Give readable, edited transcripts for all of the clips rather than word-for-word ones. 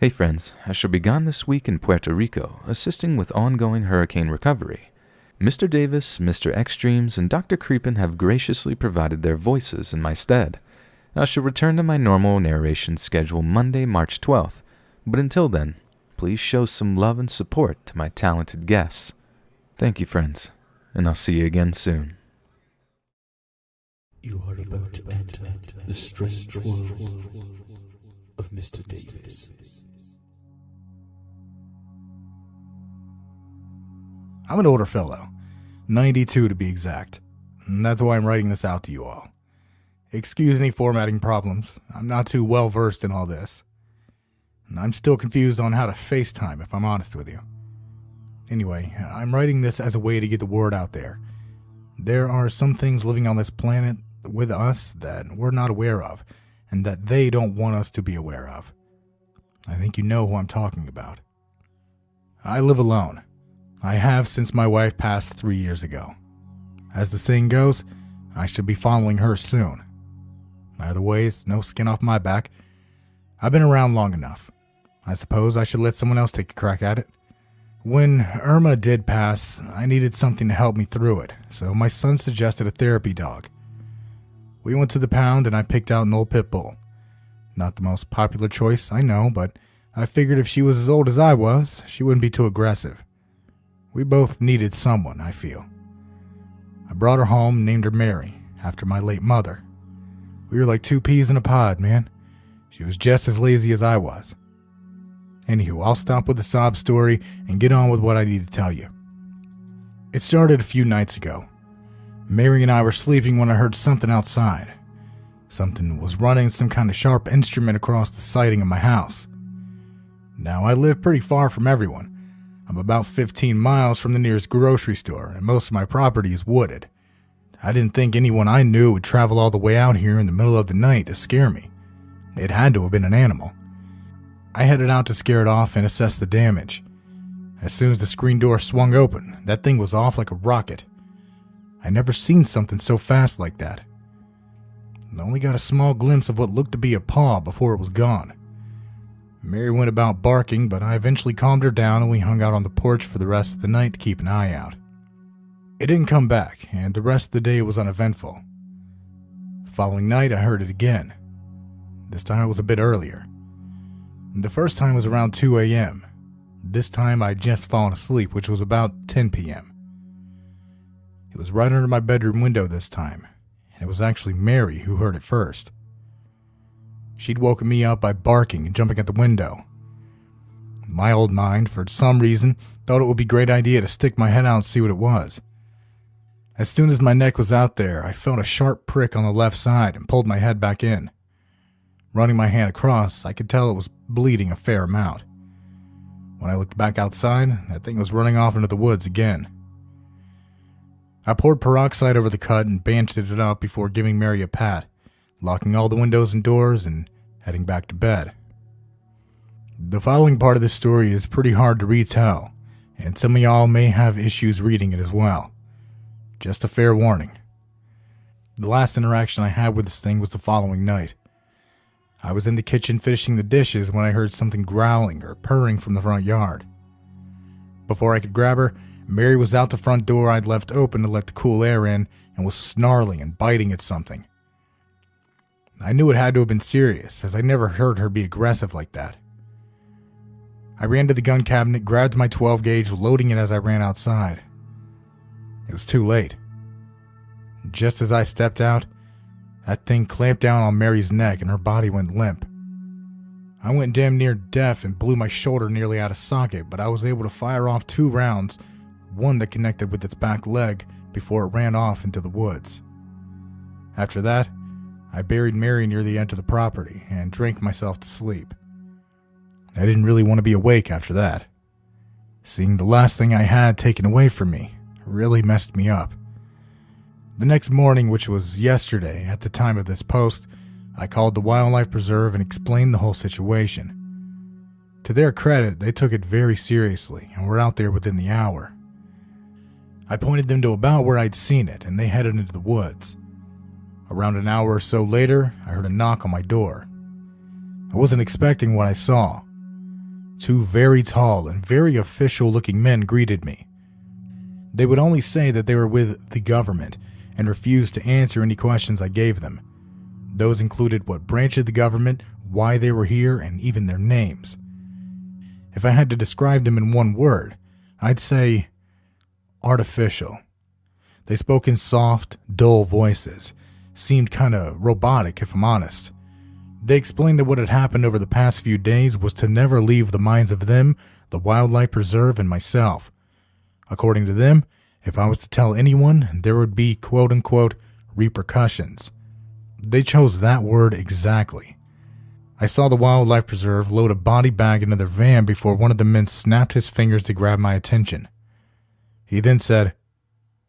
Hey friends, I shall be gone this week in Puerto Rico, assisting with ongoing hurricane recovery. Mr. Davis, Mr. Extremes, and Dr. Creepin have graciously provided their voices in my stead. I shall return to my normal narration schedule Monday, March 12th, but until then, please show some love and support to my talented guests. Thank you, friends, and I'll see you again soon. You are about to enter the strange world of Mr. Davis. I'm an older fellow, 92 to be exact, and that's why I'm writing this out to you all. Excuse any formatting problems, I'm not too well versed in all this. And I'm still confused on how to FaceTime, if I'm honest with you. Anyway, I'm writing this as a way to get the word out there. There are some things living on this planet with us that we're not aware of, and that they don't want us to be aware of. I think you know who I'm talking about. I live alone. I have since my wife passed 3 years ago. As the saying goes, I should be following her soon. Either way, it's no skin off my back. I've been around long enough. I suppose I should let someone else take a crack at it. When Irma did pass, I needed something to help me through it, so my son suggested a therapy dog. We went to the pound and I picked out an old pit bull. Not the most popular choice, I know, but I figured if she was as old as I was, she wouldn't be too aggressive. We both needed someone, I feel. I brought her home and named her Mary, after my late mother. We were like two peas in a pod, man. She was just as lazy as I was. Anywho, I'll stop with the sob story and get on with what I need to tell you. It started a few nights ago. Mary and I were sleeping when I heard something outside. Something was running some kind of sharp instrument across the siding of my house. Now, I live pretty far from everyone. I'm about 15 miles from the nearest grocery store, and most of my property is wooded. I didn't think anyone I knew would travel all the way out here in the middle of the night to scare me. It had to have been an animal. I headed out to scare it off and assess the damage. As soon as the screen door swung open, that thing was off like a rocket. I never seen something so fast like that. I only got a small glimpse of what looked to be a paw before it was gone. Mary went about barking, but I eventually calmed her down and we hung out on the porch for the rest of the night to keep an eye out. It didn't come back, and the rest of the day was uneventful. The following night, I heard it again. This time it was a bit earlier. The first time was around 2 a.m. This time I'd just fallen asleep, which was about 10 p.m. It was right under my bedroom window this time, and it was actually Mary who heard it first. She'd woken me up by barking and jumping at the window. My old mind, for some reason, thought it would be a great idea to stick my head out and see what it was. As soon as my neck was out there, I felt a sharp prick on the left side and pulled my head back in. Running my hand across, I could tell it was bleeding a fair amount. When I looked back outside, that thing was running off into the woods again. I poured peroxide over the cut and bandaged it up before giving Mary a pat, locking all the windows and doors and heading back to bed. The following part of this story is pretty hard to retell, and some of y'all may have issues reading it as well. Just a fair warning. The last interaction I had with this thing was the following night. I was in the kitchen finishing the dishes when I heard something growling or purring from the front yard. Before I could grab her, Mary was out the front door I'd left open to let the cool air in and was snarling and biting at something. I knew it had to have been serious, as I never heard her be aggressive like that. I ran to the gun cabinet, grabbed my 12 gauge, loading it as I ran outside. It was too late. Just as I stepped out, that thing clamped down on Mary's neck and her body went limp. I went damn near deaf and blew my shoulder nearly out of socket, but I was able to fire off 2 rounds, one that connected with its back leg before it ran off into the woods. After that, I buried Mary near the edge of the property and drank myself to sleep. I didn't really want to be awake after that. Seeing the last thing I had taken away from me really messed me up. The next morning, which was yesterday at the time of this post, I called the wildlife preserve and explained the whole situation. To their credit, they took it very seriously and were out there within the hour. I pointed them to about where I'd seen it, and they headed into the woods. Around an hour or so later, I heard a knock on my door. I wasn't expecting what I saw. Two very tall and very official-looking men greeted me. They would only say that they were with the government and refused to answer any questions I gave them. Those included what branch of the government, why they were here, and even their names. If I had to describe them in one word, I'd say artificial. They spoke in soft, dull voices, seemed kinda robotic if I'm honest. They explained that what had happened over the past few days was to never leave the minds of them, the wildlife preserve, and myself. According to them, if I was to tell anyone, there would be quote-unquote repercussions. They chose that word exactly. I saw the wildlife preserve load a body bag into their van before one of the men snapped his fingers to grab my attention. He then said,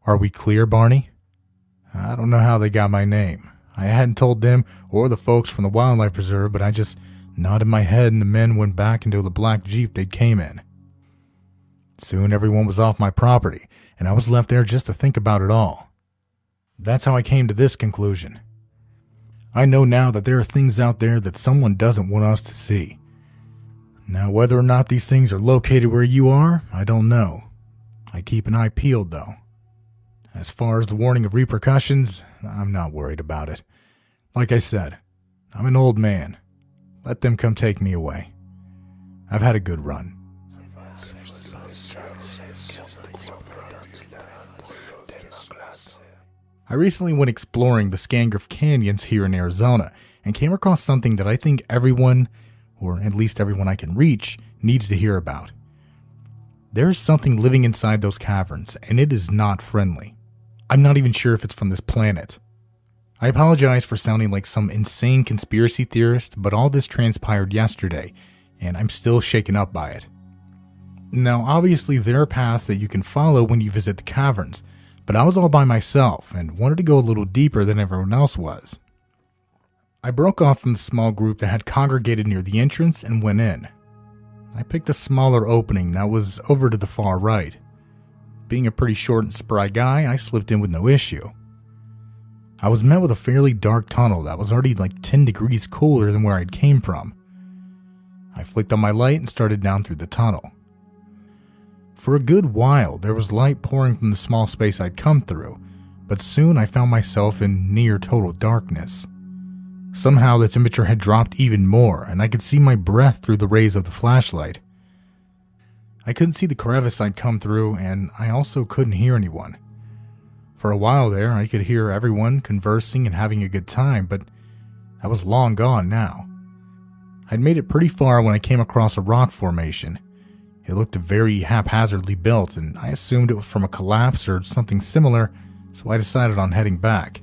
"Are we clear, Barney?" I don't know how they got my name. I hadn't told them or the folks from the wildlife preserve, but I just nodded my head and the men went back into the black Jeep they'd came in. Soon everyone was off my property, and I was left there just to think about it all. That's how I came to this conclusion. I know now that there are things out there that someone doesn't want us to see. Now, whether or not these things are located where you are, I don't know. I keep an eye peeled, though. As far as the warning of repercussions, I'm not worried about it. Like I said, I'm an old man. Let them come take me away. I've had a good run. I recently went exploring the Scangriff Canyons here in Arizona and came across something that I think everyone, or at least everyone I can reach, needs to hear about. There is something living inside those caverns, and it is not friendly. I'm not even sure if it's from this planet. I apologize for sounding like some insane conspiracy theorist, but all this transpired yesterday, and I'm still shaken up by it. Now, obviously there are paths that you can follow when you visit the caverns, but I was all by myself and wanted to go a little deeper than everyone else was. I broke off from the small group that had congregated near the entrance and went in. I picked a smaller opening that was over to the far right. Being a pretty short and spry guy, I slipped in with no issue. I was met with a fairly dark tunnel that was already like 10 degrees cooler than where I'd came from. I flicked on my light and started down through the tunnel. For a good while, there was light pouring from the small space I'd come through, but soon I found myself in near total darkness. Somehow the temperature had dropped even more, and I could see my breath through the rays of the flashlight. I couldn't see the crevice I'd come through, and I also couldn't hear anyone. For a while there, I could hear everyone conversing and having a good time, but that was long gone now. I'd made it pretty far when I came across a rock formation. It looked very haphazardly built, and I assumed it was from a collapse or something similar, so I decided on heading back.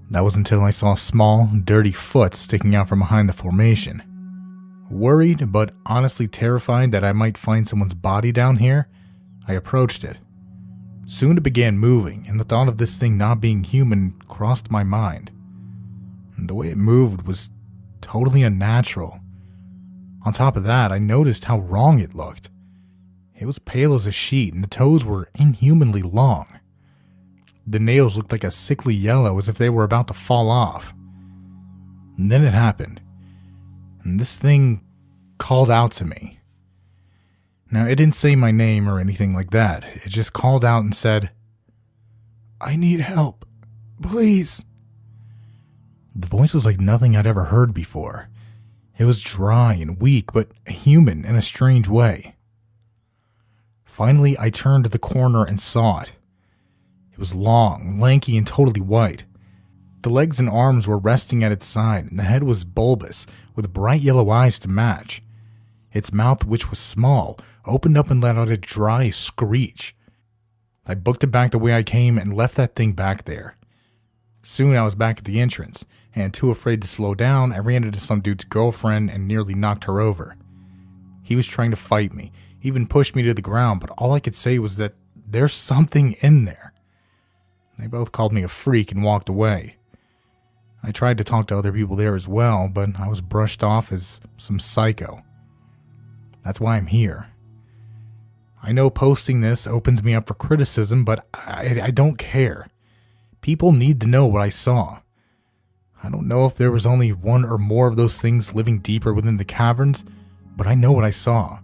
That was until I saw a small, dirty foot sticking out from behind the formation. Worried, but honestly terrified that I might find someone's body down here, I approached it. Soon it began moving, and the thought of this thing not being human crossed my mind. The way it moved was totally unnatural. On top of that, I noticed how wrong it looked. It was pale as a sheet, and the toes were inhumanly long. The nails looked like a sickly yellow, as if they were about to fall off. And then it happened. And this thing called out to me. Now, it didn't say my name or anything like that. It just called out and said, "I need help. Please." The voice was like nothing I'd ever heard before. It was dry and weak, but human in a strange way. Finally, I turned to the corner and saw it. It was long, lanky, and totally white. The legs and arms were resting at its side, and the head was bulbous, with bright yellow eyes to match. Its mouth, which was small, opened up and let out a dry screech. I booked it back the way I came and left that thing back there. Soon I was back at the entrance, and too afraid to slow down, I ran into some dude's girlfriend and nearly knocked her over. He was trying to fight me, even pushed me to the ground, but all I could say was that there's something in there. They both called me a freak and walked away. I tried to talk to other people there as well, but I was brushed off as some psycho. That's why I'm here. I know posting this opens me up for criticism, but I don't care. People need to know what I saw. I don't know if there was only one or more of those things living deeper within the caverns, but I know what I saw.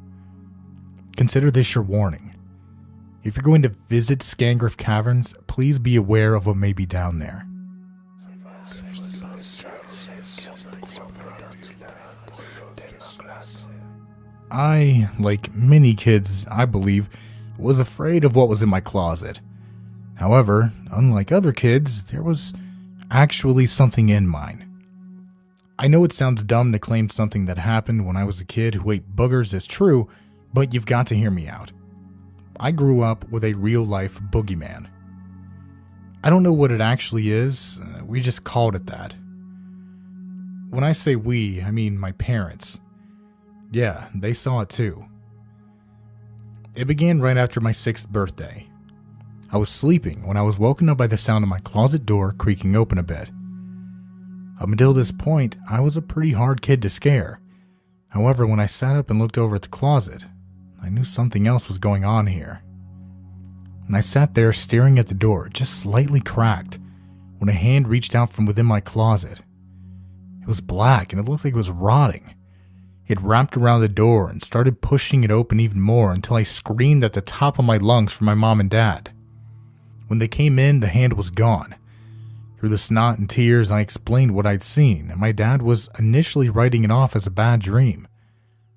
Consider this your warning. If you're going to visit Scangriff Caverns, please be aware of what may be down there. I, like many kids, I believe, was afraid of what was in my closet. However, unlike other kids, there was actually something in mine. I know it sounds dumb to claim something that happened when I was a kid who ate boogers is true, but you've got to hear me out. I grew up with a real-life boogeyman. I don't know what it actually is, we just called it that. When I say we, I mean my parents. Yeah, they saw it too. It began right after my 6th birthday. I was sleeping when I was woken up by the sound of my closet door creaking open a bit. Up until this point, I was a pretty hard kid to scare. However, when I sat up and looked over at the closet, I knew something else was going on here. And I sat there staring at the door, just slightly cracked, when a hand reached out from within my closet. It was black and it looked like it was rotting. It wrapped around the door and started pushing it open even more until I screamed at the top of my lungs for my mom and dad. When they came in, the hand was gone. Through the snot and tears, I explained what I'd seen, and my dad was initially writing it off as a bad dream.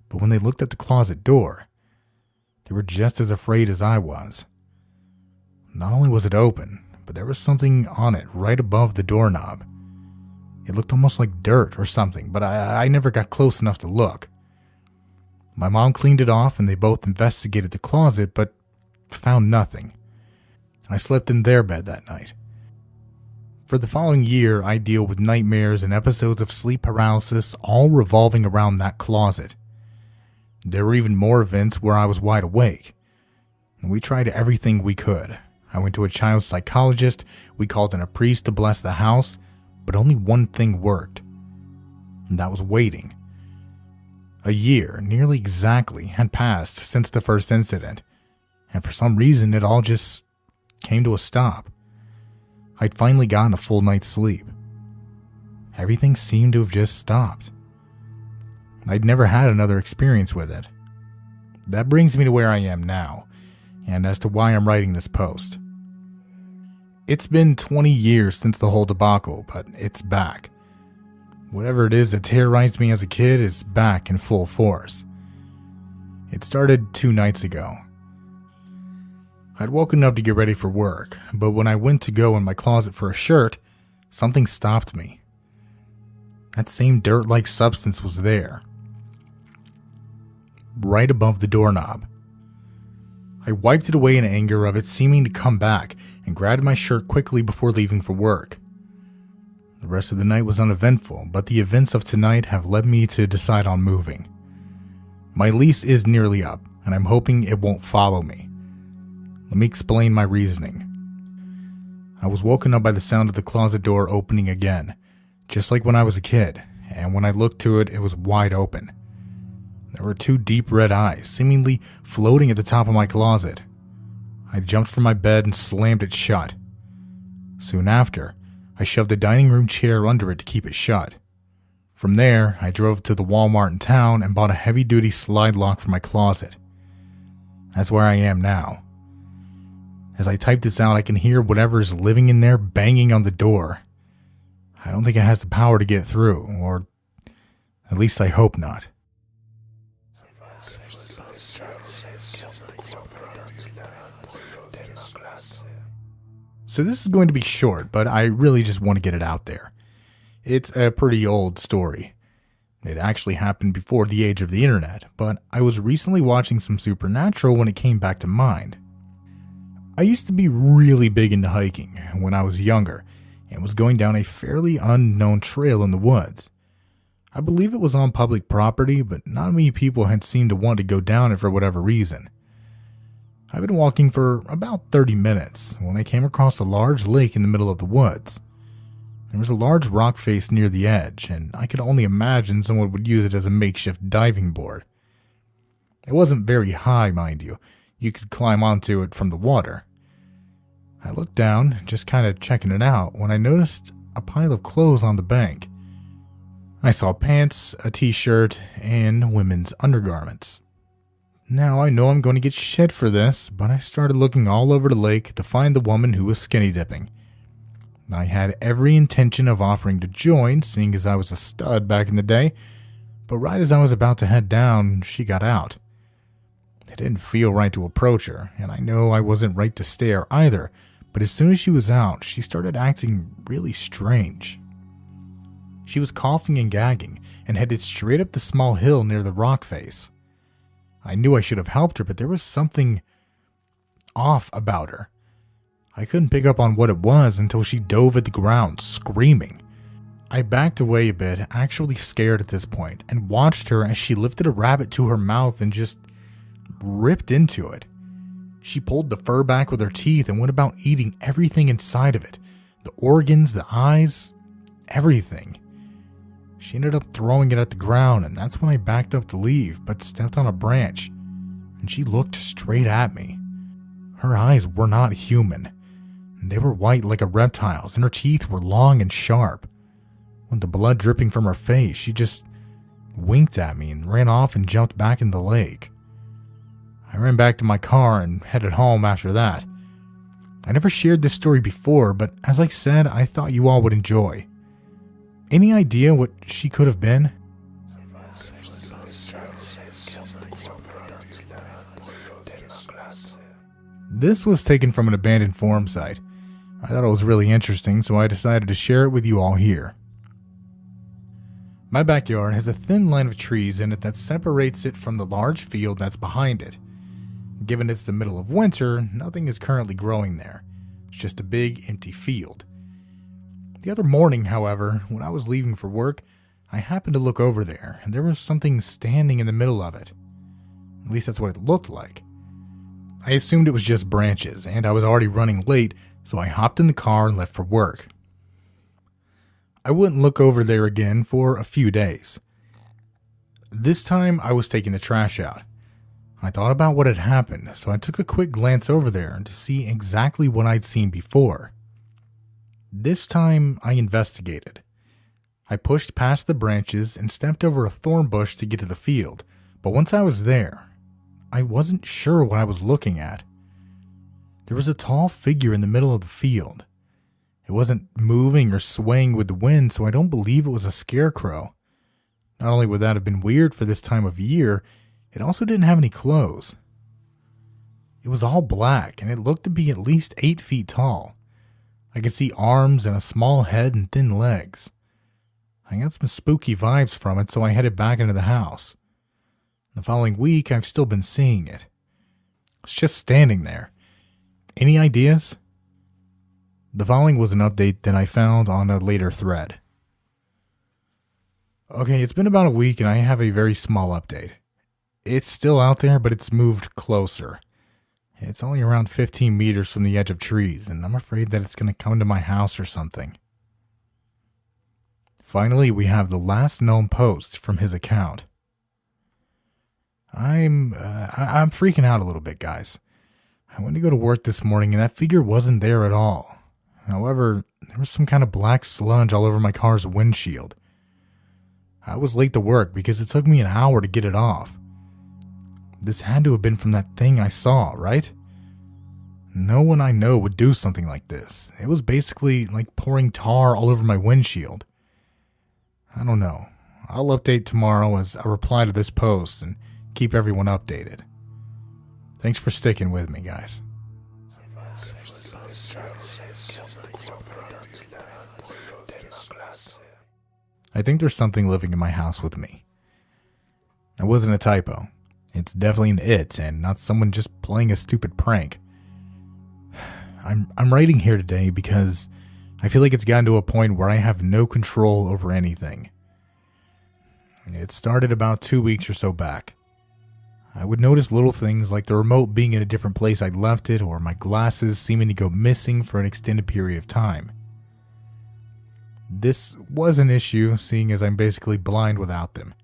But when they looked at the closet door, they were just as afraid as I was. Not only was it open, but there was something on it right above the doorknob. It looked almost like dirt or something, but I never got close enough to look. My mom cleaned it off and they both investigated the closet, but found nothing. I slept in their bed that night. For the following year, I deal with nightmares and episodes of sleep paralysis, all revolving around that closet. There were even more events where I was wide awake. And we tried everything we could. I went to a child psychologist, we called in a priest to bless the house, but only one thing worked. And that was waiting. A year, nearly exactly, had passed since the first incident, and for some reason it all just came to a stop. I'd finally gotten a full night's sleep. Everything seemed to have just stopped. I'd never had another experience with it. That brings me to where I am now, and as to why I'm writing this post. It's been 20 years since the whole debacle, but it's back. Whatever it is that terrorized me as a kid is back in full force. It started 2 nights ago. I'd woken up to get ready for work, but when I went to go in my closet for a shirt, something stopped me. That same dirt-like substance was there, right above the doorknob. I wiped it away in anger of it seeming to come back and grabbed my shirt quickly before leaving for work. The rest of the night was uneventful, but the events of tonight have led me to decide on moving. My lease is nearly up, and I'm hoping it won't follow me. Let me explain my reasoning. I was woken up by the sound of the closet door opening again, just like when I was a kid, and when I looked to it, it was wide open. There were 2 deep red eyes, seemingly floating at the top of my closet. I jumped from my bed and slammed it shut. Soon after, I shoved a dining room chair under it to keep it shut. From there, I drove to the Walmart in town and bought a heavy-duty slide lock for my closet. That's where I am now. As I type this out, I can hear whatever is living in there banging on the door. I don't think it has the power to get through, or at least I hope not. So this is going to be short, but I really just want to get it out there. It's a pretty old story. It actually happened before the age of the internet, but I was recently watching some Supernatural when it came back to mind. I used to be really big into hiking when I was younger and was going down a fairly unknown trail in the woods. I believe it was on public property, but not many people had seemed to want to go down it for whatever reason. I've been walking for about 30 minutes when I came across a large lake in the middle of the woods. There was a large rock face near the edge, and I could only imagine someone would use it as a makeshift diving board. It wasn't very high, mind you. You could climb onto it from the water. I looked down, just kind of checking it out, when I noticed a pile of clothes on the bank. I saw pants, a t-shirt, and women's undergarments. Now I know I'm going to get shit for this, but I started looking all over the lake to find the woman who was skinny dipping. I had every intention of offering to join, seeing as I was a stud back in the day, but right as I was about to head down, she got out. It didn't feel right to approach her, and I know I wasn't right to stare either, but as soon as she was out, she started acting really strange. She was coughing and gagging, and headed straight up the small hill near the rock face. I knew I should have helped her, but there was something off about her. I couldn't pick up on what it was until she dove at the ground, screaming. I backed away a bit, actually scared at this point, and watched her as she lifted a rabbit to her mouth and just ripped into it. She pulled the fur back with her teeth and went about eating everything inside of it. The organs, the eyes, everything. She ended up throwing it at the ground, and that's when I backed up to leave, but stepped on a branch, and she looked straight at me. Her eyes were not human. They were white like a reptile's, and her teeth were long and sharp. With the blood dripping from her face, she just winked at me and ran off and jumped back in the lake. I ran back to my car and headed home after that. I never shared this story before, but as I said, I thought you all would enjoy. Any idea what she could have been? This was taken from an abandoned forum site. I thought it was really interesting, so I decided to share it with you all here. My backyard has a thin line of trees in it that separates it from the large field that's behind it. Given it's the middle of winter, nothing is currently growing there. It's just a big, empty field. The other morning, however, when I was leaving for work, I happened to look over there, and there was something standing in the middle of it. At least that's what it looked like. I assumed it was just branches, and I was already running late, so I hopped in the car and left for work. I wouldn't look over there again for a few days. This time, I was taking the trash out. I thought about what had happened, so I took a quick glance over there to see exactly what I'd seen before. This time, I investigated. I pushed past the branches and stepped over a thorn bush to get to the field, but once I was there, I wasn't sure what I was looking at. There was a tall figure in the middle of the field. It wasn't moving or swaying with the wind, so I don't believe it was a scarecrow. Not only would that have been weird for this time of year, it also didn't have any clothes. It was all black, and it looked to be at least 8 feet tall. I could see arms and a small head and thin legs. I got some spooky vibes from it, so I headed back into the house. The following week, I've still been seeing it. It's just standing there. Any ideas? The following was an update that I found on a later thread. Okay, it's been about a week and I have a very small update. It's still out there, but it's moved closer. It's only around 15 meters from the edge of trees, and I'm afraid that it's going to come to my house or something. Finally, we have the last known post from his account. I'm freaking out a little bit, guys. I went to go to work this morning and that figure wasn't there at all. However, there was some kind of black sludge all over my car's windshield. I was late to work because it took me an hour to get it off. This had to have been from that thing I saw, right? No one I know would do something like this. It was basically like pouring tar all over my windshield. I don't know. I'll update tomorrow as a reply to this post and keep everyone updated. Thanks for sticking with me, guys. I think there's something living in my house with me. It wasn't a typo. It's definitely an it and not someone just playing a stupid prank. I'm writing here today because I feel like it's gotten to a point where I have no control over anything. It started about 2 weeks or so back. I would notice little things like the remote being in a different place I'd left it, or my glasses seeming to go missing for an extended period of time. This was an issue, seeing as I'm basically blind without them.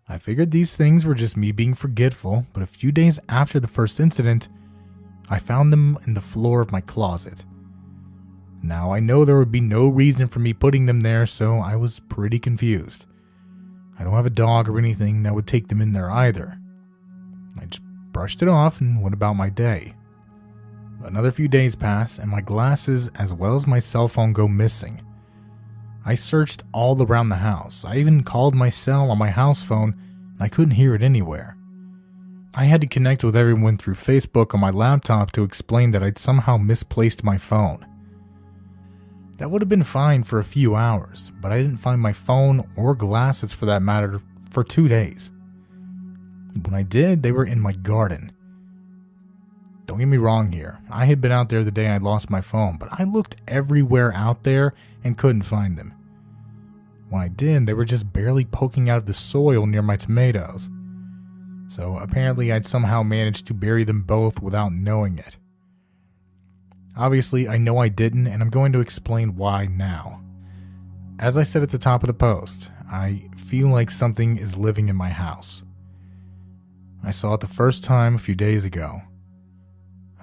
I figured these things were just me being forgetful, but a few days after the first incident, I found them in the floor of my closet. Now, I know there would be no reason for me putting them there, so I was pretty confused. I don't have a dog or anything that would take them in there either. I just brushed it off and went about my day. Another few days pass, and my glasses as well as my cell phone go missing. I searched all around the house. I even called my cell on my house phone, and I couldn't hear it anywhere. I had to connect with everyone through Facebook on my laptop to explain that I'd somehow misplaced my phone. That would have been fine for a few hours, but I didn't find my phone or glasses for that matter for 2 days. When I did, they were in my garden. Don't get me wrong here. I had been out there the day I lost my phone, but I looked everywhere out there and couldn't find them. When I did, they were just barely poking out of the soil near my tomatoes. So apparently I'd somehow managed to bury them both without knowing it. Obviously, I know I didn't, and I'm going to explain why now. As I said at the top of the post, I feel like something is living in my house. I saw it the first time a few days ago.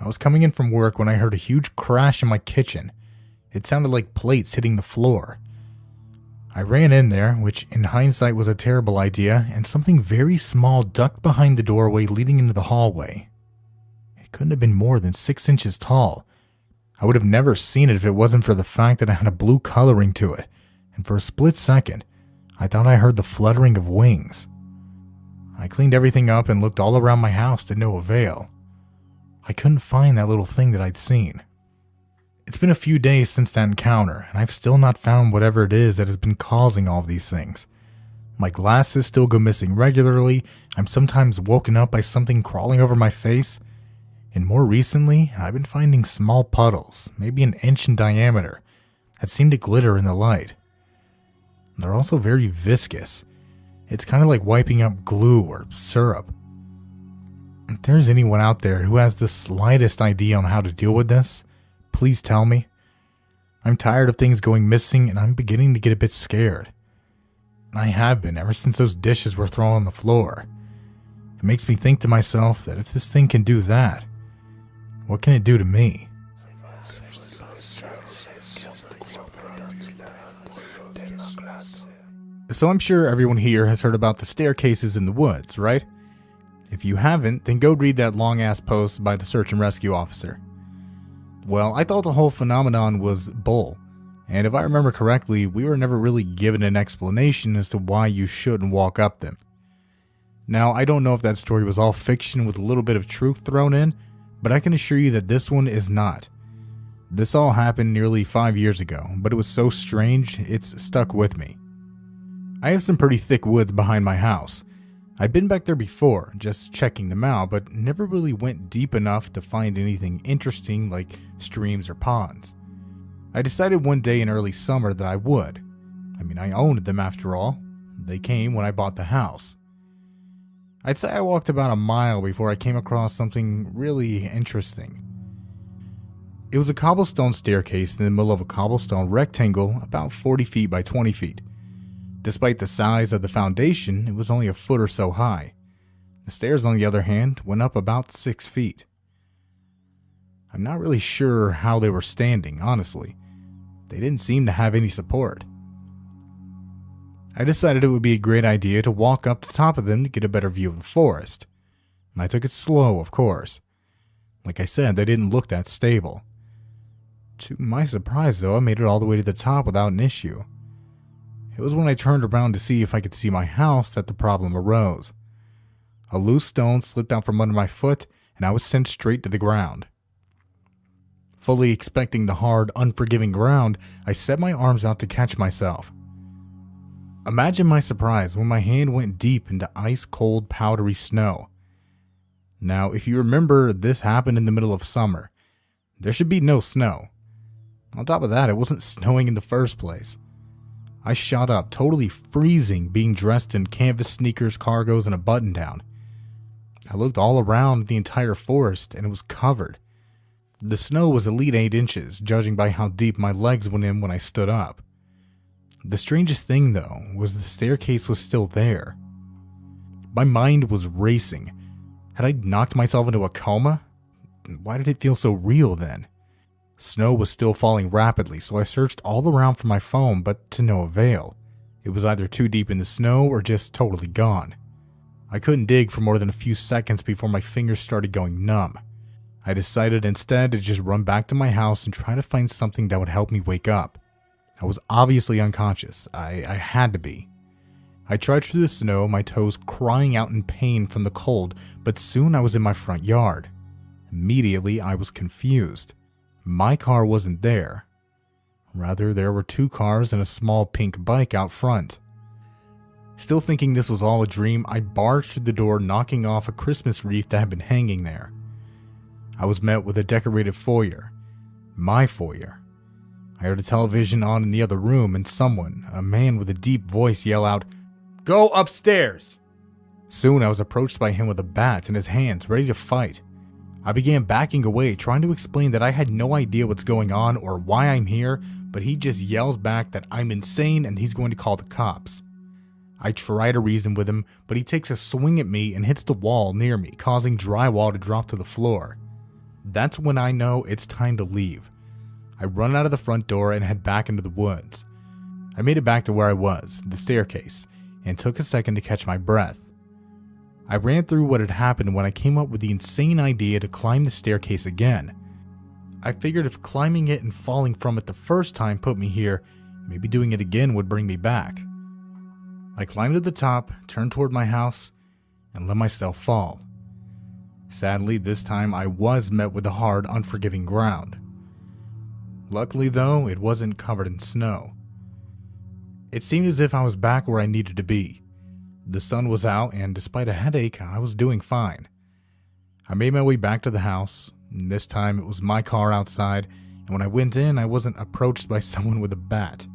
I was coming in from work when I heard a huge crash in my kitchen. It sounded like plates hitting the floor. I ran in there, which in hindsight was a terrible idea, and something very small ducked behind the doorway leading into the hallway. It couldn't have been more than 6 inches tall. I would have never seen it if it wasn't for the fact that it had a blue coloring to it, and for a split second, I thought I heard the fluttering of wings. I cleaned everything up and looked all around my house to no avail. I couldn't find that little thing that I'd seen. It's been a few days since that encounter, and I've still not found whatever it is that has been causing all of these things. My glasses still go missing regularly, I'm sometimes woken up by something crawling over my face, and more recently, I've been finding small puddles, maybe an inch in diameter, that seem to glitter in the light. They're also very viscous. It's kind of like wiping up glue or syrup. If there's anyone out there who has the slightest idea on how to deal with this, please tell me. I'm tired of things going missing, and I'm beginning to get a bit scared. I have been ever since those dishes were thrown on the floor. It makes me think to myself that if this thing can do that, what can it do to me? So I'm sure everyone here has heard about the staircases in the woods, right? If you haven't, then go read that long-ass post by the search and rescue officer. Well, I thought the whole phenomenon was bull, and if I remember correctly, we were never really given an explanation as to why you shouldn't walk up them. Now, I don't know if that story was all fiction with a little bit of truth thrown in, but I can assure you that this one is not. This all happened nearly 5 years ago, but it was so strange, it's stuck with me. I have some pretty thick woods behind my house. I've been back there before, just checking them out, but never really went deep enough to find anything interesting like streams or ponds. I decided one day in early summer that I would. I mean, I owned them after all. They came when I bought the house. I'd say I walked about a mile before I came across something really interesting. It was a cobblestone staircase in the middle of a cobblestone rectangle about 40 feet by 20 feet. Despite the size of the foundation, it was only a foot or so high. The stairs, on the other hand, went up about 6 feet. I'm not really sure how they were standing, honestly. They didn't seem to have any support. I decided it would be a great idea to walk up the top of them to get a better view of the forest. And I took it slow, of course. Like I said, they didn't look that stable. To my surprise, though, I made it all the way to the top without an issue. It was when I turned around to see if I could see my house that the problem arose. A loose stone slipped out from under my foot, and I was sent straight to the ground. Fully expecting the hard, unforgiving ground, I set my arms out to catch myself. Imagine my surprise when my hand went deep into ice-cold, powdery snow. Now, if you remember, this happened in the middle of summer. There should be no snow. On top of that, it wasn't snowing in the first place. I shot up, totally freezing, being dressed in canvas sneakers, cargos, and a button-down. I looked all around the entire forest, and it was covered. The snow was at least 8 inches, judging by how deep my legs went in when I stood up. The strangest thing, though, was the staircase was still there. My mind was racing. Had I knocked myself into a coma? Why did it feel so real then? Snow was still falling rapidly, so I searched all around for my phone, but to no avail. It was either too deep in the snow or just totally gone. I couldn't dig for more than a few seconds before my fingers started going numb. I decided instead to just run back to my house and try to find something that would help me wake up. I was obviously unconscious. I had to be. I trudged through the snow, my toes crying out in pain from the cold, but soon I was in my front yard. Immediately, I was confused. My car wasn't there. Rather, there were 2 cars and a small pink bike out front. Still thinking this was all a dream, I barged through the door, knocking off a Christmas wreath that had been hanging there. I was met with a decorated foyer. My foyer. I heard a television on in the other room and someone, a man with a deep voice, yell out, "Go upstairs!" Soon I was approached by him with a bat in his hands, ready to fight. I began backing away, trying to explain that I had no idea what's going on or why I'm here, but he just yells back that I'm insane and he's going to call the cops. I try to reason with him, but he takes a swing at me and hits the wall near me, causing drywall to drop to the floor. That's when I know it's time to leave. I run out of the front door and head back into the woods. I made it back to where I was, the staircase, and took a second to catch my breath. I ran through what had happened when I came up with the insane idea to climb the staircase again. I figured if climbing it and falling from it the first time put me here, maybe doing it again would bring me back. I climbed to the top, turned toward my house, and let myself fall. Sadly, this time I was met with the hard, unforgiving ground. Luckily though, it wasn't covered in snow. It seemed as if I was back where I needed to be. The sun was out, and despite a headache, I was doing fine. I made my way back to the house, and this time it was my car outside, and when I went in, I wasn't approached by someone with a bat.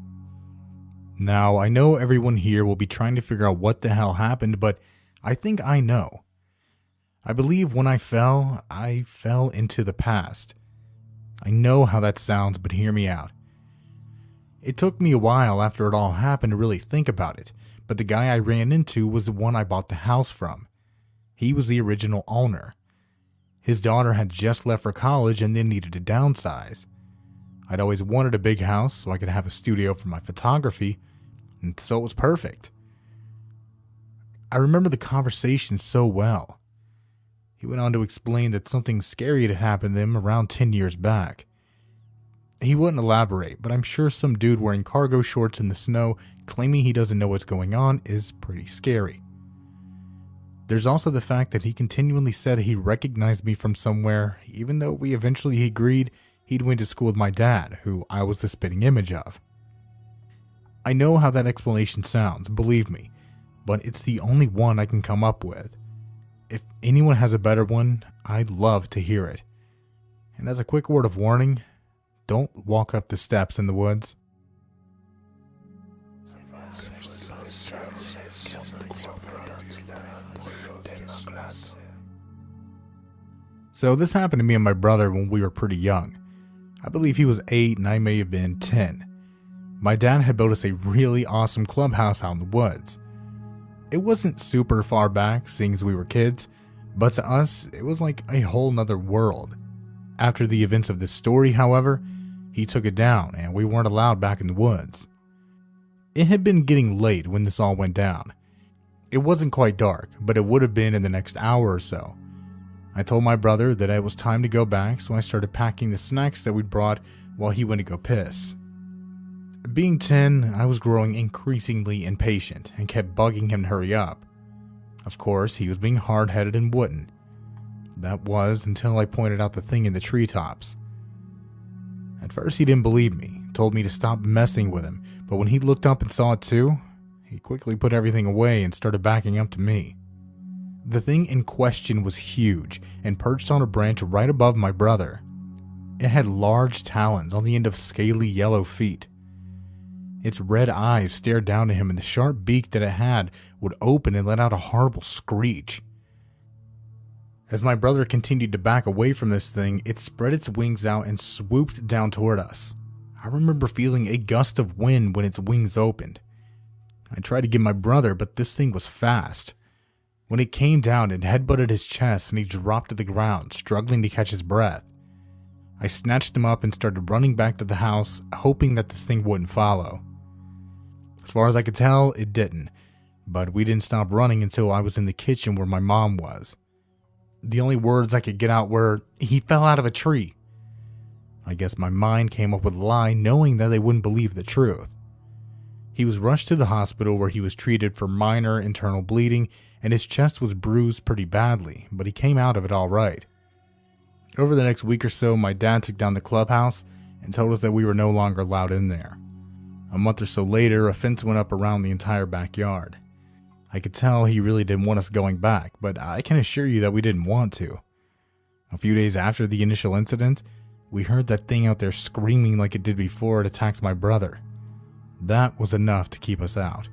Now, I know everyone here will be trying to figure out what the hell happened, but I think I know. I believe when I fell into the past. I know how that sounds, but hear me out. It took me a while after it all happened to really think about it, but the guy I ran into was the one I bought the house from. He was the original owner. His daughter had just left for college and then needed to downsize. I'd always wanted a big house so I could have a studio for my photography, and so it was perfect. I remember the conversation so well. He went on to explain that something scary had happened to him around 10 years back. He wouldn't elaborate, but I'm sure some dude wearing cargo shorts in the snow claiming he doesn't know what's going on is pretty scary. There's also the fact that he continually said he recognized me from somewhere, even though we eventually agreed he'd went to school with my dad, who I was the spitting image of. I know how that explanation sounds, believe me, but it's the only one I can come up with. If anyone has a better one, I'd love to hear it. And as a quick word of warning, don't walk up the steps in the woods. So this happened to me and my brother when we were pretty young. I believe he was 8 and I may have been 10. My dad had built us a really awesome clubhouse out in the woods. It wasn't super far back, seeing as we were kids, but to us, it was like a whole nother world. After the events of this story, however, he took it down and we weren't allowed back in the woods. It had been getting late when this all went down. It wasn't quite dark, but it would have been in the next hour or so. I told my brother that it was time to go back, so I started packing the snacks that we'd brought while he went to go piss. Being 10, I was growing increasingly impatient and kept bugging him to hurry up. Of course, he was being hard-headed and wouldn't. That was until I pointed out the thing in the treetops. At first he didn't believe me, told me to stop messing with him, but when he looked up and saw it too, he quickly put everything away and started backing up to me. The thing in question was huge and perched on a branch right above my brother. It had large talons on the end of scaly yellow feet. Its red eyes stared down at him, and the sharp beak that it had would open and let out a horrible screech. As my brother continued to back away from this thing, it spread its wings out and swooped down toward us. I remember feeling a gust of wind when its wings opened. I tried to get my brother, but this thing was fast. When it came down, it headbutted his chest and he dropped to the ground, struggling to catch his breath. I snatched him up and started running back to the house, hoping that this thing wouldn't follow. As far as I could tell, it didn't, but we didn't stop running until I was in the kitchen where my mom was. The only words I could get out were, "He fell out of a tree." I guess my mind came up with a lie, knowing that they wouldn't believe the truth. He was rushed to the hospital where he was treated for minor internal bleeding, and his chest was bruised pretty badly, but he came out of it all right. Over the next week or so, my dad took down the clubhouse and told us that we were no longer allowed in there. A month or so later, a fence went up around the entire backyard. I could tell he really didn't want us going back, but I can assure you that we didn't want to. A few days after the initial incident, we heard that thing out there screaming like it did before it attacked my brother. That was enough to keep us out.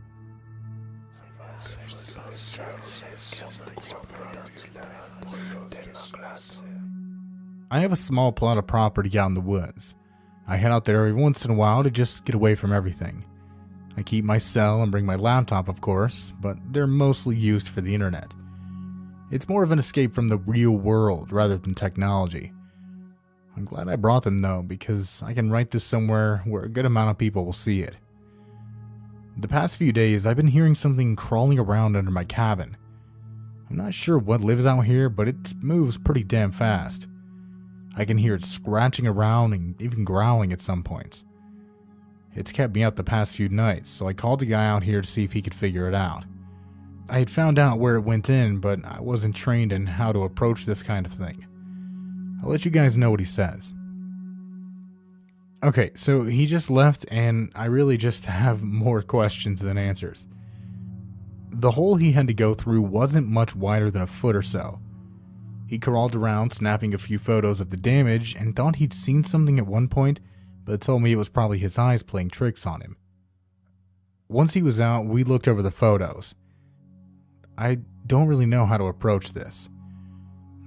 I have a small plot of property out in the woods. I head out there every once in a while to just get away from everything. I keep my cell and bring my laptop, of course, but they're mostly used for the internet. It's more of an escape from the real world rather than technology. I'm glad I brought them though, because I can write this somewhere where a good amount of people will see it. The past few days, I've been hearing something crawling around under my cabin. I'm not sure what lives out here, but it moves pretty damn fast. I can hear it scratching around and even growling at some points. It's kept me out the past few nights, so I called a guy out here to see if he could figure it out. I had found out where it went in, but I wasn't trained in how to approach this kind of thing. I'll let you guys know what he says. Okay, so he just left, and I really just have more questions than answers. The hole he had to go through wasn't much wider than a foot or so. He crawled around, snapping a few photos of the damage, and thought he'd seen something at one point, but told me it was probably his eyes playing tricks on him. Once he was out, we looked over the photos. I don't really know how to approach this.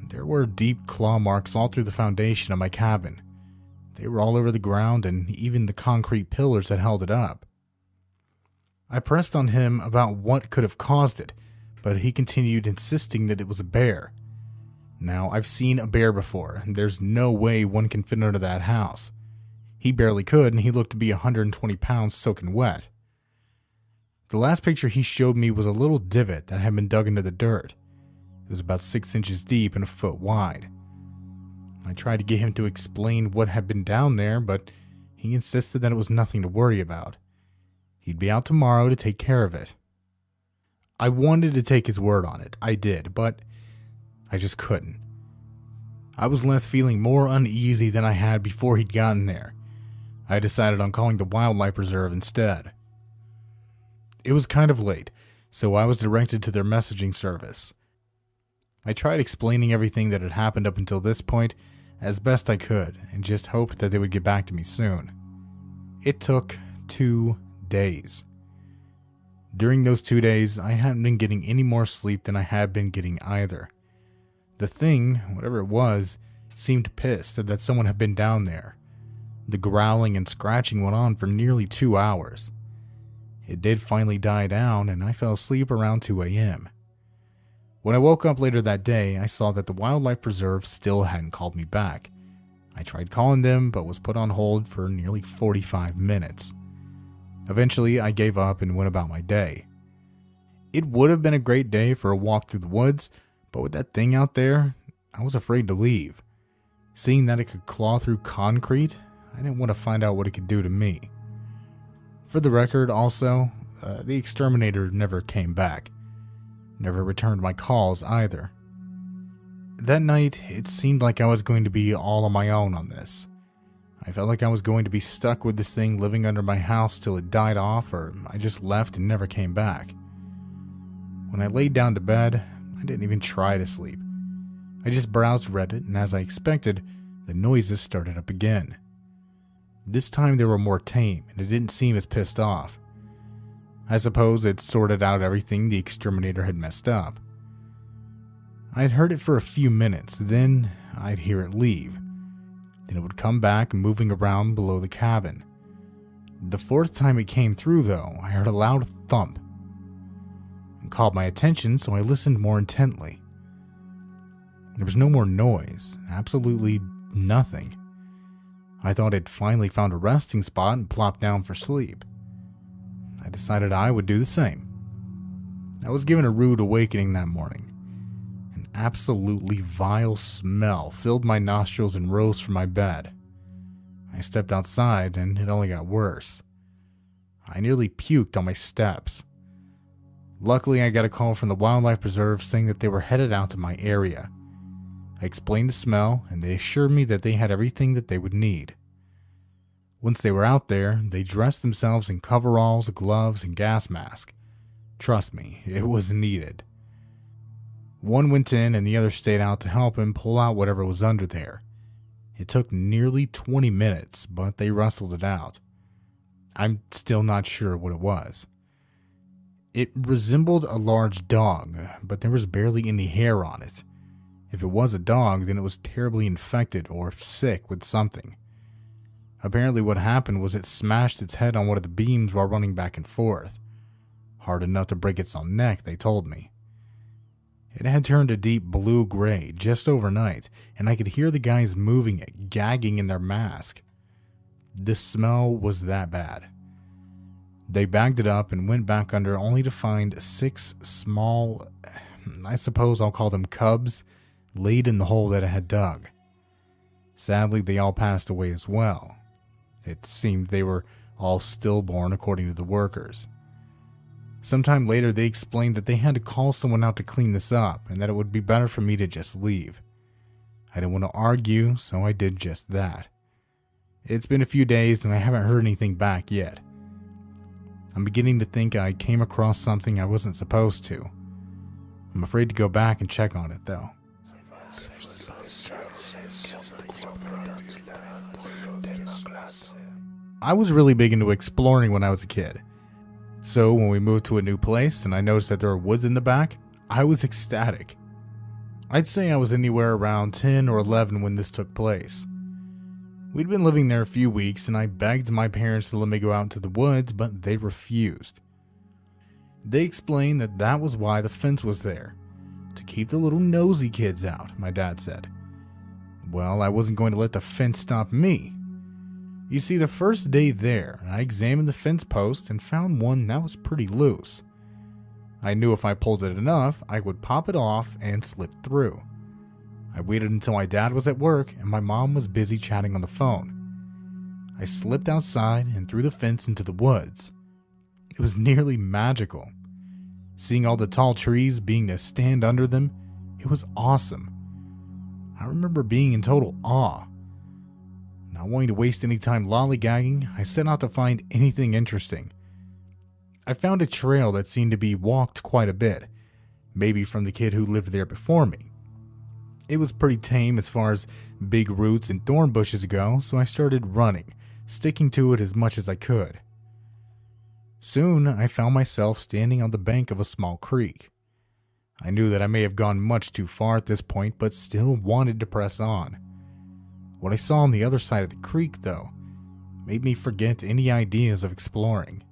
There were deep claw marks all through the foundation of my cabin. They were all over the ground and even the concrete pillars that held it up. I pressed on him about what could have caused it, but he continued insisting that it was a bear. Now, I've seen a bear before, and there's no way one can fit under that house. He barely could, and he looked to be 120 pounds soaking wet. The last picture he showed me was a little divot that had been dug into the dirt. It was about 6 inches deep and a foot wide. I tried to get him to explain what had been down there, but he insisted that it was nothing to worry about. He'd be out tomorrow to take care of it. I wanted to take his word on it. I did, but I just couldn't. I was left feeling more uneasy than I had before he'd gotten there. I decided on calling the wildlife reserve instead. It was kind of late, so I was directed to their messaging service. I tried explaining everything that had happened up until this point as best I could, and just hoped that they would get back to me soon. It took 2 days. During those 2 days, I hadn't been getting any more sleep than I had been getting either. The thing, whatever it was, seemed pissed that someone had been down there. The growling and scratching went on for nearly 2 hours. It did finally die down, and I fell asleep around 2 a.m. When I woke up later that day, I saw that the wildlife preserve still hadn't called me back. I tried calling them, but was put on hold for nearly 45 minutes. Eventually, I gave up and went about my day. It would have been a great day for a walk through the woods, but with that thing out there, I was afraid to leave. Seeing that it could claw through concrete, I didn't want to find out what it could do to me. For the record, also, the exterminator never came back. Never returned my calls either. That night, it seemed like I was going to be all on my own on this. I felt like I was going to be stuck with this thing living under my house till it died off, or I just left and never came back. When I laid down to bed, I didn't even try to sleep. I just browsed Reddit, and as I expected, the noises started up again. This time they were more tame, and it didn't seem as pissed off. I suppose it sorted out everything the exterminator had messed up. I'd heard it for a few minutes, then I'd hear it leave. Then it would come back, moving around below the cabin. The fourth time it came through, though, I heard a loud thump. It caught my attention, so I listened more intently. There was no more noise, absolutely nothing. I thought I'd finally found a resting spot and plopped down for sleep. I decided I would do the same. I was given a rude awakening that morning. An absolutely vile smell filled my nostrils and rose from my bed. I stepped outside and it only got worse. I nearly puked on my steps. Luckily, I got a call from the wildlife preserve saying that they were headed out to my area. I explained the smell, and they assured me that they had everything that they would need. Once they were out there, they dressed themselves in coveralls, gloves, and gas masks. Trust me, it was needed. One went in and the other stayed out to help him pull out whatever was under there. It took nearly 20 minutes, but they wrestled it out. I'm still not sure what it was. It resembled a large dog, but there was barely any hair on it. If it was a dog, then it was terribly infected or sick with something. Apparently what happened was it smashed its head on one of the beams while running back and forth. Hard enough to break its own neck, they told me. It had turned a deep blue-gray just overnight, and I could hear the guys moving it, gagging in their mask. The smell was that bad. They bagged it up and went back under only to find 6 small, I suppose I'll call them cubs, laid in the hole that it had dug. Sadly, they all passed away as well. It seemed they were all stillborn according to the workers. Sometime later, they explained that they had to call someone out to clean this up and that it would be better for me to just leave. I didn't want to argue, so I did just that. It's been a few days and I haven't heard anything back yet. I'm beginning to think I came across something I wasn't supposed to. I'm afraid to go back and check on it, though. I was really big into exploring when I was a kid. So when we moved to a new place and I noticed that there were woods in the back, I was ecstatic. I'd say I was anywhere around 10 or 11 when this took place. We'd been living there a few weeks and I begged my parents to let me go out into the woods, but they refused. They explained that that was why the fence was there, to keep the little nosy kids out, my dad said. Well, I wasn't going to let the fence stop me. You see, the first day there, I examined the fence post and found one that was pretty loose. I knew if I pulled it enough, I would pop it off and slip through. I waited until my dad was at work and my mom was busy chatting on the phone. I slipped outside and through the fence into the woods. It was nearly magical. Seeing all the tall trees being to stand under them, it was awesome. I remember being in total awe. Not wanting to waste any time lollygagging, I set out to find anything interesting. I found a trail that seemed to be walked quite a bit, maybe from the kid who lived there before me. It was pretty tame as far as big roots and thorn bushes go, so I started running, sticking to it as much as I could. Soon, I found myself standing on the bank of a small creek. I knew that I may have gone much too far at this point, but still wanted to press on. What I saw on the other side of the creek, though, made me forget any ideas of exploring.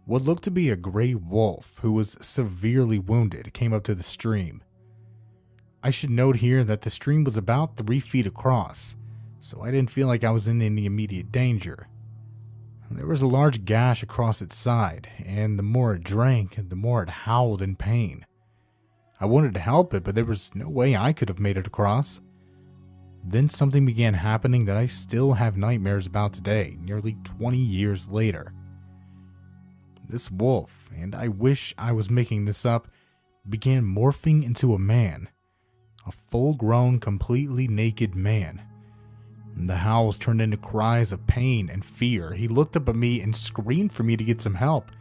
What looked to be a gray wolf who was severely wounded came up to the stream. I should note here that the stream was about 3 feet across, so I didn't feel like I was in any immediate danger. There was a large gash across its side, and the more it drank, the more it howled in pain. I wanted to help it, but there was no way I could have made it across. Then something began happening that I still have nightmares about today, nearly 20 years later. This wolf, and I wish I was making this up, began morphing into a man. A full-grown, completely naked man. The howls turned into cries of pain and fear. He looked up at me and screamed for me to get some help.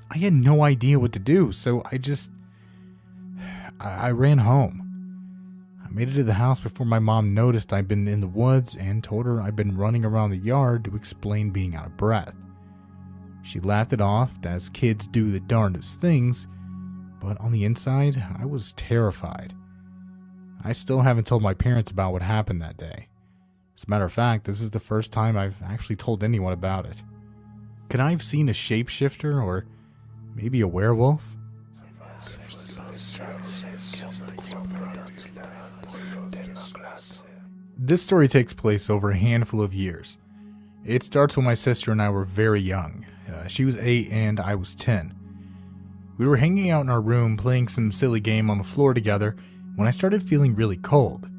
I had no idea what to do, so I ran home. I made it to the house before my mom noticed I'd been in the woods and told her I'd been running around the yard to explain being out of breath. She laughed it off, as kids do the darndest things, but on the inside, I was terrified. I still haven't told my parents about what happened that day. As a matter of fact, this is the first time I've actually told anyone about it. Could I have seen a shapeshifter or maybe a werewolf? This story takes place over a handful of years. It starts when my sister and I were very young. She was 8 and I was 10. We were hanging out in our room playing some silly game on the floor together when I started feeling really cold.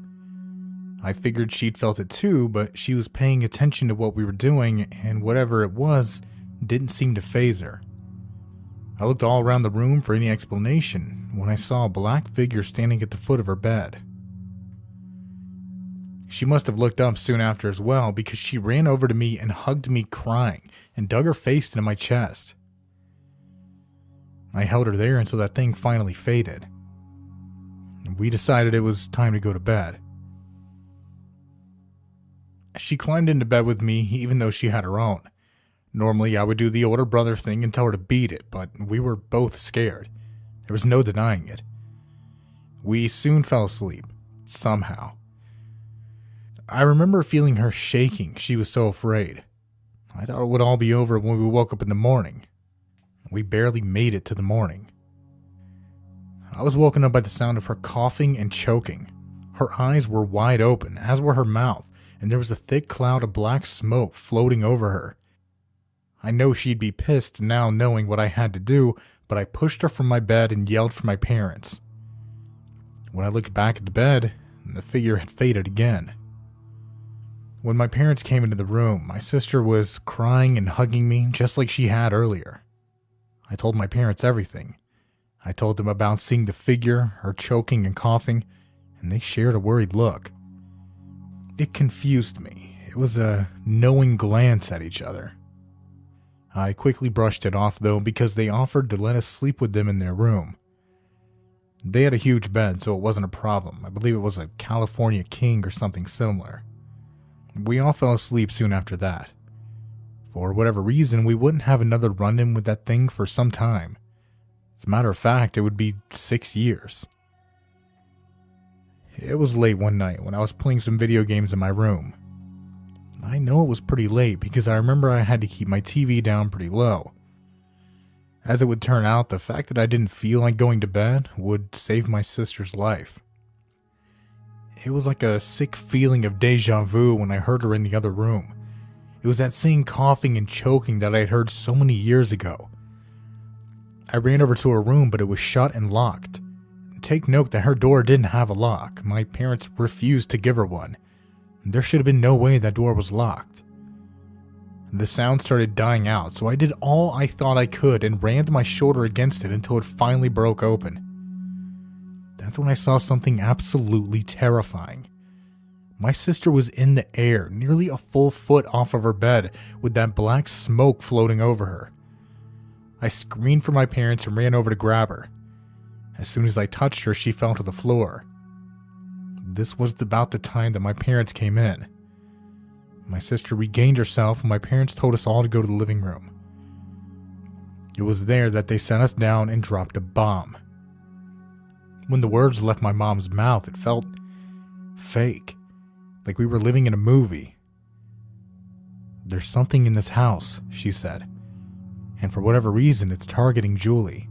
I figured she'd felt it too, but she was paying attention to what we were doing, and whatever it was didn't seem to faze her. I looked all around the room for any explanation when I saw a black figure standing at the foot of her bed. She must have looked up soon after as well, because she ran over to me and hugged me crying and dug her face into my chest. I held her there until that thing finally faded. We decided it was time to go to bed. She climbed into bed with me even though she had her own. Normally I would do the older brother thing and tell her to beat it, but we were both scared. There was no denying it. We soon fell asleep, somehow. I remember feeling her shaking. She was so afraid. I thought it would all be over when we woke up in the morning. We barely made it to the morning. I was woken up by the sound of her coughing and choking. Her eyes were wide open, as were her mouth, and there was a thick cloud of black smoke floating over her. I know she'd be pissed now knowing what I had to do, but I pushed her from my bed and yelled for my parents. When I looked back at the bed, the figure had faded again. When my parents came into the room, my sister was crying and hugging me just like she had earlier. I told my parents everything. I told them about seeing the figure, her choking and coughing, and they shared a worried look. It confused me. It was a knowing glance at each other. I quickly brushed it off though, because they offered to let us sleep with them in their room. They had a huge bed, so it wasn't a problem. I believe it was a California king or something similar. We all fell asleep soon after that. For whatever reason, we wouldn't have another run-in with that thing for some time. As a matter of fact, it would be 6 years. It was late one night when I was playing some video games in my room. I know it was pretty late because I remember I had to keep my TV down pretty low. As it would turn out, the fact that I didn't feel like going to bed would save my sister's life. It was like a sick feeling of deja vu when I heard her in the other room. It was that same coughing and choking that I had heard so many years ago. I ran over to her room, but it was shut and locked. Take note that her door didn't have a lock. My parents refused to give her one. There should have been no way that door was locked. The sound started dying out, so I did all I thought I could and rammed my shoulder against it until it finally broke open. That's when I saw something absolutely terrifying. My sister was in the air, nearly a full foot off of her bed, with that black smoke floating over her. I screamed for my parents and ran over to grab her. As soon as I touched her, she fell to the floor. This was about the time that my parents came in. My sister regained herself and my parents told us all to go to the living room. It was there that they sent us down and dropped a bomb. When the words left my mom's mouth, it felt fake, like we were living in a movie. "There's something in this house," she said, "and for whatever reason, it's targeting Julie."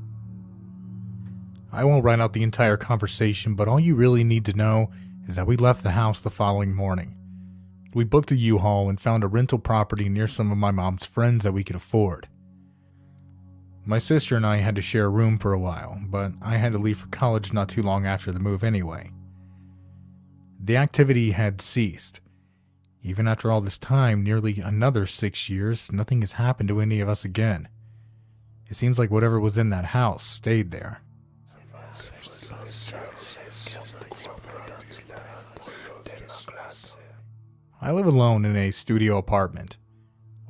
I won't write out the entire conversation, but all you really need to know is that we left the house the following morning. We booked a U-Haul and found a rental property near some of my mom's friends that we could afford. My sister and I had to share a room for a while, but I had to leave for college not too long after the move anyway. The activity had ceased. Even after all this time, nearly another 6 years, nothing has happened to any of us again. It seems like whatever was in that house stayed there. I live alone in a studio apartment.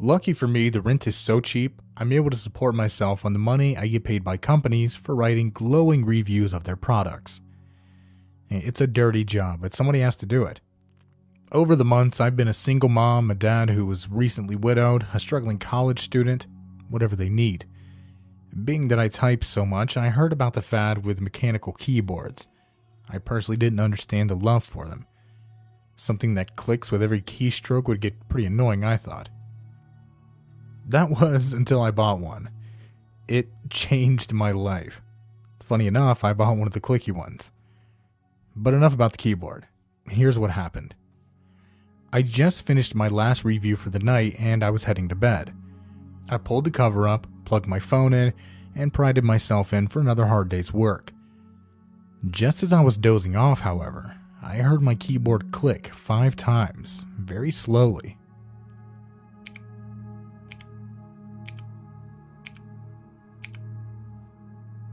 Lucky for me, the rent is so cheap, I'm able to support myself on the money I get paid by companies for writing glowing reviews of their products. It's a dirty job, but somebody has to do it. Over the months, I've been a single mom, a dad who was recently widowed, a struggling college student, whatever they need. Being that I type so much, I heard about the fad with mechanical keyboards. I personally didn't understand the love for them. Something that clicks with every keystroke would get pretty annoying, I thought. That was until I bought one. It changed my life. Funny enough, I bought one of the clicky ones. But enough about the keyboard. Here's what happened. I just finished my last review for the night and I was heading to bed. I pulled the cover up, plugged my phone in, and prided myself in for another hard day's work. Just as I was dozing off, however, I heard my keyboard click 5 times, very slowly.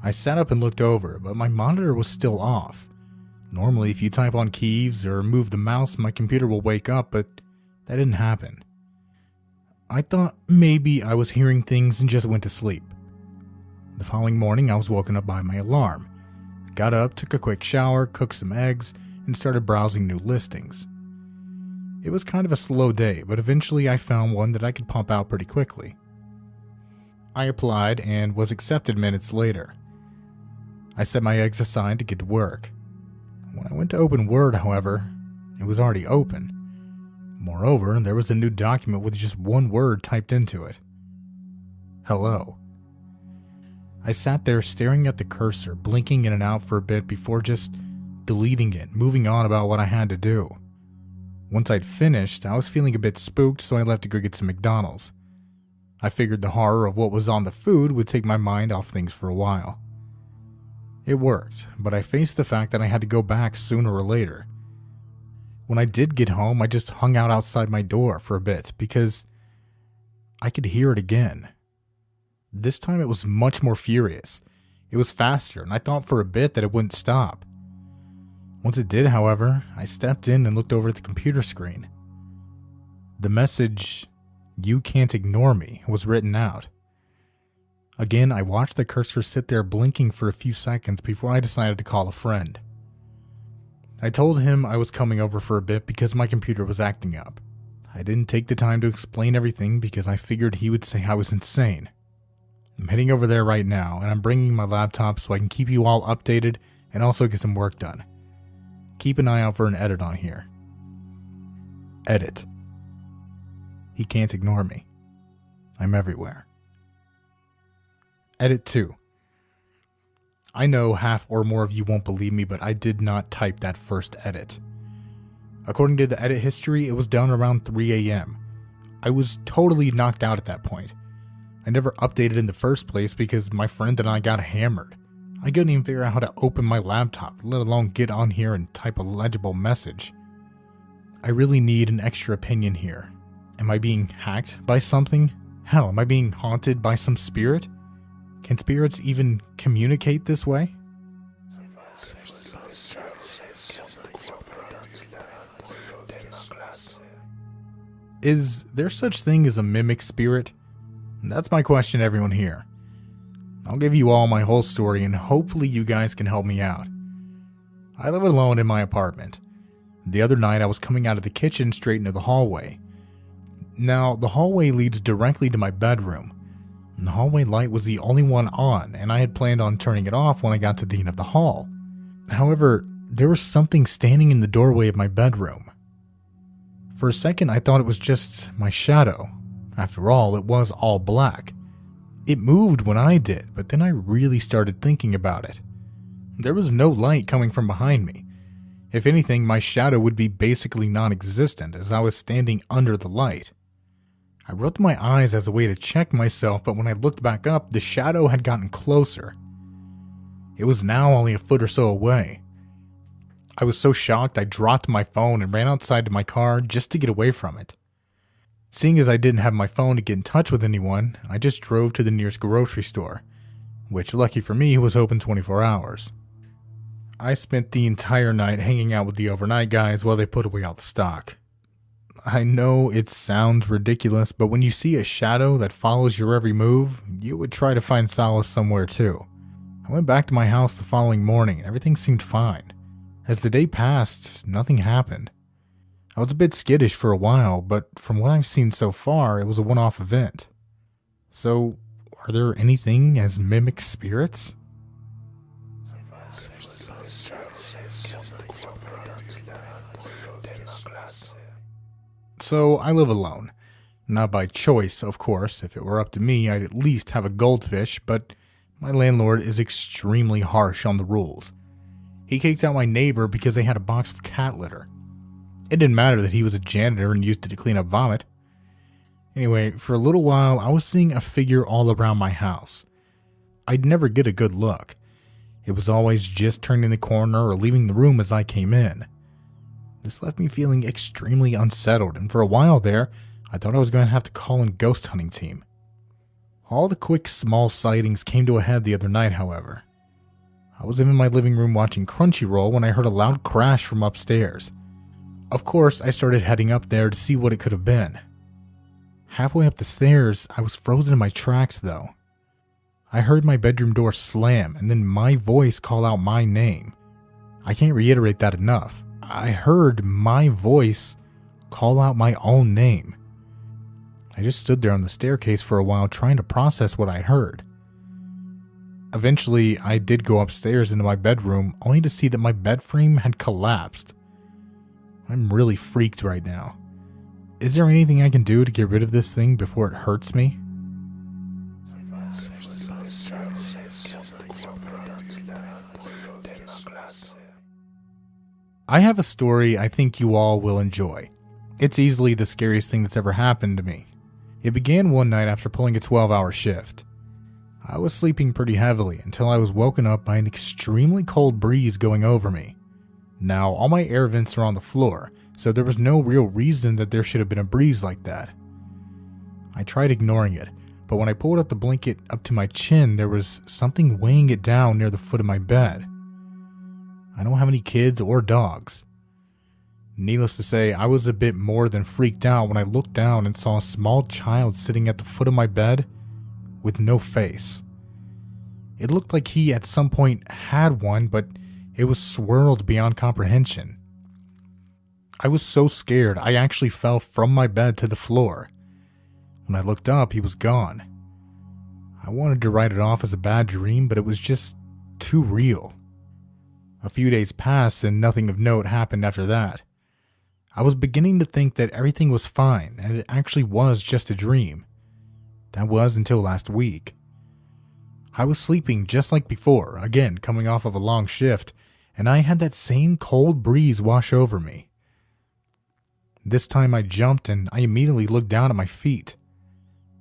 I sat up and looked over, but my monitor was still off. Normally, if you type on keys or move the mouse, my computer will wake up, but that didn't happen. I thought maybe I was hearing things and just went to sleep. The following morning, I was woken up by my alarm. I got up, took a quick shower, cooked some eggs, and started browsing new listings. It was kind of a slow day, but eventually I found one that I could pump out pretty quickly. I applied and was accepted minutes later. I set my eggs aside to get to work. When I went to open Word, however, it was already open. Moreover, there was a new document with just one word typed into it. Hello. I sat there staring at the cursor, blinking in and out for a bit before just deleting it, moving on about what I had to do. Once I'd finished, I was feeling a bit spooked, so I left to go get some McDonald's. I figured the horror of what was on the food would take my mind off things for a while. It worked, but I faced the fact that I had to go back sooner or later. When I did get home, I just hung out outside my door for a bit because I could hear it again. This time it was much more furious. It was faster, and I thought for a bit that it wouldn't stop. Once it did, however, I stepped in and looked over at the computer screen. The message, "You can't ignore me," was written out. Again, I watched the cursor sit there blinking for a few seconds before I decided to call a friend. I told him I was coming over for a bit because my computer was acting up. I didn't take the time to explain everything because I figured he would say I was insane. I'm heading over there right now, and I'm bringing my laptop so I can keep you all updated and also get some work done. Keep an eye out for an edit on here. Edit. He can't ignore me. I'm everywhere. Edit 2. I know half or more of you won't believe me, but I did not type that first edit. According to the edit history, it was done around 3 a.m. I was totally knocked out at that point. I never updated in the first place because my friend and I got hammered. I couldn't even figure out how to open my laptop, let alone get on here and type a legible message. I really need an extra opinion here. Am I being hacked by something? Hell, am I being haunted by some spirit? Can spirits even communicate this way? Is there such thing as a mimic spirit? That's my question to everyone here. I'll give you all my whole story and hopefully you guys can help me out. I live alone in my apartment. The other night I was coming out of the kitchen straight into the hallway. Now, the hallway leads directly to my bedroom. The hallway light was the only one on, and I had planned on turning it off when I got to the end of the hall. However, there was something standing in the doorway of my bedroom. For a second, I thought it was just my shadow. After all, it was all black. It moved when I did, but then I really started thinking about it. There was no light coming from behind me. If anything, my shadow would be basically non-existent as I was standing under the light. I rubbed my eyes as a way to check myself, but when I looked back up, the shadow had gotten closer. It was now only a foot or so away. I was so shocked I dropped my phone and ran outside to my car just to get away from it. Seeing as I didn't have my phone to get in touch with anyone, I just drove to the nearest grocery store, which, lucky for me, was open 24 hours. I spent the entire night hanging out with the overnight guys while they put away all the stock. I know it sounds ridiculous, but when you see a shadow that follows your every move, you would try to find solace somewhere too. I went back to my house the following morning and everything seemed fine. As the day passed, nothing happened. I was a bit skittish for a while, but from what I've seen so far, it was a one-off event. So, are there anything as mimic spirits? So, I live alone. Not by choice, of course. If it were up to me, I'd at least have a goldfish, but my landlord is extremely harsh on the rules. He kicked out my neighbor because they had a box of cat litter. It didn't matter that he was a janitor and used it to clean up vomit. Anyway, for a little while, I was seeing a figure all around my house. I'd never get a good look. It was always just turning the corner or leaving the room as I came in. This left me feeling extremely unsettled, and for a while there, I thought I was going to have to call in a ghost hunting team. All the quick, small sightings came to a head the other night, however. I was in my living room watching Crunchyroll when I heard a loud crash from upstairs. Of course, I started heading up there to see what it could have been. Halfway up the stairs, I was frozen in my tracks, though. I heard my bedroom door slam and then my voice call out my name. I can't reiterate that enough. I heard my voice call out my own name. I just stood there on the staircase for a while trying to process what I heard. Eventually, I did go upstairs into my bedroom only to see that my bed frame had collapsed. I'm really freaked right now. Is there anything I can do to get rid of this thing before it hurts me? I have a story I think you all will enjoy. It's easily the scariest thing that's ever happened to me. It began one night after pulling a 12-hour shift. I was sleeping pretty heavily until I was woken up by an extremely cold breeze going over me. Now, all my air vents are on the floor, so there was no real reason that there should have been a breeze like that. I tried ignoring it, but when I pulled up the blanket up to my chin, there was something weighing it down near the foot of my bed. I don't have any kids or dogs. Needless to say, I was a bit more than freaked out when I looked down and saw a small child sitting at the foot of my bed with no face. It looked like he at some point had one, but it was swirled beyond comprehension. I was so scared I actually fell from my bed to the floor. When I looked up, he was gone. I wanted to write it off as a bad dream, but it was just too real. A few days passed and nothing of note happened after that. I was beginning to think that everything was fine and it actually was just a dream. That was until last week. I was sleeping just like before, again coming off of a long shift, and I had that same cold breeze wash over me. This time I jumped and I immediately looked down at my feet.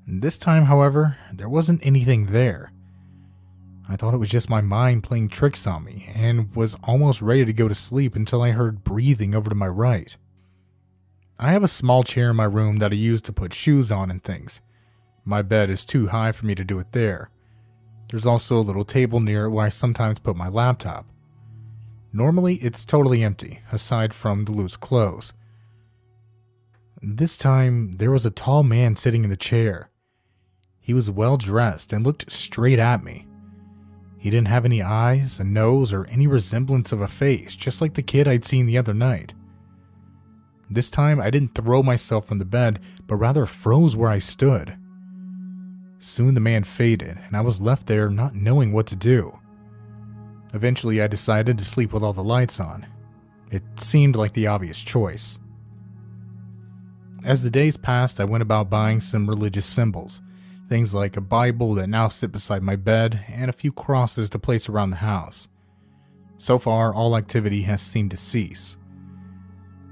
This time, however, there wasn't anything there. I thought it was just my mind playing tricks on me and was almost ready to go to sleep until I heard breathing over to my right. I have a small chair in my room that I use to put shoes on and things. My bed is too high for me to do it there. There's also a little table near it where I sometimes put my laptop. Normally, it's totally empty, aside from the loose clothes. This time, there was a tall man sitting in the chair. He was well dressed and looked straight at me. He didn't have any eyes, a nose, or any resemblance of a face, just like the kid I'd seen the other night. This time, I didn't throw myself from the bed, but rather froze where I stood. Soon the man faded, and I was left there not knowing what to do. Eventually, I decided to sleep with all the lights on. It seemed like the obvious choice. As the days passed, I went about buying some religious symbols, things like a Bible that now sit beside my bed, and a few crosses to place around the house. So far, all activity has seemed to cease.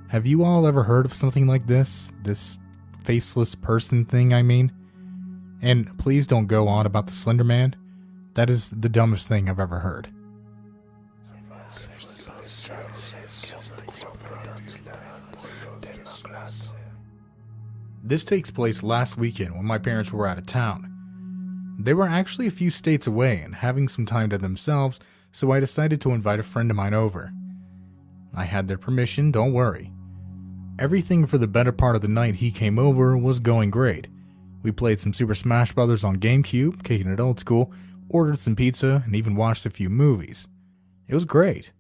Have you all ever heard of something like this? This faceless person thing, I mean? And please don't go on about the Slender Man. That is the dumbest thing I've ever heard. This takes place last weekend when my parents were out of town. They were actually a few states away and having some time to themselves, so I decided to invite a friend of mine over. I had their permission, don't worry. Everything for the better part of the night he came over was going great. We played some Super Smash Bros. On GameCube, kicking it old school, ordered some pizza, and even watched a few movies. It was great.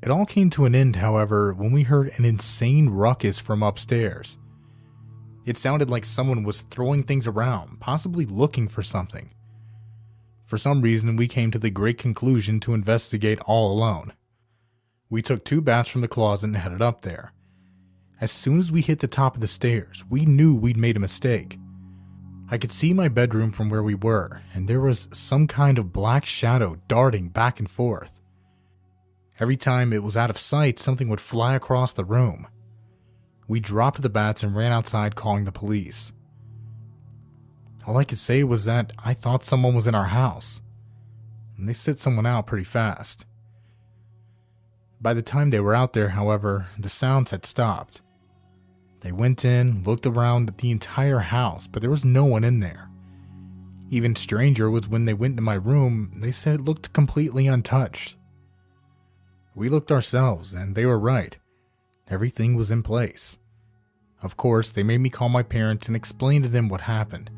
It all came to an end, however, when we heard an insane ruckus from upstairs. It sounded like someone was throwing things around, possibly looking for something. For some reason, we came to the great conclusion to investigate all alone. We took 2 baths from the closet and headed up there. As soon as we hit the top of the stairs, we knew we'd made a mistake. I could see my bedroom from where we were, and there was some kind of black shadow darting back and forth. Every time it was out of sight, something would fly across the room. We dropped the bats and ran outside calling the police. All I could say was that I thought someone was in our house, and they sent someone out pretty fast. By the time they were out there, however, the sounds had stopped. They went in, looked around the entire house, but there was no one in there. Even stranger was when they went into my room, they said it looked completely untouched. We looked ourselves, and they were right. Everything was in place. Of course, they made me call my parents and explain to them what happened.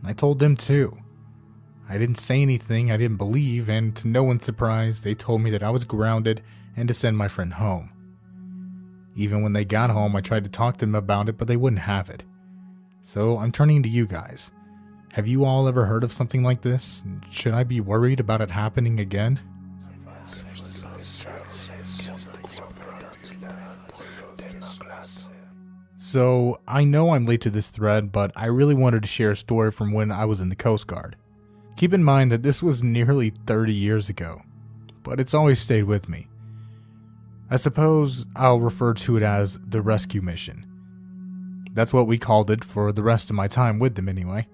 I told them too. I didn't say anything I didn't believe, and to no one's surprise, they told me that I was grounded and to send my friend home. Even when they got home, I tried to talk to them about it, but they wouldn't have it. So I'm turning to you guys. Have you all ever heard of something like this? Should I be worried about it happening again? So, I know I'm late to this thread, but I really wanted to share a story from when I was in the Coast Guard. Keep in mind that this was nearly 30 years ago, but it's always stayed with me. I suppose I'll refer to it as the rescue mission. That's what we called it for the rest of my time with them anyway.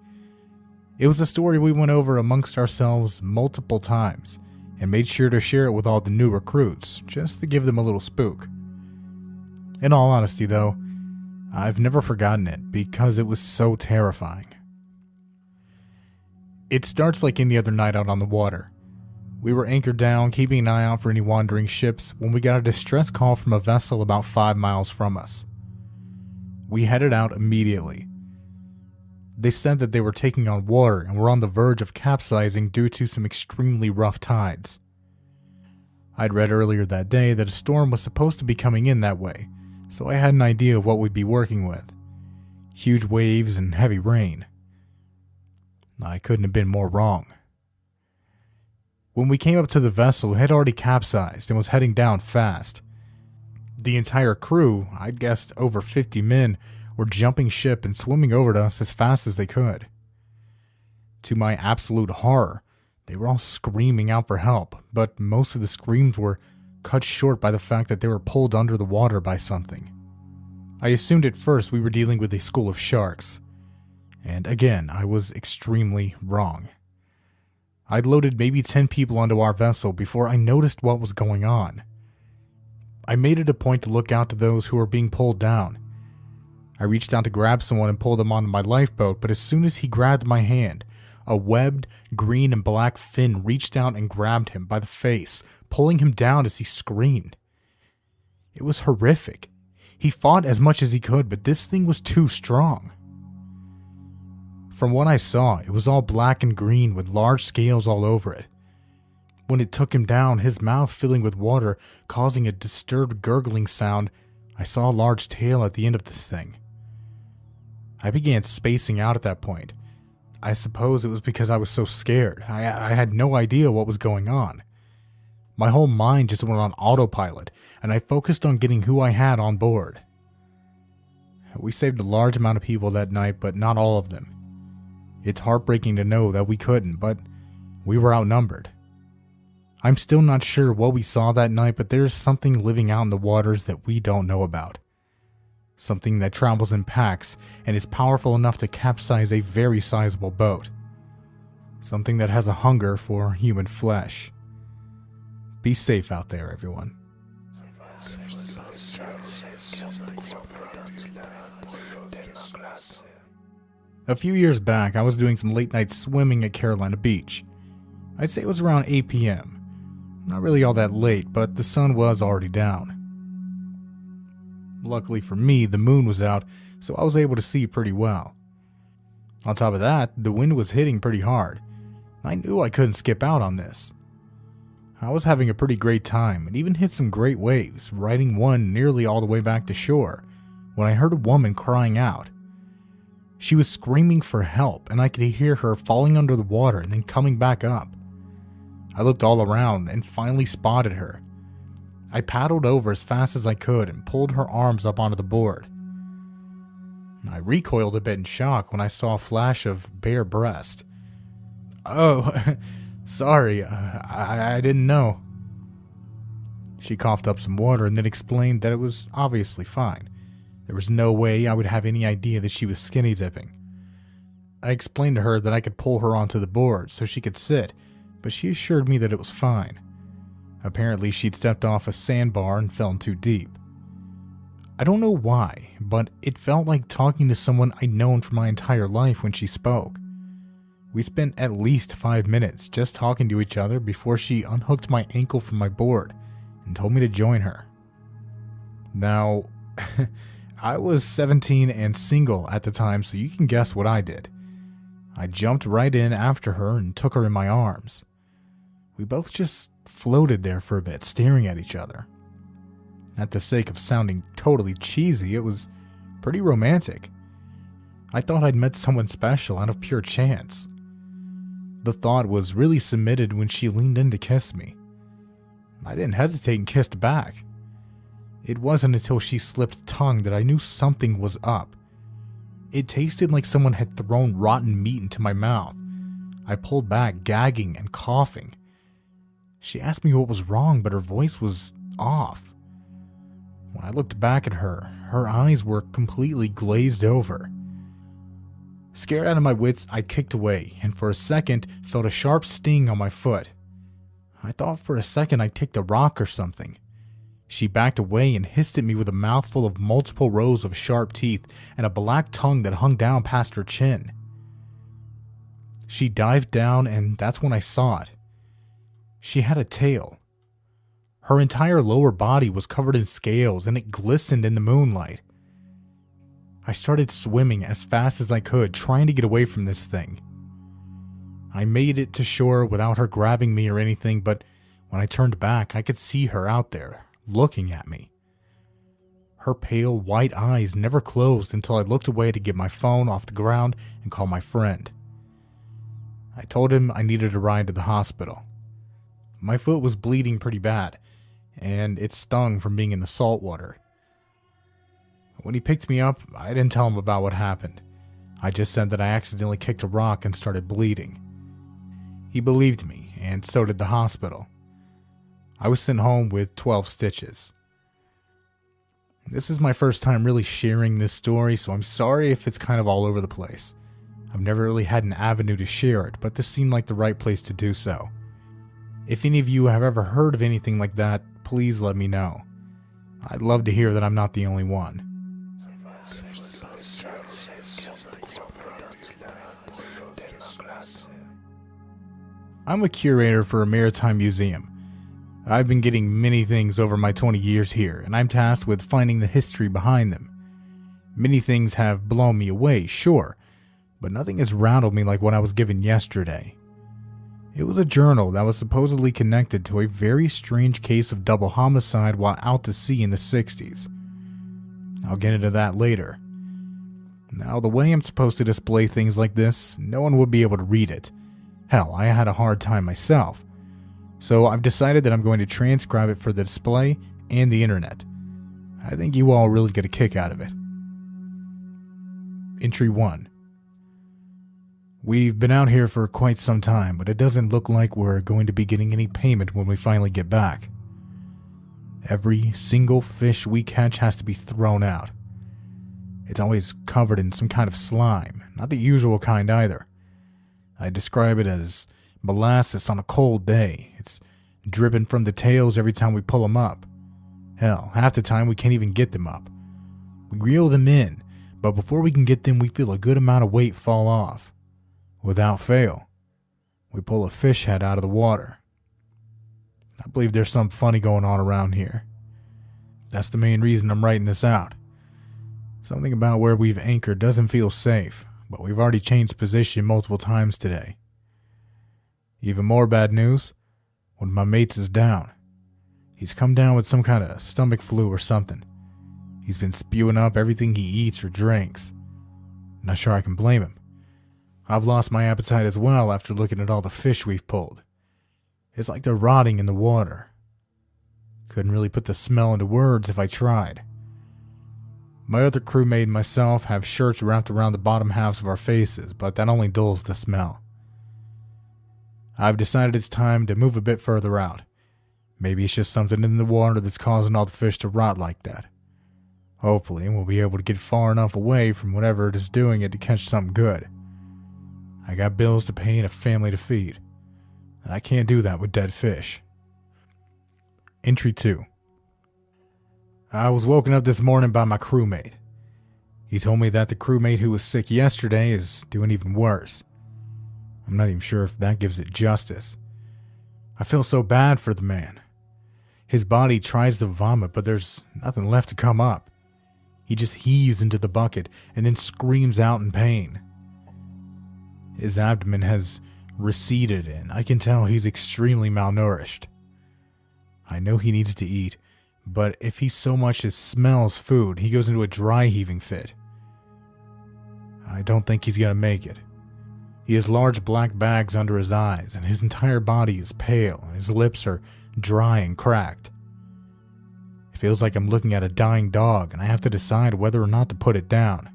It was a story we went over amongst ourselves multiple times, and made sure to share it with all the new recruits, just to give them a little spook. In all honesty though, I've never forgotten it because it was so terrifying. It starts like any other night out on the water. We were anchored down, keeping an eye out for any wandering ships, when we got a distress call from a vessel about 5 miles from us. We headed out immediately. They said that they were taking on water and were on the verge of capsizing due to some extremely rough tides. I'd read earlier that day that a storm was supposed to be coming in that way, so I had an idea of what we'd be working with. Huge waves and heavy rain. I couldn't have been more wrong. When we came up to the vessel, it had already capsized and was heading down fast. The entire crew, I'd guessed over 50 men, were jumping ship and swimming over to us as fast as they could. To my absolute horror, they were all screaming out for help, but most of the screams were cut short by the fact that they were pulled under the water by something. I assumed at first we were dealing with a school of sharks. And again, I was extremely wrong. I'd loaded maybe 10 people onto our vessel before I noticed what was going on. I made it a point to look out to those who were being pulled down. I reached out to grab someone and pull them onto my lifeboat, but as soon as he grabbed my hand, a webbed green and black fin reached out and grabbed him by the face, pulling him down as he screamed. It was horrific. He fought as much as he could, but this thing was too strong. From what I saw, it was all black and green with large scales all over it. When it took him down, his mouth filling with water, causing a disturbed gurgling sound, I saw a large tail at the end of this thing. I began spacing out at that point. I suppose it was because I was so scared. I had no idea what was going on. My whole mind just went on autopilot, and I focused on getting who I had on board. We saved a large amount of people that night, but not all of them. It's heartbreaking to know that we couldn't, but we were outnumbered. I'm still not sure what we saw that night, but there's something living out in the waters that we don't know about. Something that travels in packs and is powerful enough to capsize a very sizable boat. Something that has a hunger for human flesh. Be safe out there, everyone. A few years back, I was doing some late night swimming at Carolina Beach. I'd say it was around 8 p.m. Not really all that late, but the sun was already down. Luckily for me, the moon was out, so I was able to see pretty well. On top of that, the wind was hitting pretty hard. I knew I couldn't skip out on this. I was having a pretty great time and even hit some great waves, riding one nearly all the way back to shore, when I heard a woman crying out. She was screaming for help, and I could hear her falling under the water and then coming back up. I looked all around and finally spotted her. I paddled over as fast as I could and pulled her arms up onto the board. I recoiled a bit in shock when I saw a flash of bare breast. "Oh, sorry, I didn't know." She coughed up some water and then explained that it was obviously fine. There was no way I would have any idea that she was skinny dipping. I explained to her that I could pull her onto the board so she could sit, but she assured me that it was fine. Apparently, she'd stepped off a sandbar and fell in too deep. I don't know why, but it felt like talking to someone I'd known for my entire life when she spoke. We spent at least 5 minutes just talking to each other before she unhooked my ankle from my board and told me to join her. Now, I was 17 and single at the time, so you can guess what I did. I jumped right in after her and took her in my arms. We both just floated there for a bit, staring at each other. At the sake of sounding totally cheesy, it was pretty romantic. I thought I'd met someone special out of pure chance. The thought was really cemented when she leaned in to kiss me. I didn't hesitate and kissed back. It wasn't until she slipped tongue that I knew something was up. It tasted like someone had thrown rotten meat into my mouth. I pulled back, gagging and coughing. She asked me what was wrong, but her voice was off. When I looked back at her, her eyes were completely glazed over. Scared out of my wits, I kicked away, and for a second felt a sharp sting on my foot. I thought for a second I'd kicked a rock or something. She backed away and hissed at me with a mouthful of multiple rows of sharp teeth and a black tongue that hung down past her chin. She dived down, and that's when I saw it. She had a tail. Her entire lower body was covered in scales, and it glistened in the moonlight. I started swimming as fast as I could, trying to get away from this thing. I made it to shore without her grabbing me or anything, but when I turned back, I could see her out there, looking at me. Her pale white eyes never closed until I looked away to get my phone off the ground and call my friend. I told him I needed a ride to the hospital. My foot was bleeding pretty bad, and it stung from being in the salt water. When he picked me up, I didn't tell him about what happened. I just said that I accidentally kicked a rock and started bleeding. He believed me, and so did the hospital. I was sent home with 12 stitches. This is my first time really sharing this story, so I'm sorry if it's kind of all over the place. I've never really had an avenue to share it, but this seemed like the right place to do so. If any of you have ever heard of anything like that, please let me know. I'd love to hear that I'm not the only one. I'm a curator for a maritime museum. I've been getting many things over my 20 years here, and I'm tasked with finding the history behind them. Many things have blown me away, sure, but nothing has rattled me like what I was given yesterday. It was a journal that was supposedly connected to a very strange case of double homicide while out to sea in the 60s. I'll get into that later. Now, the way I'm supposed to display things like this, no one would be able to read it. Hell, I had a hard time myself. So I've decided that I'm going to transcribe it for the display and the internet. I think you all really get a kick out of it. Entry 1. We've been out here for quite some time, but it doesn't look like we're going to be getting any payment when we finally get back. Every single fish we catch has to be thrown out. It's always covered in some kind of slime, not the usual kind either. I describe it as molasses on a cold day. It's dripping from the tails every time we pull them up. Hell, half the time we can't even get them up. We reel them in, but before we can get them, we feel a good amount of weight fall off. Without fail, we pull a fish head out of the water. I believe there's something funny going on around here. That's the main reason I'm writing this out. Something about where we've anchored doesn't feel safe, but we've already changed position multiple times today. Even more bad news, one of my mates is down. He's come down with some kind of stomach flu or something. He's been spewing up everything he eats or drinks. Not sure I can blame him. I've lost my appetite as well after looking at all the fish we've pulled. It's like they're rotting in the water. Couldn't really put the smell into words if I tried. My other crewmate and myself have shirts wrapped around the bottom halves of our faces, but that only dulls the smell. I've decided it's time to move a bit further out. Maybe it's just something in the water that's causing all the fish to rot like that. Hopefully, we'll be able to get far enough away from whatever it is doing it to catch something good. I got bills to pay and a family to feed. And I can't do that with dead fish. Entry 2. I was woken up this morning by my crewmate. He told me that the crewmate who was sick yesterday is doing even worse. I'm not even sure if that gives it justice. I feel so bad for the man. His body tries to vomit, but there's nothing left to come up. He just heaves into the bucket and then screams out in pain. His abdomen has receded, and I can tell he's extremely malnourished. I know he needs to eat, but if he so much as smells food, he goes into a dry heaving fit. I don't think he's gonna make it. He has large black bags under his eyes, and his entire body is pale, and his lips are dry and cracked. It feels like I'm looking at a dying dog, and I have to decide whether or not to put it down.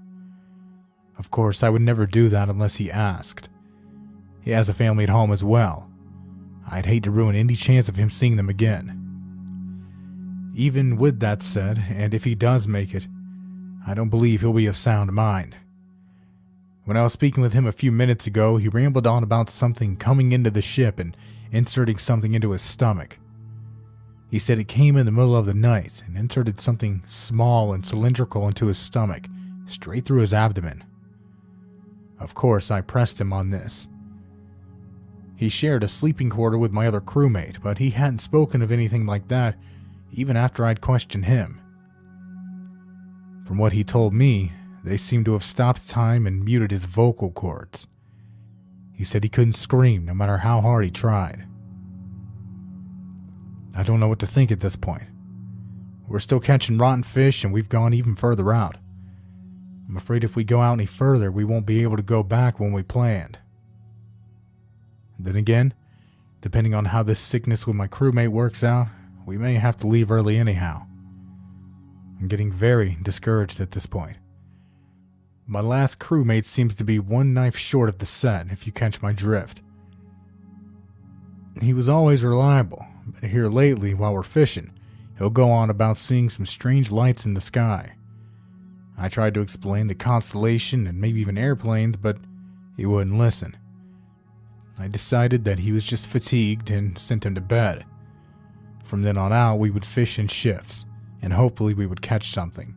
Of course, I would never do that unless he asked. He has a family at home as well. I'd hate to ruin any chance of him seeing them again. Even with that said, and if he does make it, I don't believe he'll be of sound mind. When I was speaking with him a few minutes ago, he rambled on about something coming into the ship and inserting something into his stomach. He said it came in the middle of the night and inserted something small and cylindrical into his stomach, straight through his abdomen. Of course, I pressed him on this. He shared a sleeping quarter with my other crewmate, but he hadn't spoken of anything like that even after I'd questioned him. From what he told me, they seemed to have stopped time and muted his vocal cords. He said he couldn't scream no matter how hard he tried. I don't know what to think at this point. We're still catching rotten fish and we've gone even further out. I'm afraid if we go out any further, we won't be able to go back when we planned. Then again, depending on how this sickness with my crewmate works out, we may have to leave early anyhow. I'm getting very discouraged at this point. My last crewmate seems to be one knife short of the set, if you catch my drift. He was always reliable, but here lately, while we're fishing, he'll go on about seeing some strange lights in the sky. I tried to explain the constellation and maybe even airplanes, but he wouldn't listen. I decided that he was just fatigued and sent him to bed. From then on out, we would fish in shifts, and hopefully we would catch something.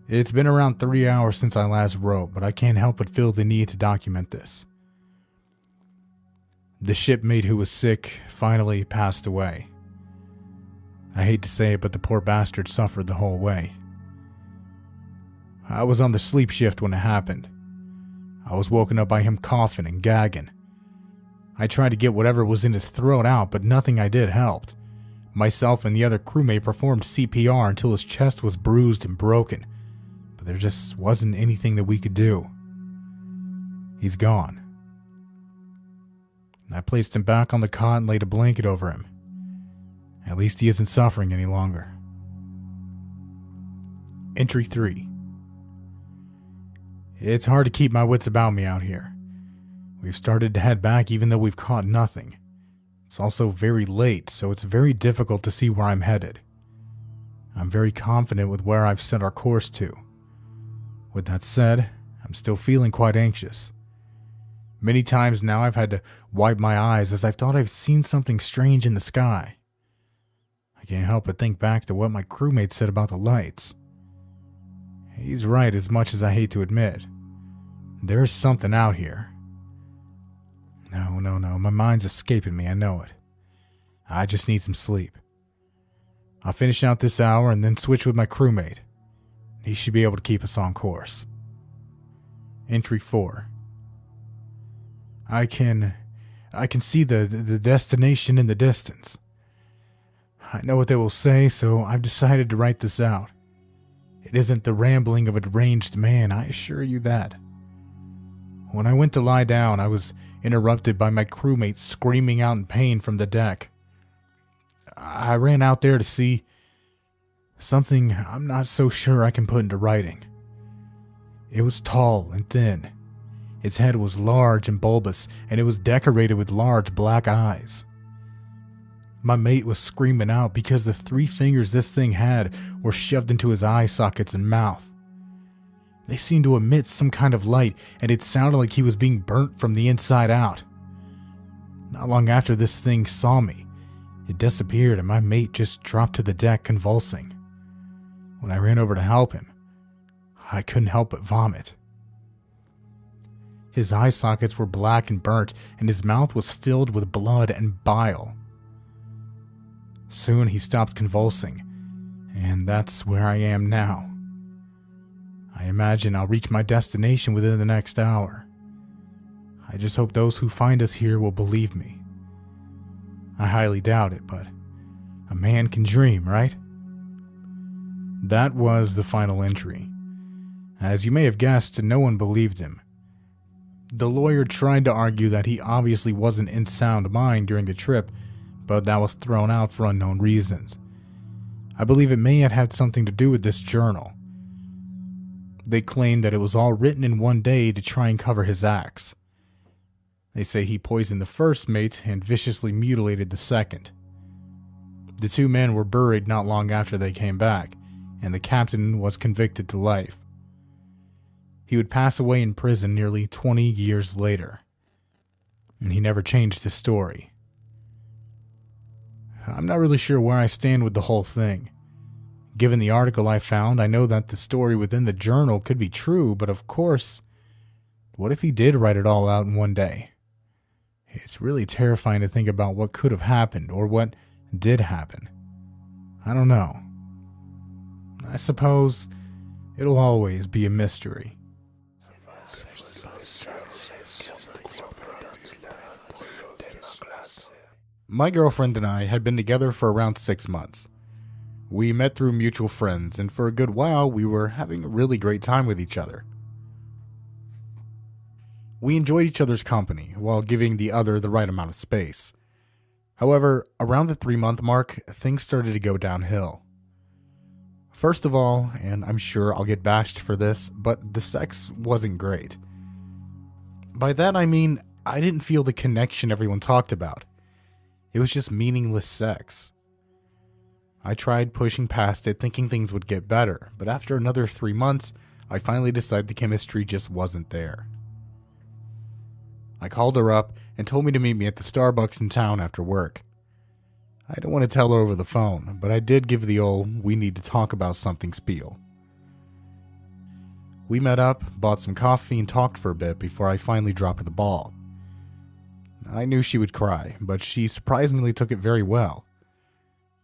It's been around 3 hours since I last wrote, but I can't help but feel the need to document this. The shipmate who was sick finally passed away. I hate to say it, but the poor bastard suffered the whole way. I was on the sleep shift when it happened. I was woken up by him coughing and gagging. I tried to get whatever was in his throat out, but nothing I did helped. Myself and the other crewmate performed CPR until his chest was bruised and broken, but there just wasn't anything that we could do. He's gone. I placed him back on the cot and laid a blanket over him. At least he isn't suffering any longer. Entry 3. It's hard to keep my wits about me out here. We've started to head back even though we've caught nothing. It's also very late, so it's very difficult to see where I'm headed. I'm very confident with where I've set our course to. With that said, I'm still feeling quite anxious. Many times now I've had to wipe my eyes as I've thought I've seen something strange in the sky. I can't help but think back to what my crewmate said about the lights. He's right as much as I hate to admit. There's something out here. No, my mind's escaping me, I know it. I just need some sleep. I'll finish out this hour and then switch with my crewmate. He should be able to keep us on course. Entry 4. I can see the destination in the distance. I know what they will say, so I've decided to write this out. It isn't the rambling of a deranged man, I assure you that. When I went to lie down, I was interrupted by my crewmate screaming out in pain from the deck. I ran out there to see something I'm not so sure I can put into writing. It was tall and thin. Its head was large and bulbous, and it was decorated with large black eyes. My mate was screaming out because the 3 fingers this thing had were shoved into his eye sockets and mouth. They seemed to emit some kind of light, and it sounded like he was being burnt from the inside out. Not long after this thing saw me, it disappeared and my mate just dropped to the deck convulsing. When I ran over to help him, I couldn't help but vomit. His eye sockets were black and burnt, and his mouth was filled with blood and bile. Soon he stopped convulsing, and that's where I am now. I imagine I'll reach my destination within the next hour. I just hope those who find us here will believe me. I highly doubt it, but a man can dream, right? That was the final entry. As you may have guessed, no one believed him. The lawyer tried to argue that he obviously wasn't in sound mind during the trip, but that was thrown out for unknown reasons. I believe it may have had something to do with this journal. They claim that it was all written in one day to try and cover his acts. They say he poisoned the first mate and viciously mutilated the second. The 2 men were buried not long after they came back, and the captain was convicted to life. He would pass away in prison nearly 20 years later, and he never changed his story. I'm not really sure where I stand with the whole thing. Given the article I found, I know that the story within the journal could be true, but of course, what if he did write it all out in one day? It's really terrifying to think about what could have happened, or what did happen. I don't know. I suppose it'll always be a mystery. My girlfriend and I had been together for around 6 months. We met through mutual friends, and for a good while we were having a really great time with each other. We enjoyed each other's company while giving the other the right amount of space. However, around the 3-month mark, things started to go downhill. First of all, and I'm sure I'll get bashed for this, but the sex wasn't great. By that I mean, I didn't feel the connection everyone talked about. It was just meaningless sex. I tried pushing past it, thinking things would get better, but after another 3 months, I finally decided the chemistry just wasn't there. I called her up and told me to meet me at the Starbucks in town after work. I didn't want to tell her over the phone, but I did give the old "we need to talk about something" spiel. We met up, bought some coffee, and talked for a bit before I finally dropped her the ball. I knew she would cry, but she surprisingly took it very well.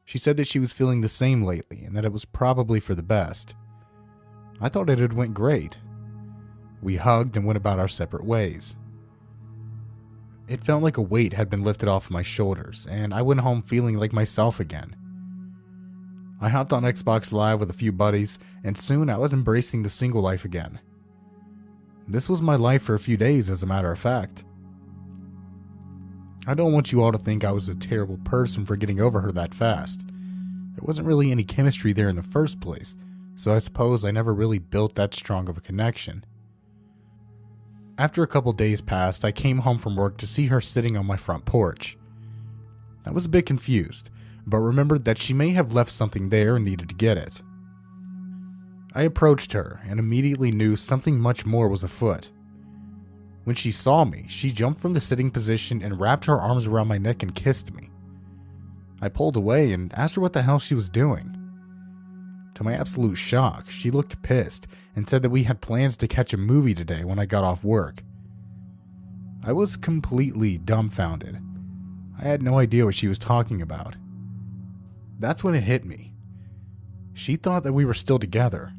She said that she was feeling the same lately and that it was probably for the best. I thought it had went great. We hugged and went about our separate ways. It felt like a weight had been lifted off my shoulders, and I went home feeling like myself again. I hopped on Xbox Live with a few buddies, and soon I was embracing the single life again. This was my life for a few days, as a matter of fact. I don't want you all to think I was a terrible person for getting over her that fast. There wasn't really any chemistry there in the first place, so I suppose I never really built that strong of a connection. After a couple days passed, I came home from work to see her sitting on my front porch. I was a bit confused, but remembered that she may have left something there and needed to get it. I approached her and immediately knew something much more was afoot. When she saw me, she jumped from the sitting position and wrapped her arms around my neck and kissed me. I pulled away and asked her what the hell she was doing. To my absolute shock, she looked pissed and said that we had plans to catch a movie today when I got off work. I was completely dumbfounded. I had no idea what she was talking about. That's when it hit me. She thought that we were still together.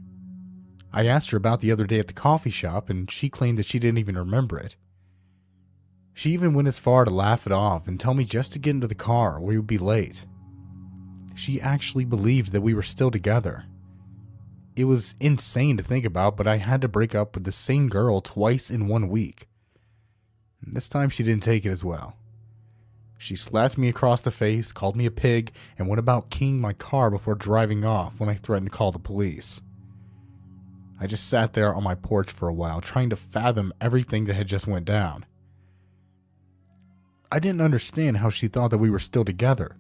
I asked her about the other day at the coffee shop, and she claimed that she didn't even remember it. She even went as far to laugh it off and tell me just to get into the car or we would be late. She actually believed that we were still together. It was insane to think about, but I had to break up with the same girl twice in 1 week. This time she didn't take it as well. She slapped me across the face, called me a pig, and went about keying my car before driving off when I threatened to call the police. I just sat there on my porch for a while, trying to fathom everything that had just went down. I didn't understand how she thought that we were still together.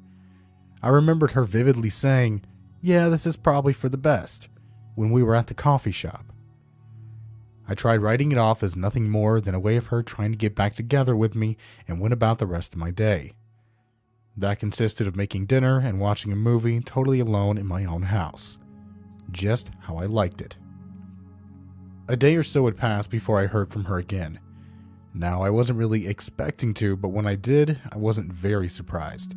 I remembered her vividly saying, "Yeah, this is probably for the best," when we were at the coffee shop. I tried writing it off as nothing more than a way of her trying to get back together with me and went about the rest of my day. That consisted of making dinner and watching a movie totally alone in my own house. Just how I liked it. A day or so had passed before I heard from her again. Now, I wasn't really expecting to, but when I did, I wasn't very surprised.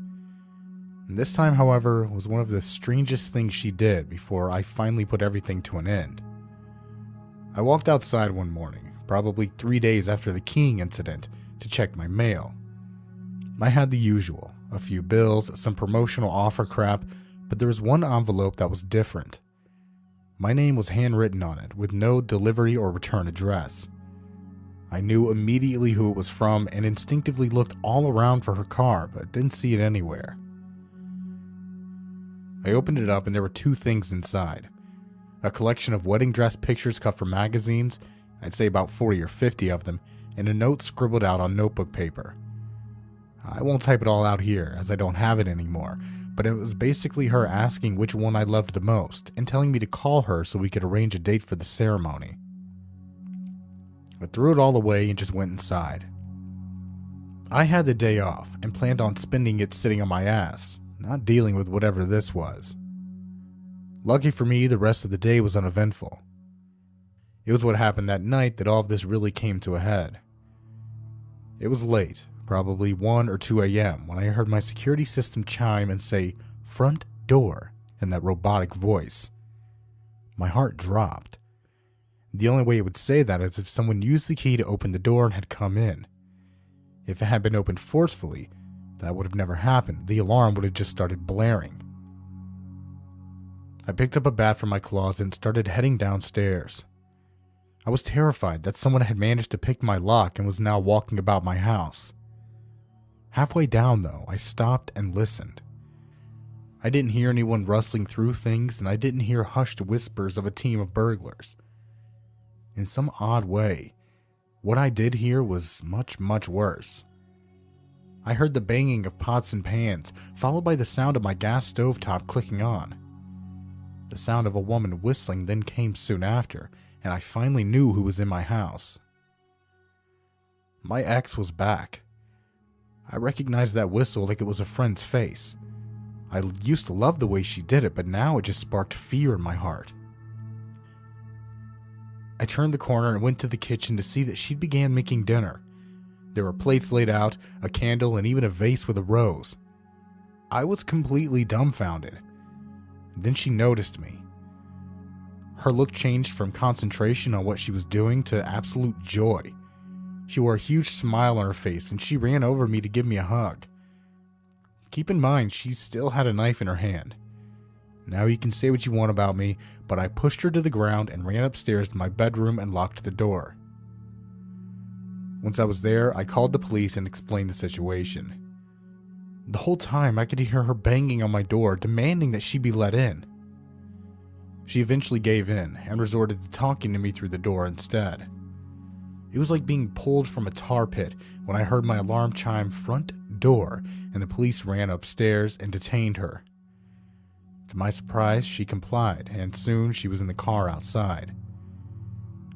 And this time, however, was one of the strangest things she did before I finally put everything to an end. I walked outside one morning, probably 3 days after the keying incident, to check my mail. I had the usual, a few bills, some promotional offer crap, but there was one envelope that was different. My name was handwritten on it, with no delivery or return address. I knew immediately who it was from and instinctively looked all around for her car, but didn't see it anywhere. I opened it up and there were 2 things inside. A collection of wedding dress pictures cut from magazines, I'd say about 40 or 50 of them, and a note scribbled out on notebook paper. I won't type it all out here, as I don't have it anymore, but it was basically her asking which one I loved the most, and telling me to call her so we could arrange a date for the ceremony. I threw it all away and just went inside. I had the day off, and planned on spending it sitting on my ass, not dealing with whatever this was. Lucky for me, the rest of the day was uneventful. It was what happened that night that all of this really came to a head. It was late, probably 1 or 2 a.m., when I heard my security system chime and say, "Front door," in that robotic voice. My heart dropped. The only way it would say that is if someone used the key to open the door and had come in. If it had been opened forcefully, that would have never happened. The alarm would have just started blaring. I picked up a bat from my closet and started heading downstairs. I was terrified that someone had managed to pick my lock and was now walking about my house. Halfway down, though, I stopped and listened. I didn't hear anyone rustling through things, and I didn't hear hushed whispers of a team of burglars. In some odd way, what I did hear was much, much worse. I heard the banging of pots and pans, followed by the sound of my gas stove top clicking on. The sound of a woman whistling then came soon after, and I finally knew who was in my house. My ex was back. I recognized that whistle like it was a friend's face. I used to love the way she did it, but now it just sparked fear in my heart. I turned the corner and went to the kitchen to see that she'd began making dinner. There were plates laid out, a candle, and even a vase with a rose. I was completely dumbfounded. Then she noticed me. Her look changed from concentration on what she was doing to absolute joy. She wore a huge smile on her face and she ran over me to give me a hug. Keep in mind, she still had a knife in her hand. Now you can say what you want about me, but I pushed her to the ground and ran upstairs to my bedroom and locked the door. Once I was there, I called the police and explained the situation. The whole time I could hear her banging on my door, demanding that she be let in. She eventually gave in and resorted to talking to me through the door instead. It was like being pulled from a tar pit when I heard my alarm chime "front door" and the police ran upstairs and detained her. To my surprise, she complied, and soon she was in the car outside.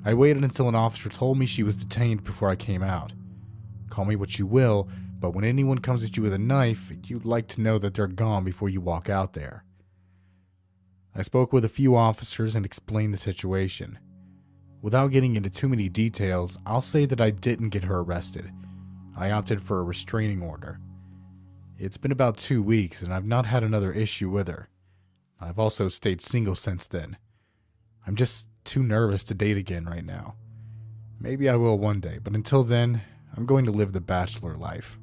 I waited until an officer told me she was detained before I came out. Call me what you will, but when anyone comes at you with a knife, you'd like to know that they're gone before you walk out there. I spoke with a few officers and explained the situation. Without getting into too many details, I'll say that I didn't get her arrested. I opted for a restraining order. It's been about 2 weeks and I've not had another issue with her. I've also stayed single since then. I'm just too nervous to date again right now. Maybe I will one day, but until then, I'm going to live the bachelor life.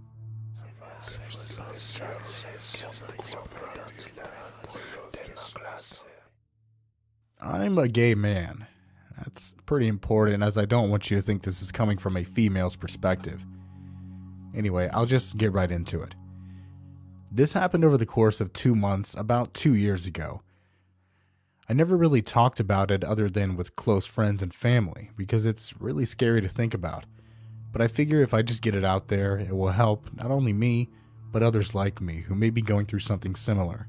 I'm a gay man. That's pretty important, as I don't want you to think this is coming from a female's perspective. Anyway, I'll just get right into it. This happened over the course of 2 months, about 2 years ago. I never really talked about it other than with close friends and family, because it's really scary to think about. But I figure if I just get it out there, it will help not only me, but others like me who may be going through something similar.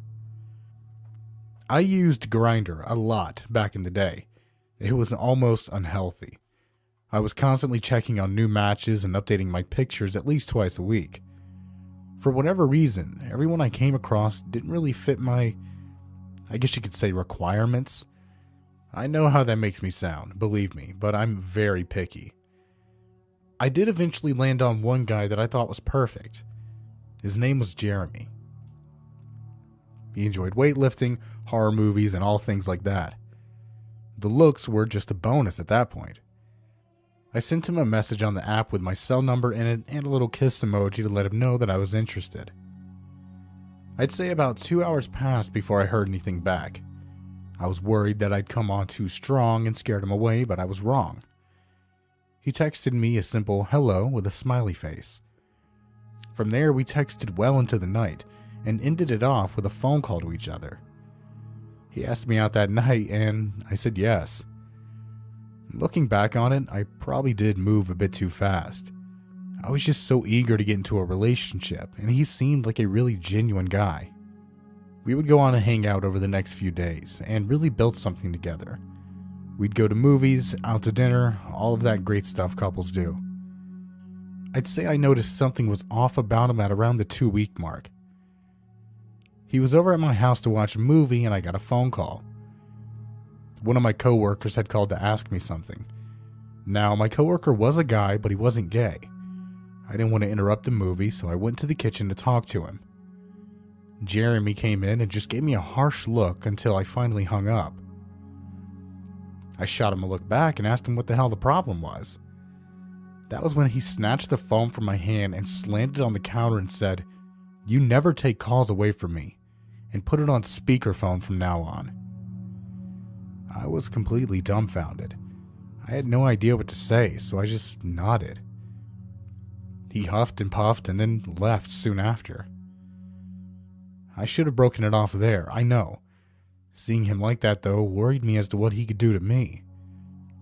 I used Grindr a lot back in the day. It was almost unhealthy. I was constantly checking on new matches and updating my pictures at least twice a week. For whatever reason, everyone I came across didn't really fit my, I guess you could say, requirements. I know how that makes me sound, believe me, but I'm very picky. I did eventually land on one guy that I thought was perfect. His name was Jeremy. He enjoyed weightlifting, horror movies, and all things like that. The looks were just a bonus at that point. I sent him a message on the app with my cell number in it and a little kiss emoji to let him know that I was interested. I'd say about 2 hours passed before I heard anything back. I was worried that I'd come on too strong and scared him away, but I was wrong. He texted me a simple hello with a smiley face. From there, we texted well into the night and ended it off with a phone call to each other. He asked me out that night, and I said yes. Looking back on it, I probably did move a bit too fast. I was just so eager to get into a relationship, and he seemed like a really genuine guy. We would go on a hangout over the next few days, and really build something together. We'd go to movies, out to dinner, all of that great stuff couples do. I'd say I noticed something was off about him at around the 2-week mark. He was over at my house to watch a movie, and I got a phone call. One of my coworkers had called to ask me something. Now, my coworker was a guy, but he wasn't gay. I didn't want to interrupt the movie, so I went to the kitchen to talk to him. Jeremy came in and just gave me a harsh look until I finally hung up. I shot him a look back and asked him what the hell the problem was. That was when he snatched the phone from my hand and slammed it on the counter and said, "You never take calls away from me, and put it on speakerphone from now on." I was completely dumbfounded. I had no idea what to say, so I just nodded. He huffed and puffed and then left soon after. I should have broken it off there, I know. Seeing him like that, though, worried me as to what he could do to me.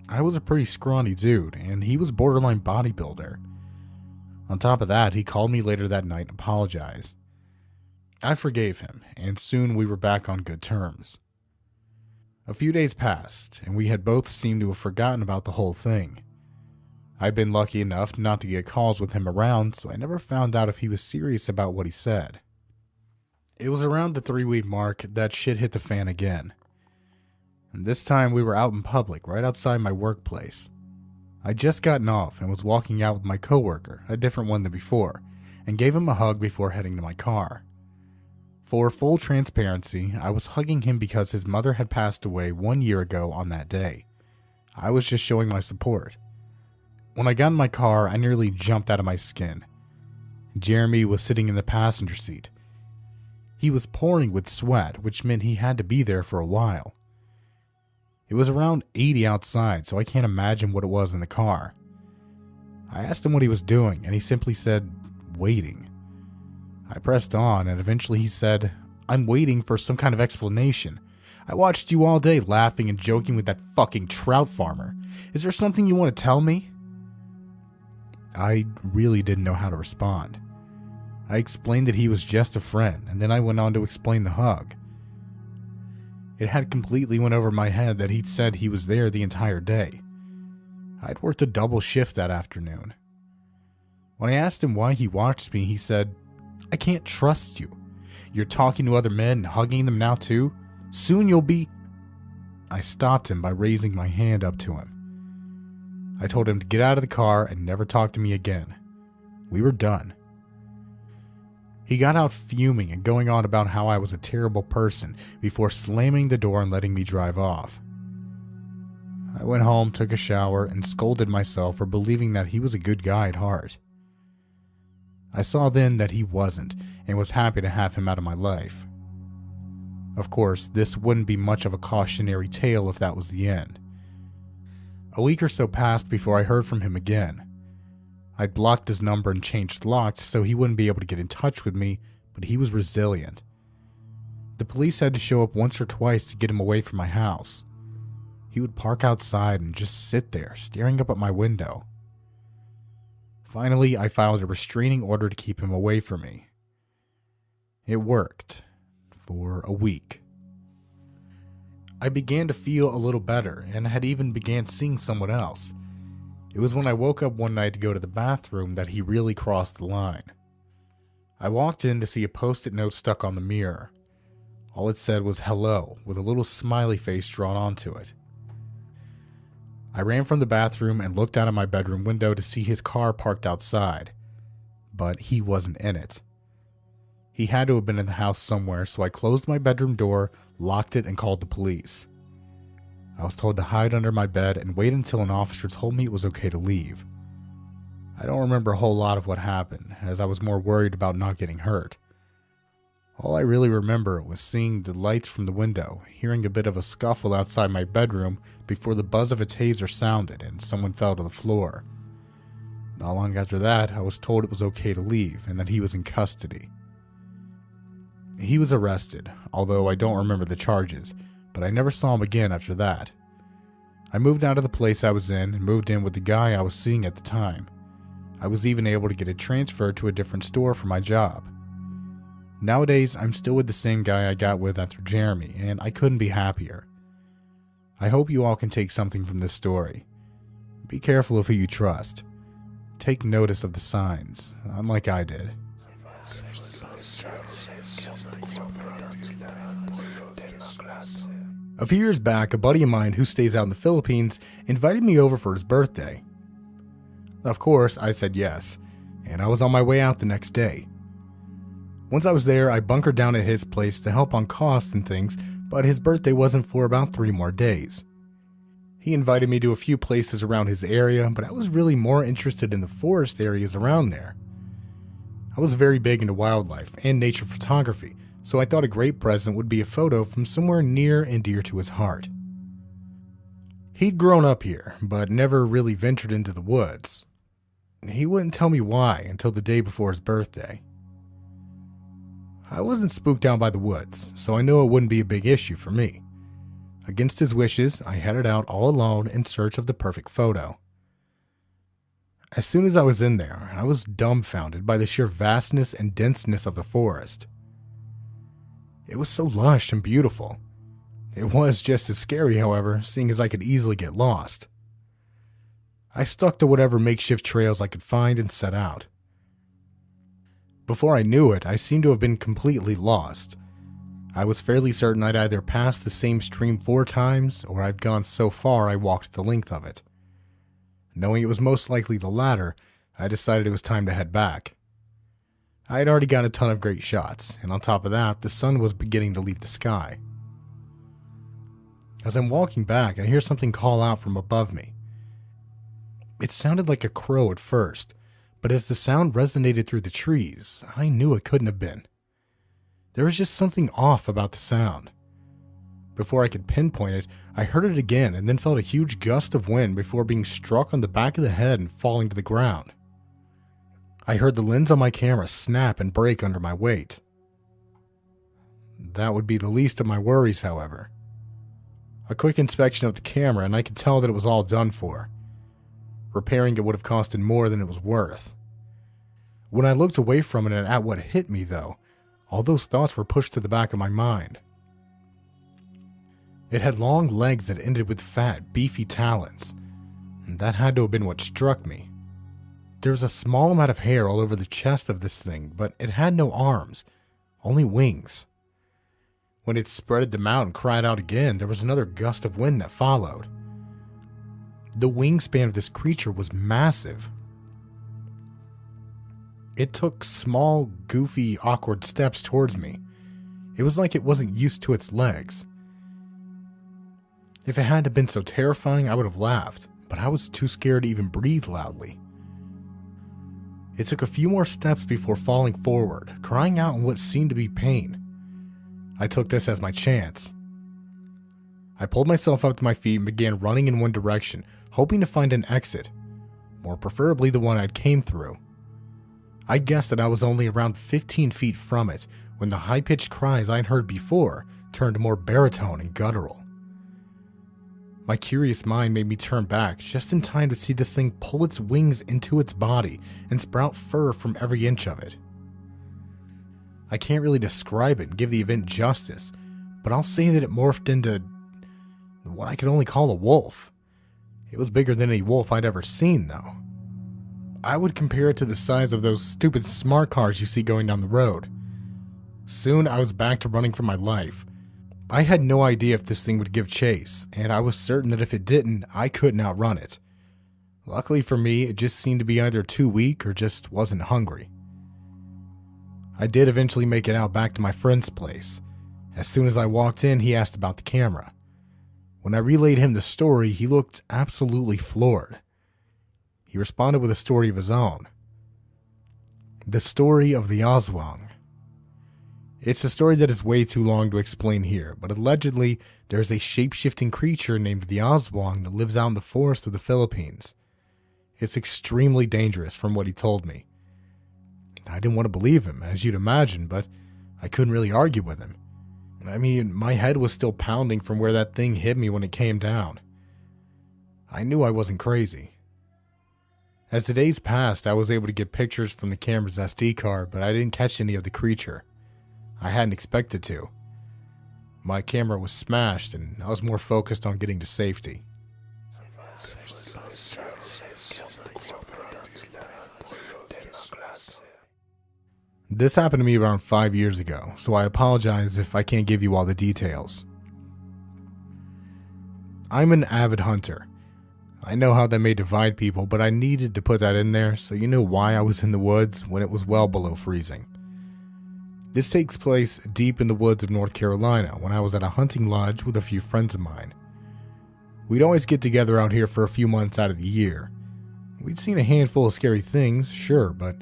I was a pretty scrawny dude, and he was borderline bodybuilder. On top of that, he called me later that night and apologized. I forgave him, and soon we were back on good terms. A few days passed, and we had both seemed to have forgotten about the whole thing. I'd been lucky enough not to get calls with him around, so I never found out if he was serious about what he said. It was around the 3-week mark that shit hit the fan again. And this time we were out in public, right outside my workplace. I'd just gotten off and was walking out with my coworker, a different one than before, and gave him a hug before heading to my car. For full transparency, I was hugging him because his mother had passed away 1 year ago on that day. I was just showing my support. When I got in my car, I nearly jumped out of my skin. Jeremy was sitting in the passenger seat. He was pouring with sweat, which meant he had to be there for a while. It was around 80 outside, so I can't imagine what it was in the car. I asked him what he was doing, and he simply said, "Waiting." I pressed on, and eventually he said, "I'm waiting for some kind of explanation. I watched you all day laughing and joking with that fucking trout farmer. Is there something you want to tell me?" I really didn't know how to respond. I explained that he was just a friend, and then I went on to explain the hug. It had completely went over my head that he'd said he was there the entire day. I'd worked a double shift that afternoon. When I asked him why he watched me, he said, "I can't trust you. You're talking to other men and hugging them now too. Soon you'll be..." I stopped him by raising my hand up to him. I told him to get out of the car and never talk to me again. We were done. He got out fuming and going on about how I was a terrible person before slamming the door and letting me drive off. I went home, took a shower, and scolded myself for believing that he was a good guy at heart. I saw then that he wasn't, and was happy to have him out of my life. Of course, this wouldn't be much of a cautionary tale if that was the end. A week or so passed before I heard from him again. I'd blocked his number and changed locks so he wouldn't be able to get in touch with me, but he was resilient. The police had to show up once or twice to get him away from my house. He would park outside and just sit there, staring up at my window. Finally, I filed a restraining order to keep him away from me. It worked for a week. I began to feel a little better and had even began seeing someone else. It was when I woke up one night to go to the bathroom that he really crossed the line. I walked in to see a post-it note stuck on the mirror. All it said was hello with a little smiley face drawn onto it. I ran from the bathroom and looked out of my bedroom window to see his car parked outside, but he wasn't in it. He had to have been in the house somewhere, so I closed my bedroom door, locked it, and called the police. I was told to hide under my bed and wait until an officer told me it was okay to leave. I don't remember a whole lot of what happened, as I was more worried about not getting hurt. All I really remember was seeing the lights from the window, hearing a bit of a scuffle outside my bedroom before the buzz of a taser sounded and someone fell to the floor. Not long after that, I was told it was okay to leave and that he was in custody. He was arrested, although I don't remember the charges, but I never saw him again after that. I moved out of the place I was in and moved in with the guy I was seeing at the time. I was even able to get it transferred to a different store for my job. Nowadays, I'm still with the same guy I got with after Jeremy, and I couldn't be happier. I hope you all can take something from this story. Be careful of who you trust. Take notice of the signs, unlike I did. A few years back, a buddy of mine who stays out in the Philippines invited me over for his birthday. Of course, I said yes, and I was on my way out the next day. Once I was there, I bunkered down at his place to help on costs and things, but his birthday wasn't for about 3 more days. He invited me to a few places around his area, but I was really more interested in the forest areas around there. I was very big into wildlife and nature photography, so I thought a great present would be a photo from somewhere near and dear to his heart. He'd grown up here, but never really ventured into the woods. He wouldn't tell me why until the day before his birthday. I wasn't spooked out by the woods, so I knew it wouldn't be a big issue for me. Against his wishes, I headed out all alone in search of the perfect photo. As soon as I was in there, I was dumbfounded by the sheer vastness and denseness of the forest. It was so lush and beautiful. It was just as scary, however, seeing as I could easily get lost. I stuck to whatever makeshift trails I could find and set out. Before I knew it, I seemed to have been completely lost. I was fairly certain I'd either passed the same stream 4 times, or I'd gone so far I walked the length of it. Knowing it was most likely the latter, I decided it was time to head back. I had already got a ton of great shots, and on top of that, the sun was beginning to leave the sky. As I'm walking back, I hear something call out from above me. It sounded like a crow at first, but as the sound resonated through the trees, I knew it couldn't have been. There was just something off about the sound. Before I could pinpoint it, I heard it again and then felt a huge gust of wind before being struck on the back of the head and falling to the ground. I heard the lens on my camera snap and break under my weight. That would be the least of my worries, however. A quick inspection of the camera and I could tell that it was all done for. Repairing it would have costed more than it was worth. When I looked away from it and at what hit me, though, all those thoughts were pushed to the back of my mind. It had long legs that ended with fat, beefy talons, and that had to have been what struck me. There was a small amount of hair all over the chest of this thing, but it had no arms, only wings. When it spread them out and cried out again, there was another gust of wind that followed. The wingspan of this creature was massive. It took small, goofy, awkward steps towards me. It was like it wasn't used to its legs. If it hadn't been so terrifying, I would have laughed, but I was too scared to even breathe loudly. It took a few more steps before falling forward, crying out in what seemed to be pain. I took this as my chance. I pulled myself up to my feet and began running in one direction, hoping to find an exit, more preferably the one I'd came through. I guessed that I was only around 15 feet from it when the high-pitched cries I'd heard before turned more baritone and guttural. My curious mind made me turn back just in time to see this thing pull its wings into its body and sprout fur from every inch of it. I can't really describe it and give the event justice, but I'll say that it morphed into what I could only call a wolf. It was bigger than any wolf I'd ever seen, though. I would compare it to the size of those stupid smart cars you see going down the road. Soon I was back to running for my life. I had no idea if this thing would give chase, and I was certain that if it didn't, I couldn't outrun it. Luckily for me, it just seemed to be either too weak or just wasn't hungry. I did eventually make it out back to my friend's place. As soon as I walked in, he asked about the camera. When I relayed him the story, he looked absolutely floored. He responded with a story of his own. The story of the Oswang. It's a story that is way too long to explain here, but allegedly there's a shape-shifting creature named the Oswang that lives out in the forest of the Philippines. It's extremely dangerous from what he told me. I didn't want to believe him, as you'd imagine, but I couldn't really argue with him. I mean, my head was still pounding from where that thing hit me when it came down. I knew I wasn't crazy. As the days passed, I was able to get pictures from the camera's SD card, but I didn't catch any of the creature. I hadn't expected to. My camera was smashed, and I was more focused on getting to safety. This happened to me around 5 years ago, so I apologize if I can't give you all the details. I'm an avid hunter. I know how that may divide people, but I needed to put that in there so you know why I was in the woods when it was well below freezing. This takes place deep in the woods of North Carolina when I was at a hunting lodge with a few friends of mine. We'd always get together out here for a few months out of the year. We'd seen a handful of scary things, sure, but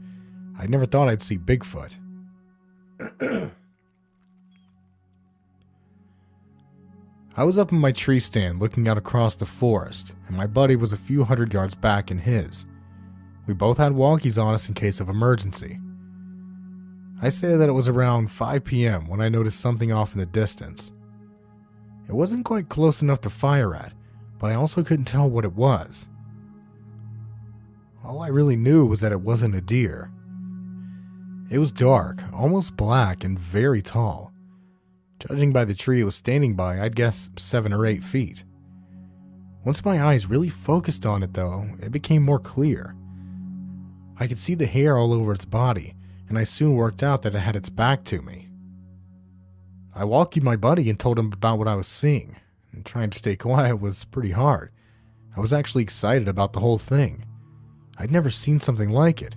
I never thought I'd see Bigfoot. I was up in my tree stand looking out across the forest, and my buddy was a few hundred yards back in his. We both had walkies on us in case of emergency. I say that it was around 5 p.m. when I noticed something off in the distance. It wasn't quite close enough to fire at, but I also couldn't tell what it was. All I really knew was that it wasn't a deer. It was dark, almost black, and very tall. Judging by the tree it was standing by, I'd guess 7 or 8 feet. Once my eyes really focused on it, though, it became more clear. I could see the hair all over its body, and I soon worked out that it had its back to me. I walkied my buddy and told him about what I was seeing, and trying to stay quiet was pretty hard. I was actually excited about the whole thing. I'd never seen something like it.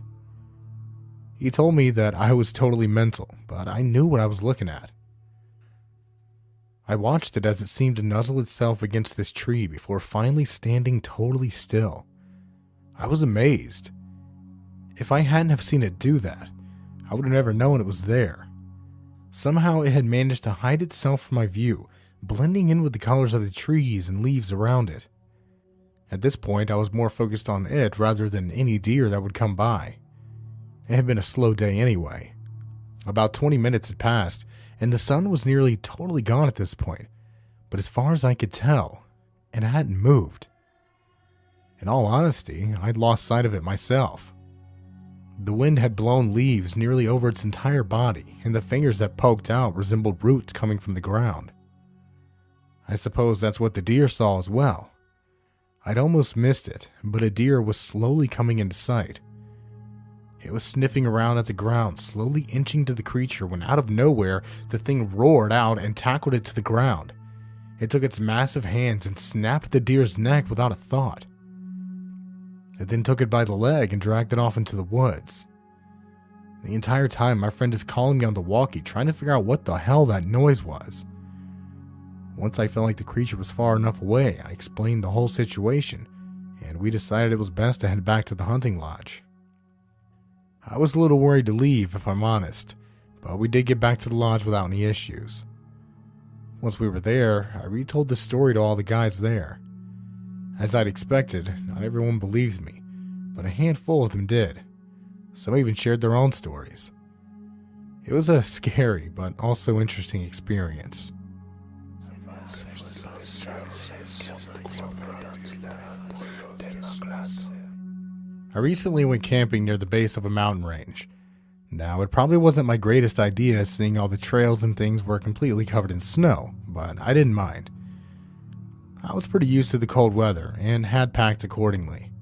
He told me that I was totally mental, but I knew what I was looking at. I watched it as it seemed to nuzzle itself against this tree before finally standing totally still. I was amazed. If I hadn't have seen it do that, I would have never known it was there. Somehow it had managed to hide itself from my view, blending in with the colors of the trees and leaves around it. At this point, I was more focused on it rather than any deer that would come by. It had been a slow day anyway. About 20 minutes had passed, and the sun was nearly totally gone at this point, but as far as I could tell, it hadn't moved. In all honesty, I'd lost sight of it myself. The wind had blown leaves nearly over its entire body, and the fingers that poked out resembled roots coming from the ground. I suppose that's what the deer saw as well. I'd almost missed it, but a deer was slowly coming into sight. It was sniffing around at the ground, slowly inching to the creature when out of nowhere, the thing roared out and tackled it to the ground. It took its massive hands and snapped the deer's neck without a thought. It then took it by the leg and dragged it off into the woods. The entire time, my friend is calling me on the walkie, trying to figure out what the hell that noise was. Once I felt like the creature was far enough away, I explained the whole situation, and we decided it was best to head back to the hunting lodge. I was a little worried to leave, if I'm honest, but we did get back to the lodge without any issues. Once we were there, I retold the story to all the guys there. As I'd expected, not everyone believes me, but a handful of them did. Some even shared their own stories. It was a scary but also interesting experience. I recently went camping near the base of a mountain range. Now, it probably wasn't my greatest idea seeing all the trails and things were completely covered in snow, but I didn't mind. I was pretty used to the cold weather and had packed accordingly.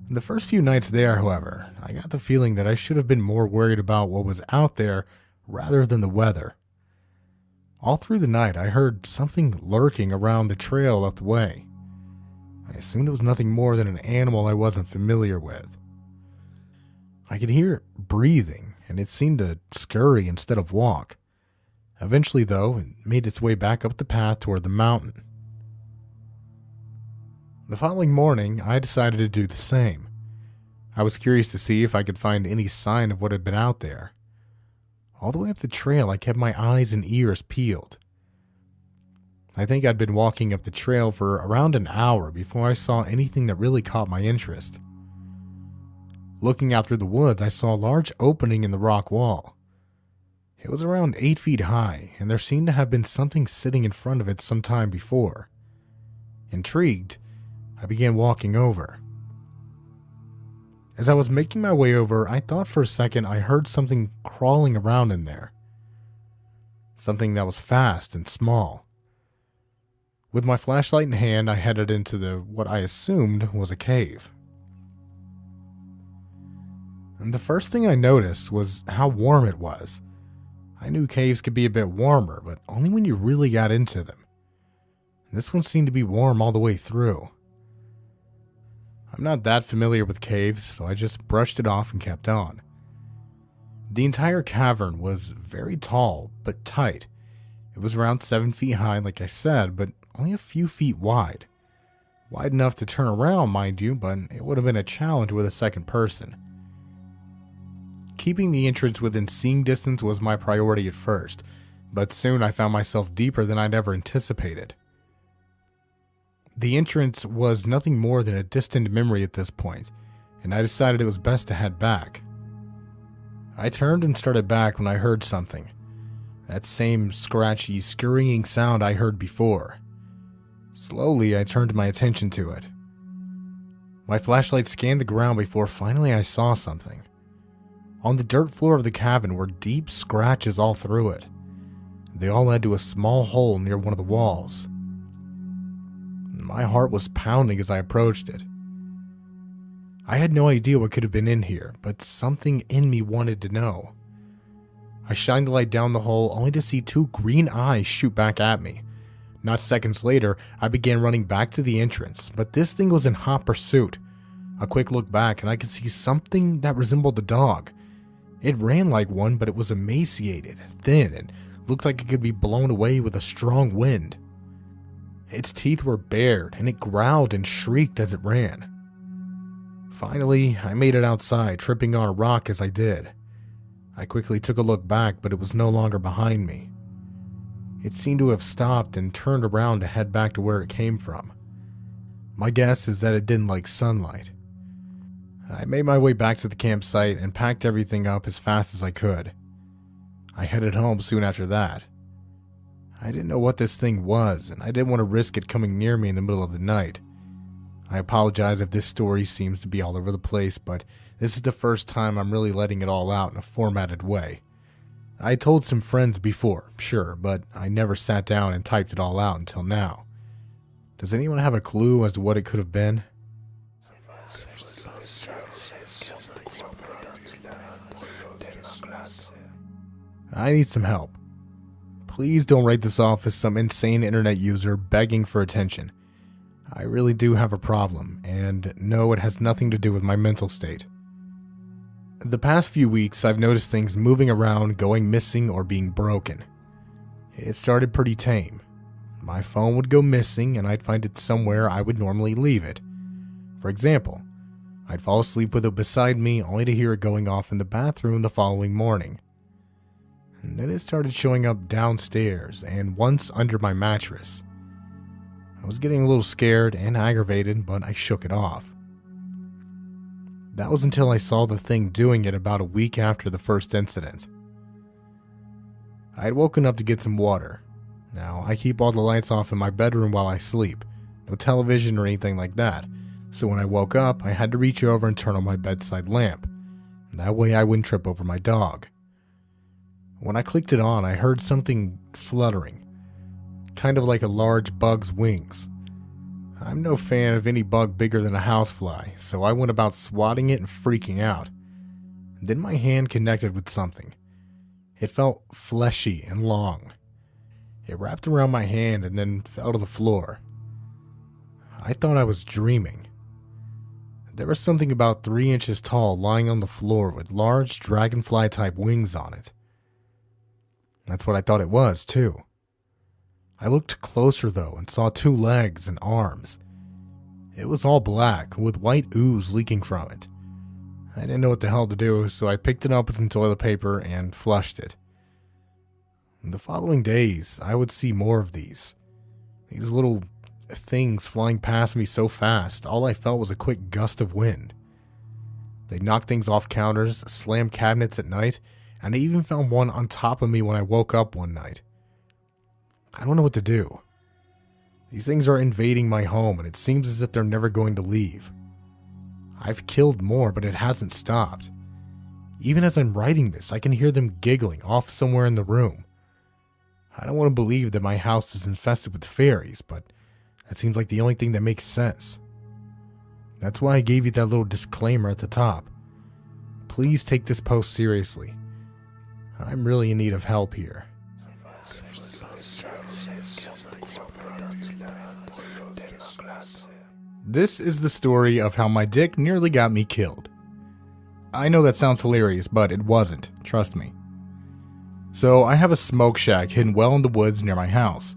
The first few nights there, however, I got the feeling that I should have been more worried about what was out there rather than the weather. All through the night, I heard something lurking around the trail up the way. I assumed it was nothing more than an animal I wasn't familiar with. I could hear it breathing, and it seemed to scurry instead of walk. Eventually, though, it made its way back up the path toward the mountain. The following morning, I decided to do the same. I was curious to see if I could find any sign of what had been out there. All the way up the trail, I kept my eyes and ears peeled. I think I'd been walking up the trail for around an hour before I saw anything that really caught my interest. Looking out through the woods, I saw a large opening in the rock wall. It was around 8 feet high, and there seemed to have been something sitting in front of it some time before. Intrigued, I began walking over. As I was making my way over, I thought for a second I heard something crawling around in there. Something that was fast and small. With my flashlight in hand, I headed into what I assumed was a cave. And the first thing I noticed was how warm it was. I knew caves could be a bit warmer, but only when you really got into them. This one seemed to be warm all the way through. I'm not that familiar with caves, so I just brushed it off and kept on. The entire cavern was very tall, but tight. It was around 7 feet high, like I said, but only a few feet wide. Wide enough to turn around, mind you, but it would have been a challenge with a second person. Keeping the entrance within seeing distance was my priority at first, but soon I found myself deeper than I'd ever anticipated. The entrance was nothing more than a distant memory at this point, and I decided it was best to head back. I turned and started back when I heard something. That same scratchy, scurrying sound I heard before. Slowly, I turned my attention to it. My flashlight scanned the ground before finally I saw something. On the dirt floor of the cabin were deep scratches all through it. They all led to a small hole near one of the walls. My heart was pounding as I approached it. I had no idea what could have been in here, but something in me wanted to know. I shined the light down the hole only to see 2 green eyes shoot back at me. Not seconds later, I began running back to the entrance, but this thing was in hot pursuit. A quick look back and I could see something that resembled a dog. It ran like one, but it was emaciated, thin, and looked like it could be blown away with a strong wind. Its teeth were bared, and it growled and shrieked as it ran. Finally, I made it outside, tripping on a rock as I did. I quickly took a look back, but it was no longer behind me. It seemed to have stopped and turned around to head back to where it came from. My guess is that it didn't like sunlight. I made my way back to the campsite and packed everything up as fast as I could. I headed home soon after that. I didn't know what this thing was, and I didn't want to risk it coming near me in the middle of the night. I apologize if this story seems to be all over the place, but this is the first time I'm really letting it all out in a formatted way. I told some friends before, sure, but I never sat down and typed it all out until now. Does anyone have a clue as to what it could have been? I need some help. Please don't write this off as some insane internet user begging for attention. I really do have a problem, and no, it has nothing to do with my mental state. The past few weeks, I've noticed things moving around, going missing, or being broken. It started pretty tame. My phone would go missing, and I'd find it somewhere I would normally leave it. For example, I'd fall asleep with it beside me, only to hear it going off in the bathroom the following morning. And then it started showing up downstairs and once under my mattress. I was getting a little scared and aggravated, but I shook it off. That was until I saw the thing doing it about a week after the first incident. I had woken up to get some water. Now, I keep all the lights off in my bedroom while I sleep. No television or anything like that. So when I woke up, I had to reach over and turn on my bedside lamp. That way I wouldn't trip over my dog. When I clicked it on, I heard something fluttering, kind of like a large bug's wings. I'm no fan of any bug bigger than a housefly, so I went about swatting it and freaking out. Then my hand connected with something. It felt fleshy and long. It wrapped around my hand and then fell to the floor. I thought I was dreaming. There was something about 3 inches tall lying on the floor with large dragonfly-type wings on it. That's what I thought it was, too. I looked closer, though, and saw 2 legs and arms. It was all black, with white ooze leaking from it. I didn't know what the hell to do, so I picked it up with some toilet paper and flushed it. In the following days, I would see more of these. These little things flying past me so fast, all I felt was a quick gust of wind. They knocked things off counters, slammed cabinets at night, and I even found one on top of me when I woke up one night. I don't know what to do. These things are invading my home, and it seems as if they're never going to leave. I've killed more, but it hasn't stopped. Even as I'm writing this, I can hear them giggling off somewhere in the room. I don't want to believe that my house is infested with fairies, but that seems like the only thing that makes sense. That's why I gave you that little disclaimer at the top. Please take this post seriously. I'm really in need of help here. This is the story of how my dick nearly got me killed. I know that sounds hilarious, but it wasn't, trust me. So I have a smoke shack hidden well in the woods near my house.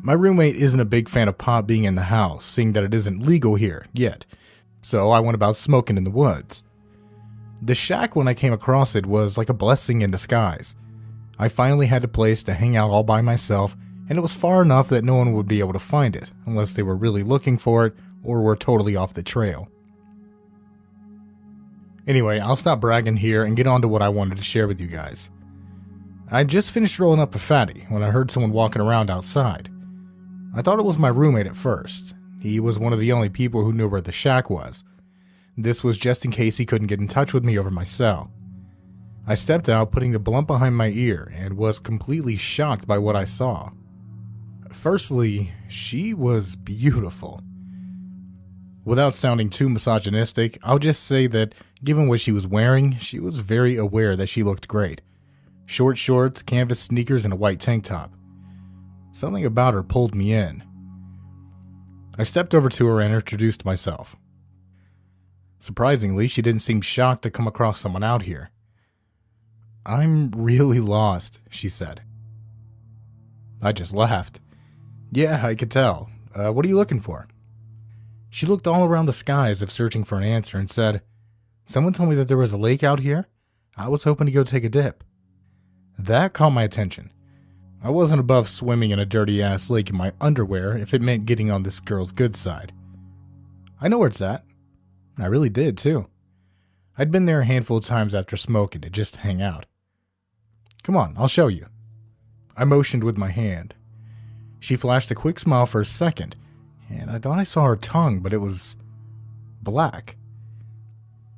My roommate isn't a big fan of pot being in the house, seeing that it isn't legal here yet, so I went about smoking in the woods. The shack, when I came across it, was like a blessing in disguise. I finally had a place to hang out all by myself, and it was far enough that no one would be able to find it, unless they were really looking for it or were totally off the trail. Anyway, I'll stop bragging here and get on to what I wanted to share with you guys. I just finished rolling up a fatty when I heard someone walking around outside. I thought it was my roommate at first. He was one of the only people who knew where the shack was. This was just in case he couldn't get in touch with me over my cell. I stepped out, putting the blunt behind my ear, and was completely shocked by what I saw. Firstly, she was beautiful. Without sounding too misogynistic, I'll just say that given what she was wearing, she was very aware that she looked great. Short shorts, canvas sneakers, and a white tank top. Something about her pulled me in. I stepped over to her and introduced myself. Surprisingly, she didn't seem shocked to come across someone out here. "I'm really lost," she said. I just laughed. "Yeah, I could tell. What are you looking for?" She looked all around the sky as if searching for an answer and said, "Someone told me that there was a lake out here. I was hoping to go take a dip." That caught my attention. I wasn't above swimming in a dirty-ass lake in my underwear if it meant getting on this girl's good side. "I know where it's at." I really did, too. I'd been there a handful of times after smoking to just hang out. "Come on, I'll show you." I motioned with my hand. She flashed a quick smile for a second, and I thought I saw her tongue, but it was black.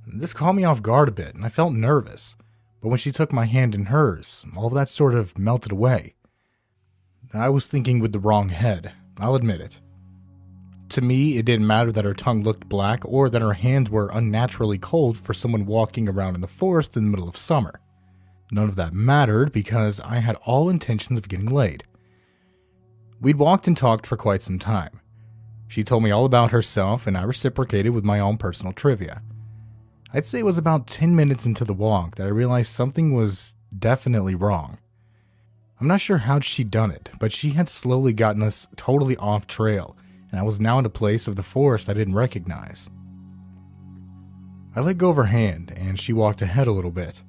This caught me off guard a bit, and I felt nervous, but when she took my hand in hers, all of that sort of melted away. I was thinking with the wrong head, I'll admit it. To me, it didn't matter that her tongue looked black or that her hands were unnaturally cold for someone walking around in the forest in the middle of summer. None of that mattered because I had all intentions of getting laid. We'd walked and talked for quite some time. She told me all about herself and I reciprocated with my own personal trivia. I'd say it was about 10 minutes into the walk that I realized something was definitely wrong. I'm not sure how she'd done it, but she had slowly gotten us totally off trail, and I was now in a place of the forest I didn't recognize. I let go of her hand, and she walked ahead a little bit.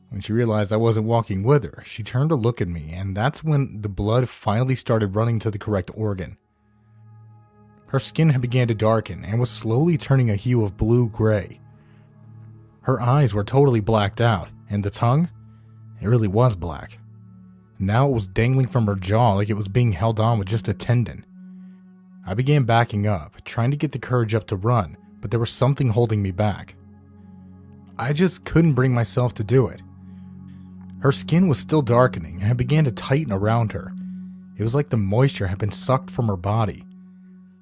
When she realized I wasn't walking with her, she turned to look at me, and that's when the blood finally started running to the correct organ. Her skin had began to darken and was slowly turning a hue of blue-gray. Her eyes were totally blacked out, and the tongue? It really was black. Now it was dangling from her jaw like it was being held on with just a tendon. I began backing up, trying to get the courage up to run, but there was something holding me back. I just couldn't bring myself to do it. Her skin was still darkening and it began to tighten around her. It was like the moisture had been sucked from her body.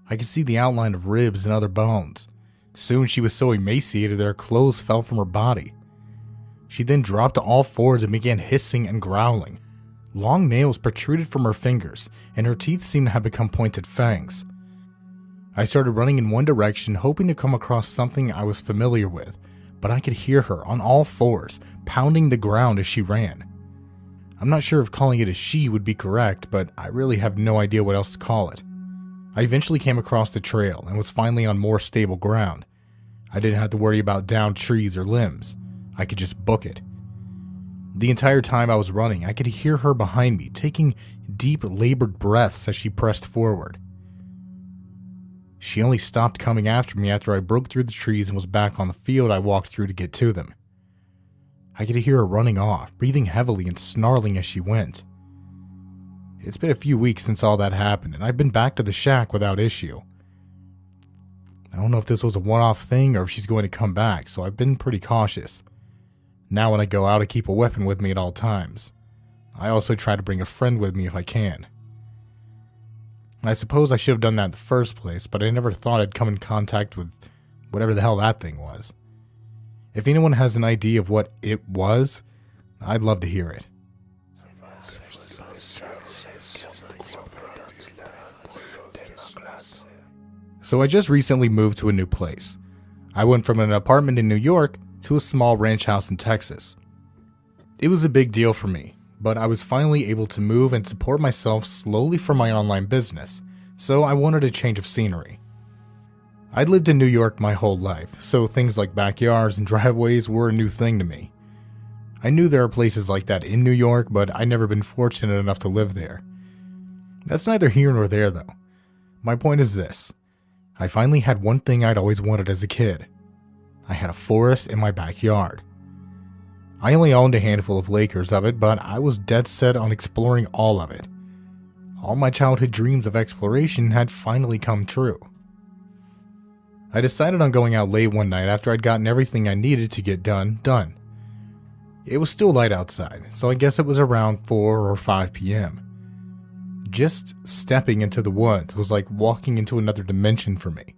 I could see the outline of ribs and other bones. Soon she was so emaciated that her clothes fell from her body. She then dropped to all fours and began hissing and growling. Long nails protruded from her fingers, and her teeth seemed to have become pointed fangs. I started running in one direction, hoping to come across something I was familiar with, but I could hear her on all fours, pounding the ground as she ran. I'm not sure if calling it a she would be correct, but I really have no idea what else to call it. I eventually came across the trail and was finally on more stable ground. I didn't have to worry about downed trees or limbs. I could just book it. The entire time I was running, I could hear her behind me, taking deep, labored breaths as she pressed forward. She only stopped coming after me after I broke through the trees and was back on the field I walked through to get to them. I could hear her running off, breathing heavily and snarling as she went. It's been a few weeks since all that happened, and I've been back to the shack without issue. I don't know if this was a one-off thing or if she's going to come back, so I've been pretty cautious. Now when I go out, I keep a weapon with me at all times. I also try to bring a friend with me if I can. I suppose I should have done that in the first place, but I never thought I'd come in contact with whatever the hell that thing was. If anyone has an idea of what it was, I'd love to hear it. So I just recently moved to a new place. I went from an apartment in New York to a small ranch house in Texas. It was a big deal for me, but I was finally able to move and support myself slowly from my online business, so I wanted a change of scenery. I'd lived in New York my whole life, so things like backyards and driveways were a new thing to me. I knew there are places like that in New York, but I'd never been fortunate enough to live there. That's neither here nor there, though. My point is this. I finally had one thing I'd always wanted as a kid. I had a forest in my backyard. I only owned a handful of acres of it, but I was dead set on exploring all of it. All my childhood dreams of exploration had finally come true. I decided on going out late one night after I'd gotten everything I needed to get done. It was still light outside, so I guess it was around 4 or 5 p.m. Just stepping into the woods was like walking into another dimension for me.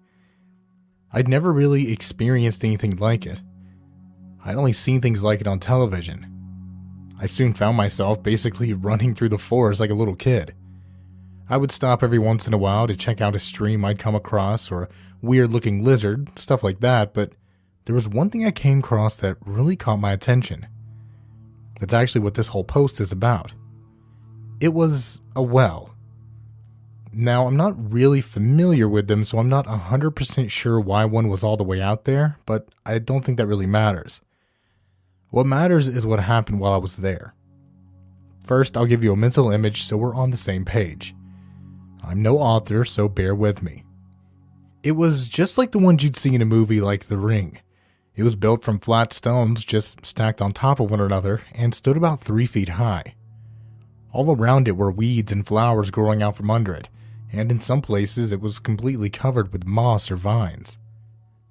I'd never really experienced anything like it. I'd only seen things like it on television. I soon found myself basically running through the forest like a little kid. I would stop every once in a while to check out a stream I'd come across or a weird-looking lizard, stuff like that, but there was one thing I came across that really caught my attention. That's actually what this whole post is about. It was a well. Now, I'm not really familiar with them, so I'm not 100% sure why one was all the way out there, but I don't think that really matters. What matters is what happened while I was there. First, I'll give you a mental image so we're on the same page. I'm no author, so bear with me. It was just like the ones you'd see in a movie like The Ring. It was built from flat stones just stacked on top of one another and stood about 3 feet high. All around it were weeds and flowers growing out from under it, and in some places it was completely covered with moss or vines.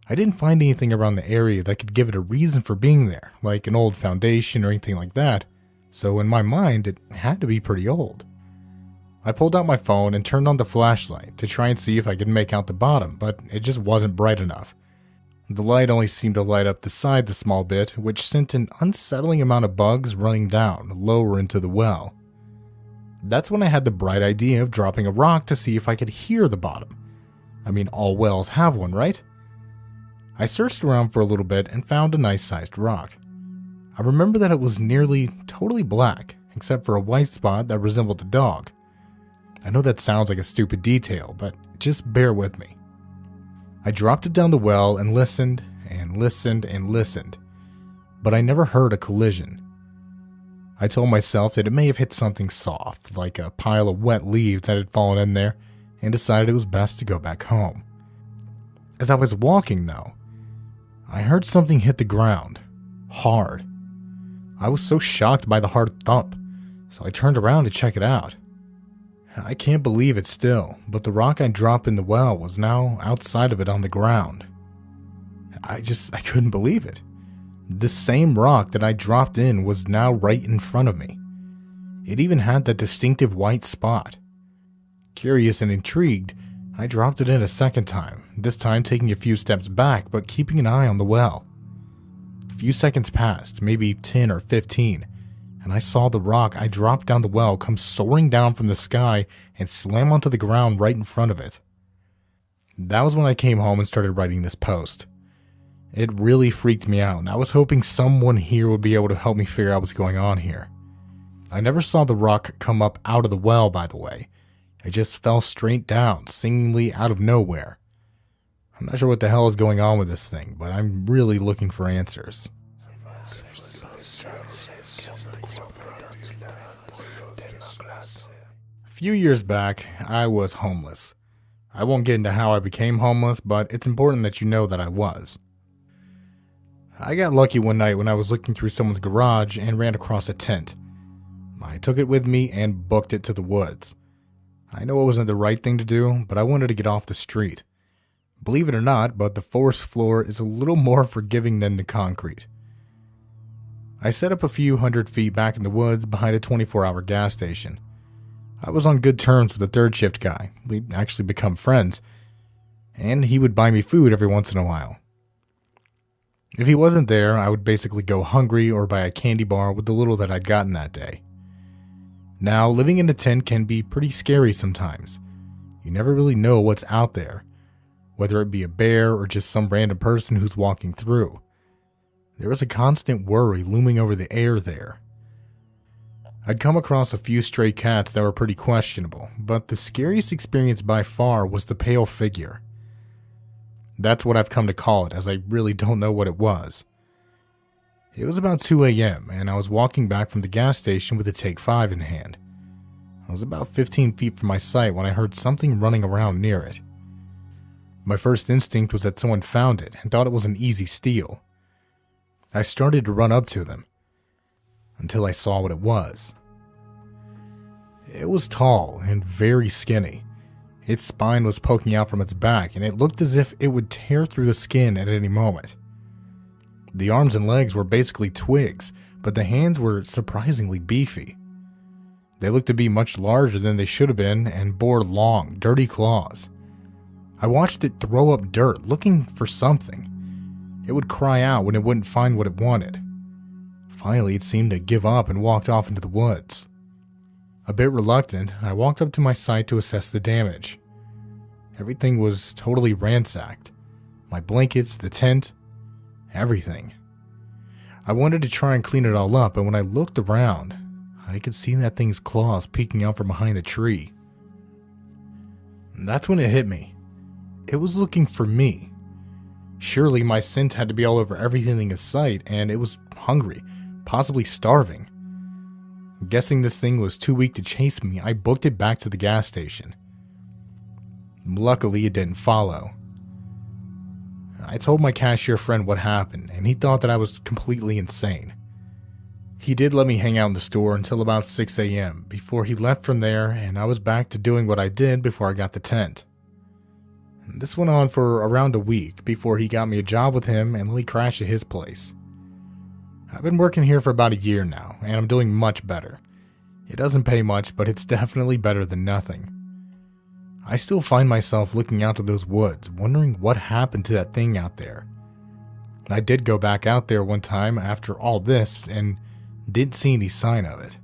I didn't find anything around the area that could give it a reason for being there, like an old foundation or anything like that, so in my mind it had to be pretty old. I pulled out my phone and turned on the flashlight to try and see if I could make out the bottom, but it just wasn't bright enough. The light only seemed to light up the sides a small bit, which sent an unsettling amount of bugs running down, lower into the well. That's when I had the bright idea of dropping a rock to see if I could hear the bottom. I mean, all wells have one, right? I searched around for a little bit and found a nice-sized rock. I remember that it was nearly totally black, except for a white spot that resembled a dog. I know that sounds like a stupid detail, but just bear with me. I dropped it down the well and listened and listened and listened, but I never heard a collision. I told myself that it may have hit something soft, like a pile of wet leaves that had fallen in there, and decided it was best to go back home. As I was walking, though, I heard something hit the ground, hard. I was so shocked by the hard thump, so I turned around to check it out. I can't believe it still, but the rock I dropped in the well was now outside of it on the ground. I couldn't believe it. The same rock that I dropped in was now right in front of me. It even had that distinctive white spot. Curious and intrigued, I dropped it in a second time, this time taking a few steps back but keeping an eye on the well. A few seconds passed, maybe 10 or 15, and I saw the rock I dropped down the well come soaring down from the sky and slam onto the ground right in front of it. That was when I came home and started writing this post. It really freaked me out, and I was hoping someone here would be able to help me figure out what's going on here. I never saw the rock come up out of the well, by the way. It just fell straight down, seemingly out of nowhere. I'm not sure what the hell is going on with this thing, but I'm really looking for answers. A few years back, I was homeless. I won't get into how I became homeless, but it's important that you know that I was. I got lucky one night when I was looking through someone's garage and ran across a tent. I took it with me and booked it to the woods. I know it wasn't the right thing to do, but I wanted to get off the street. Believe it or not, but the forest floor is a little more forgiving than the concrete. I set up a few 100 feet back in the woods behind a 24-hour gas station. I was on good terms with the third shift guy. We'd actually become friends, and he would buy me food every once in a while. If he wasn't there, I would basically go hungry or buy a candy bar with the little that I'd gotten that day. Now, living in a tent can be pretty scary sometimes. You never really know what's out there, whether it be a bear or just some random person who's walking through. There was a constant worry looming over the air there. I'd come across a few stray cats that were pretty questionable, but the scariest experience by far was the pale figure. That's what I've come to call it, as I really don't know what it was. It was about 2 a.m., and I was walking back from the gas station with a Take 5 in hand. I was about 15 feet from my sight when I heard something running around near it. My first instinct was that someone found it and thought it was an easy steal. I started to run up to them, until I saw what it was. It was tall and very skinny. Its spine was poking out from its back, and it looked as if it would tear through the skin at any moment. The arms and legs were basically twigs, but the hands were surprisingly beefy. They looked to be much larger than they should have been and bore long, dirty claws. I watched it throw up dirt, looking for something. It would cry out when it wouldn't find what it wanted. Finally, it seemed to give up and walked off into the woods. A bit reluctant, I walked up to my site to assess the damage. Everything was totally ransacked. My blankets, the tent, everything. I wanted to try and clean it all up, and when I looked around, I could see that thing's claws peeking out from behind the tree. And that's when it hit me. It was looking for me. Surely my scent had to be all over everything in sight, and it was hungry, possibly starving. Guessing this thing was too weak to chase me, I booked it back to the gas station. Luckily, it didn't follow. I told my cashier friend what happened, and he thought that I was completely insane. He did let me hang out in the store until about 6 a.m. before he left from there, and I was back to doing what I did before I got the tent. This went on for around a week before he got me a job with him and let me crash at his place. I've been working here for about a year now, and I'm doing much better. It doesn't pay much, but it's definitely better than nothing. I still find myself looking out to those woods, wondering what happened to that thing out there. I did go back out there one time after all this, and didn't see any sign of it.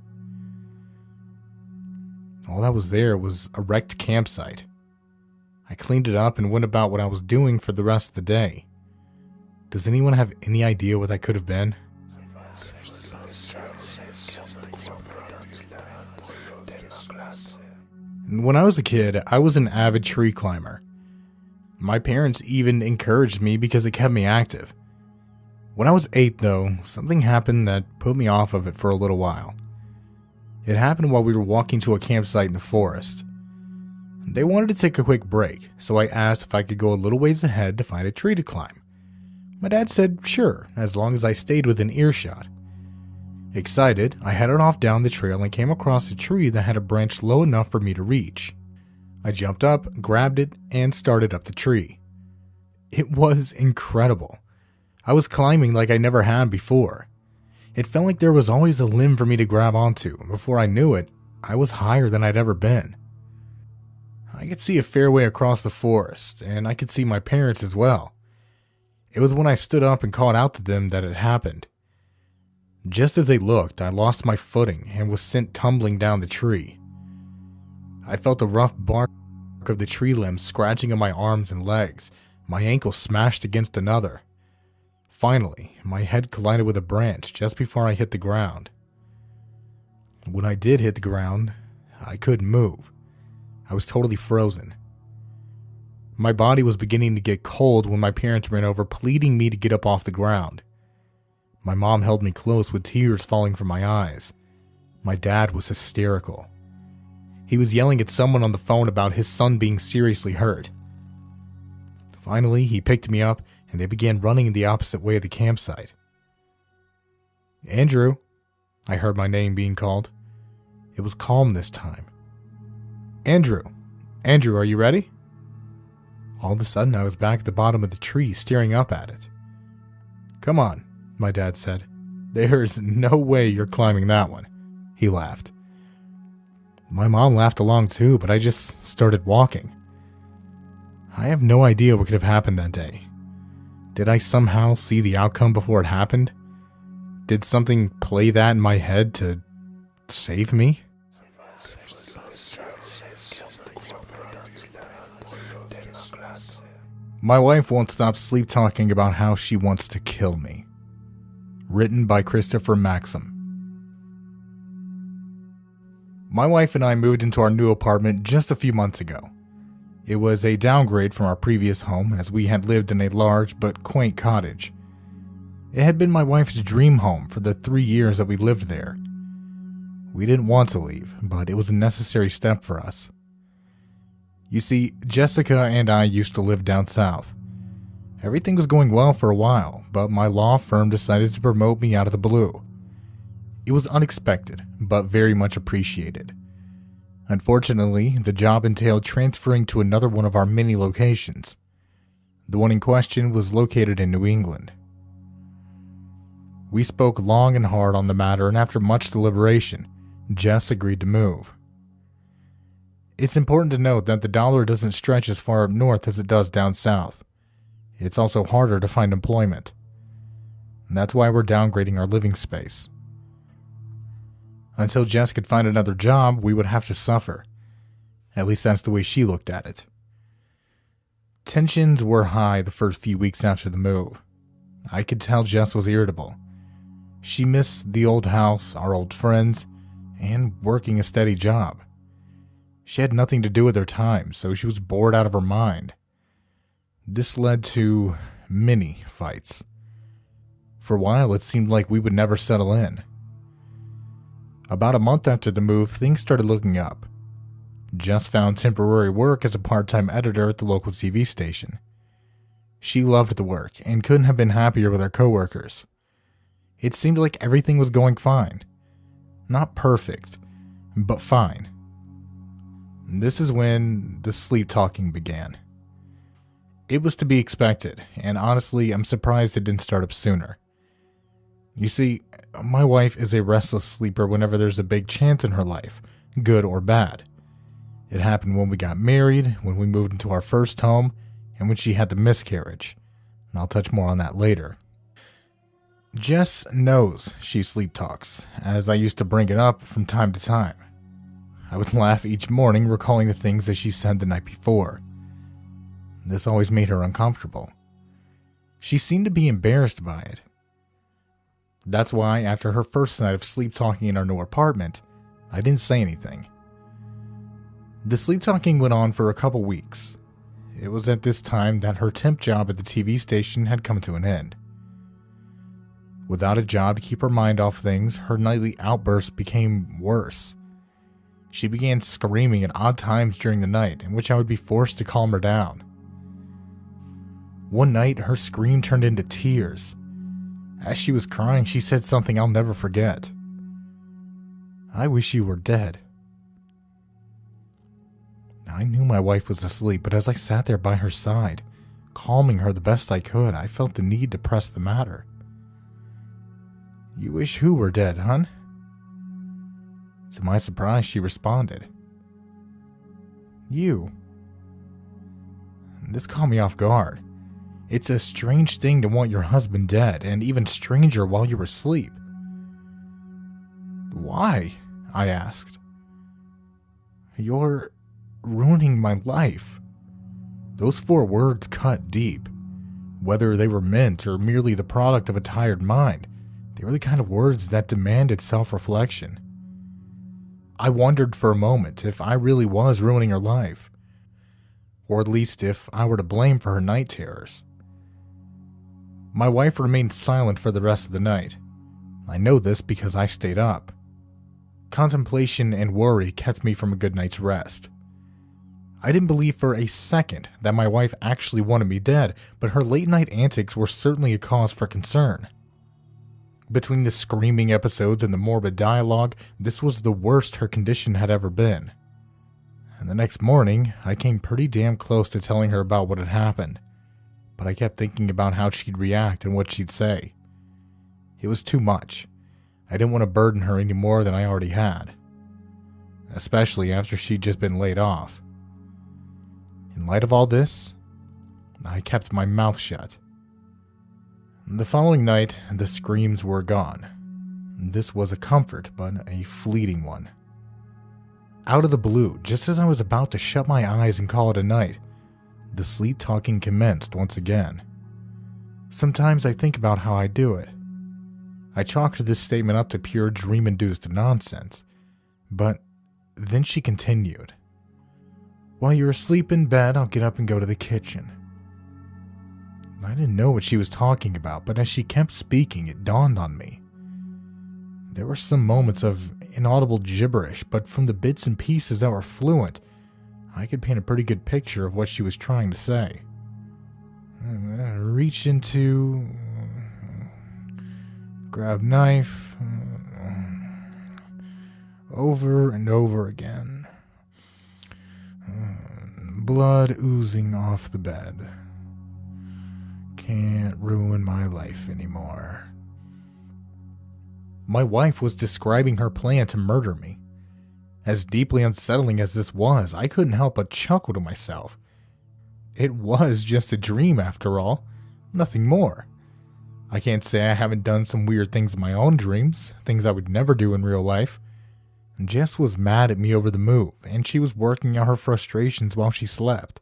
All that was there was a wrecked campsite. I cleaned it up and went about what I was doing for the rest of the day. Does anyone have any idea what that could have been? When I was a kid, I was an avid tree climber. My parents even encouraged me because it kept me active. When I was 8, though, something happened that put me off of it for a little while. It happened while we were walking to a campsite in the forest. They wanted to take a quick break, so I asked if I could go a little ways ahead to find a tree to climb. My dad said sure, as long as I stayed within earshot. Excited, I headed off down the trail and came across a tree that had a branch low enough for me to reach. I jumped up, grabbed it, and started up the tree. It was incredible. I was climbing like I never had before. It felt like there was always a limb for me to grab onto, and before I knew it, I was higher than I'd ever been. I could see a fair way across the forest, and I could see my parents as well. It was when I stood up and called out to them that it happened. Just as they looked, I lost my footing and was sent tumbling down the tree. I felt the rough bark of the tree limbs scratching on my arms and legs, my ankle smashed against another. Finally, my head collided with a branch just before I hit the ground. When I did hit the ground, I couldn't move. I was totally frozen. My body was beginning to get cold when my parents ran over, pleading me to get up off the ground. My mom held me close with tears falling from my eyes. My dad was hysterical. He was yelling at someone on the phone about his son being seriously hurt. Finally, he picked me up and they began running in the opposite way of the campsite. "Andrew," I heard my name being called. It was calm this time. Andrew, are you ready?" All of a sudden, I was back at the bottom of the tree, staring up at it. "Come on," my dad said. "There's no way you're climbing that one." He laughed. My mom laughed along too, but I just started walking. I have no idea what could have happened that day. Did I somehow see the outcome before it happened? Did something play that in my head to save me? My wife won't stop sleep talking about how she wants to kill me. Written by Christopher Maxim. My wife and I moved into our new apartment just a few months ago. It was a downgrade from our previous home, as we had lived in a large but quaint cottage. It had been my wife's dream home for the 3 years that we lived there. We didn't want to leave, but it was a necessary step for us. You see, Jessica and I used to live down south. Everything was going well for a while, but my law firm decided to promote me out of the blue. It was unexpected, but very much appreciated. Unfortunately, the job entailed transferring to another one of our many locations. The one in question was located in New England. We spoke long and hard on the matter, and after much deliberation, Jess agreed to move. It's important to note that the dollar doesn't stretch as far up north as it does down south. It's also harder to find employment. And that's why we're downgrading our living space. Until Jess could find another job, we would have to suffer. At least that's the way she looked at it. Tensions were high the first few weeks after the move. I could tell Jess was irritable. She missed the old house, our old friends, and working a steady job. She had nothing to do with her time, so she was bored out of her mind. This led to many fights. For a while, it seemed like we would never settle in. About a month after the move, things started looking up. Jess found temporary work as a part-time editor at the local TV station. She loved the work and couldn't have been happier with her coworkers. It seemed like everything was going fine. Not perfect, but fine. This is when the sleep talking began. It was to be expected, and honestly, I'm surprised it didn't start up sooner. You see, my wife is a restless sleeper whenever there's a big chance in her life, good or bad. It happened when we got married, when we moved into our first home, and when she had the miscarriage. And I'll touch more on that later. Jess knows she sleep talks, as I used to bring it up from time to time. I would laugh each morning recalling the things that she said the night before. This always made her uncomfortable. She seemed to be embarrassed by it. That's why, after her first night of sleep talking in our new apartment, I didn't say anything. The sleep talking went on for a couple weeks. It was at this time that her temp job at the TV station had come to an end. Without a job to keep her mind off things, her nightly outbursts became worse. She began screaming at odd times during the night, in which I would be forced to calm her down. One night, her scream turned into tears. As she was crying, she said something I'll never forget. "I wish you were dead." I knew my wife was asleep, but as I sat there by her side, Calming her the best I could, I felt the need to press the matter. "You wish who were dead, hun?" To my surprise, she responded, "You." This caught me off guard. It's a strange thing to want your husband dead, and even stranger while you were asleep. "Why?" I asked. "You're ruining my life." Those 4 words cut deep. Whether they were meant or merely the product of a tired mind, they were the kind of words that demanded self-reflection. I wondered for a moment if I really was ruining her life, or at least if I were to blame for her night terrors. My wife remained silent for the rest of the night. I know this because I stayed up. Contemplation and worry kept me from a good night's rest. I didn't believe for a second that my wife actually wanted me dead, but her late-night antics were certainly a cause for concern. Between the screaming episodes and the morbid dialogue, this was the worst her condition had ever been. And the next morning, I came pretty damn close to telling her about what had happened, but I kept thinking about how she'd react and what she'd say. It was too much. I didn't want to burden her any more than I already had, especially after she'd just been laid off. In light of all this, I kept my mouth shut. The following night, the screams were gone. This was a comfort, but a fleeting one. Out of the blue, just as I was about to shut my eyes and call it a night, the sleep talking commenced once again. Sometimes I think about how I do it. I chalked this statement up to pure dream-induced nonsense, but then she continued. "While you're asleep in bed, I'll get up and go to the kitchen." I didn't know what she was talking about, but as she kept speaking, it dawned on me. There were some moments of inaudible gibberish, but from the bits and pieces that were fluent, I could paint a pretty good picture of what she was trying to say. Reach into, grab knife, over and over again. Blood oozing off the bed. Can't ruin my life anymore. My wife was describing her plan to murder me. As deeply unsettling as this was, I couldn't help but chuckle to myself. It was just a dream after all, nothing more. I can't say I haven't done some weird things in my own dreams, things I would never do in real life. Jess was mad at me over the move, and she was working out her frustrations while she slept.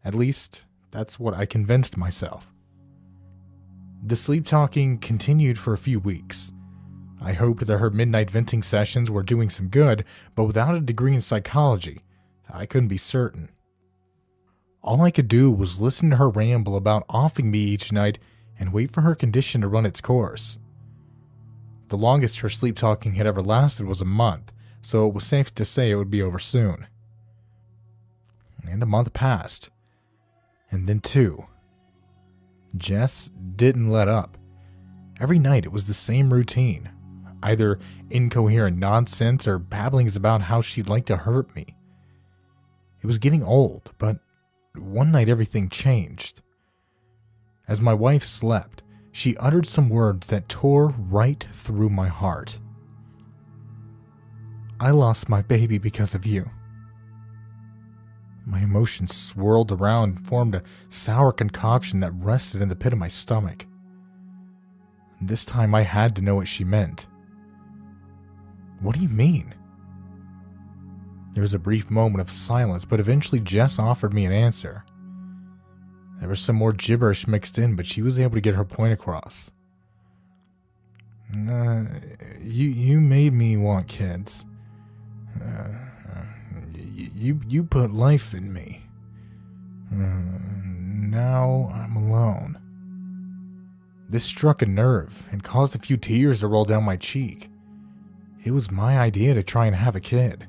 At least, that's what I convinced myself. The sleep talking continued for a few weeks. I hoped that her midnight venting sessions were doing some good, but without a degree in psychology, I couldn't be certain. All I could do was listen to her ramble about offing me each night and wait for her condition to run its course. The longest her sleep talking had ever lasted was a month, so it was safe to say it would be over soon. And a month passed. And then 2. Jess didn't let up. Every night it was the same routine, either incoherent nonsense or babblings about how she'd like to hurt me. It was getting old, but one night everything changed. As my wife slept, she uttered some words that tore right through my heart. "I lost my baby because of you." My emotions swirled around and formed a sour concoction that rested in the pit of my stomach. This time I had to know what she meant. "What do you mean?" There was a brief moment of silence, but eventually Jess offered me an answer. There was some more gibberish mixed in, but she was able to get her point across. You made me want kids. You put life in me. Now I'm alone." This struck a nerve and caused a few tears to roll down my cheek. It was my idea to try and have a kid.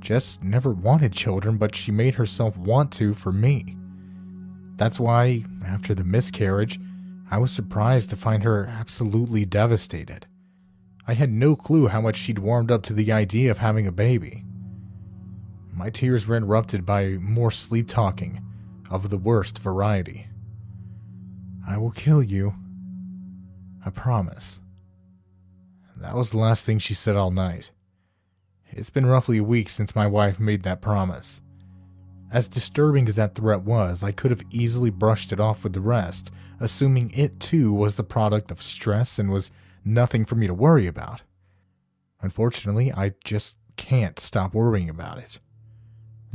Jess never wanted children, but she made herself want to for me. That's why, after the miscarriage, I was surprised to find her absolutely devastated. I had no clue how much she'd warmed up to the idea of having a baby. My tears were interrupted by more sleep talking, of the worst variety. "I will kill you. I promise." That was the last thing she said all night. It's been roughly a week since my wife made that promise. As disturbing as that threat was, I could have easily brushed it off with the rest, assuming it too was the product of stress and was nothing for me to worry about. Unfortunately, I just can't stop worrying about it.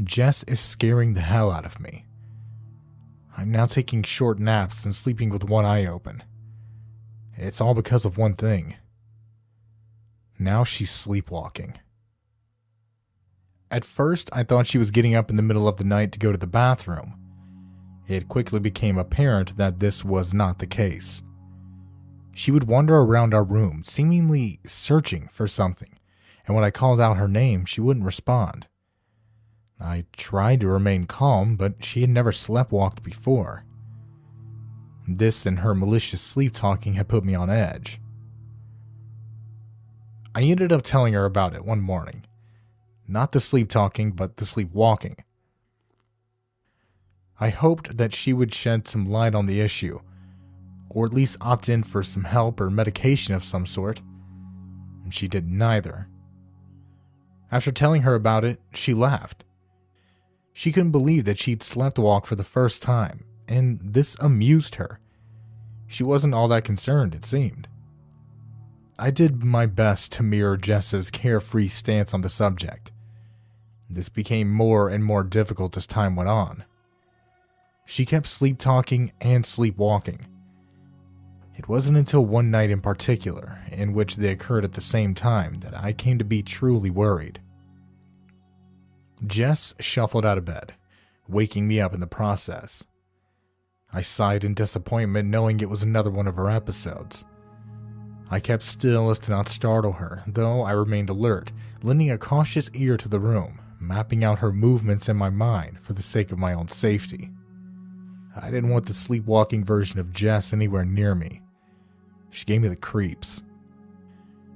Jess is scaring the hell out of me. I'm now taking short naps and sleeping with one eye open. It's all because of one thing. Now she's sleepwalking. At first, I thought she was getting up in the middle of the night to go to the bathroom. It quickly became apparent that this was not the case. She would wander around our room, seemingly searching for something, and when I called out her name, she wouldn't respond. I tried to remain calm, but she had never sleptwalked before. This and her malicious sleep-talking had put me on edge. I ended up telling her about it one morning. Not the sleep-talking, but the sleepwalking. I hoped that she would shed some light on the issue, or at least opt in for some help or medication of some sort. And she did neither. After telling her about it, she laughed. She couldn't believe that she'd sleptwalk for the first time, and this amused her. She wasn't all that concerned, it seemed. I did my best to mirror Jess's carefree stance on the subject. This became more and more difficult as time went on. She kept sleep-talking and sleepwalking. It wasn't until one night in particular, in which they occurred at the same time, that I came to be truly worried. Jess shuffled out of bed, waking me up in the process. I sighed in disappointment, knowing it was another one of her episodes. I kept still as to not startle her, though I remained alert, lending a cautious ear to the room, mapping out her movements in my mind for the sake of my own safety. I didn't want the sleepwalking version of Jess anywhere near me. She gave me the creeps.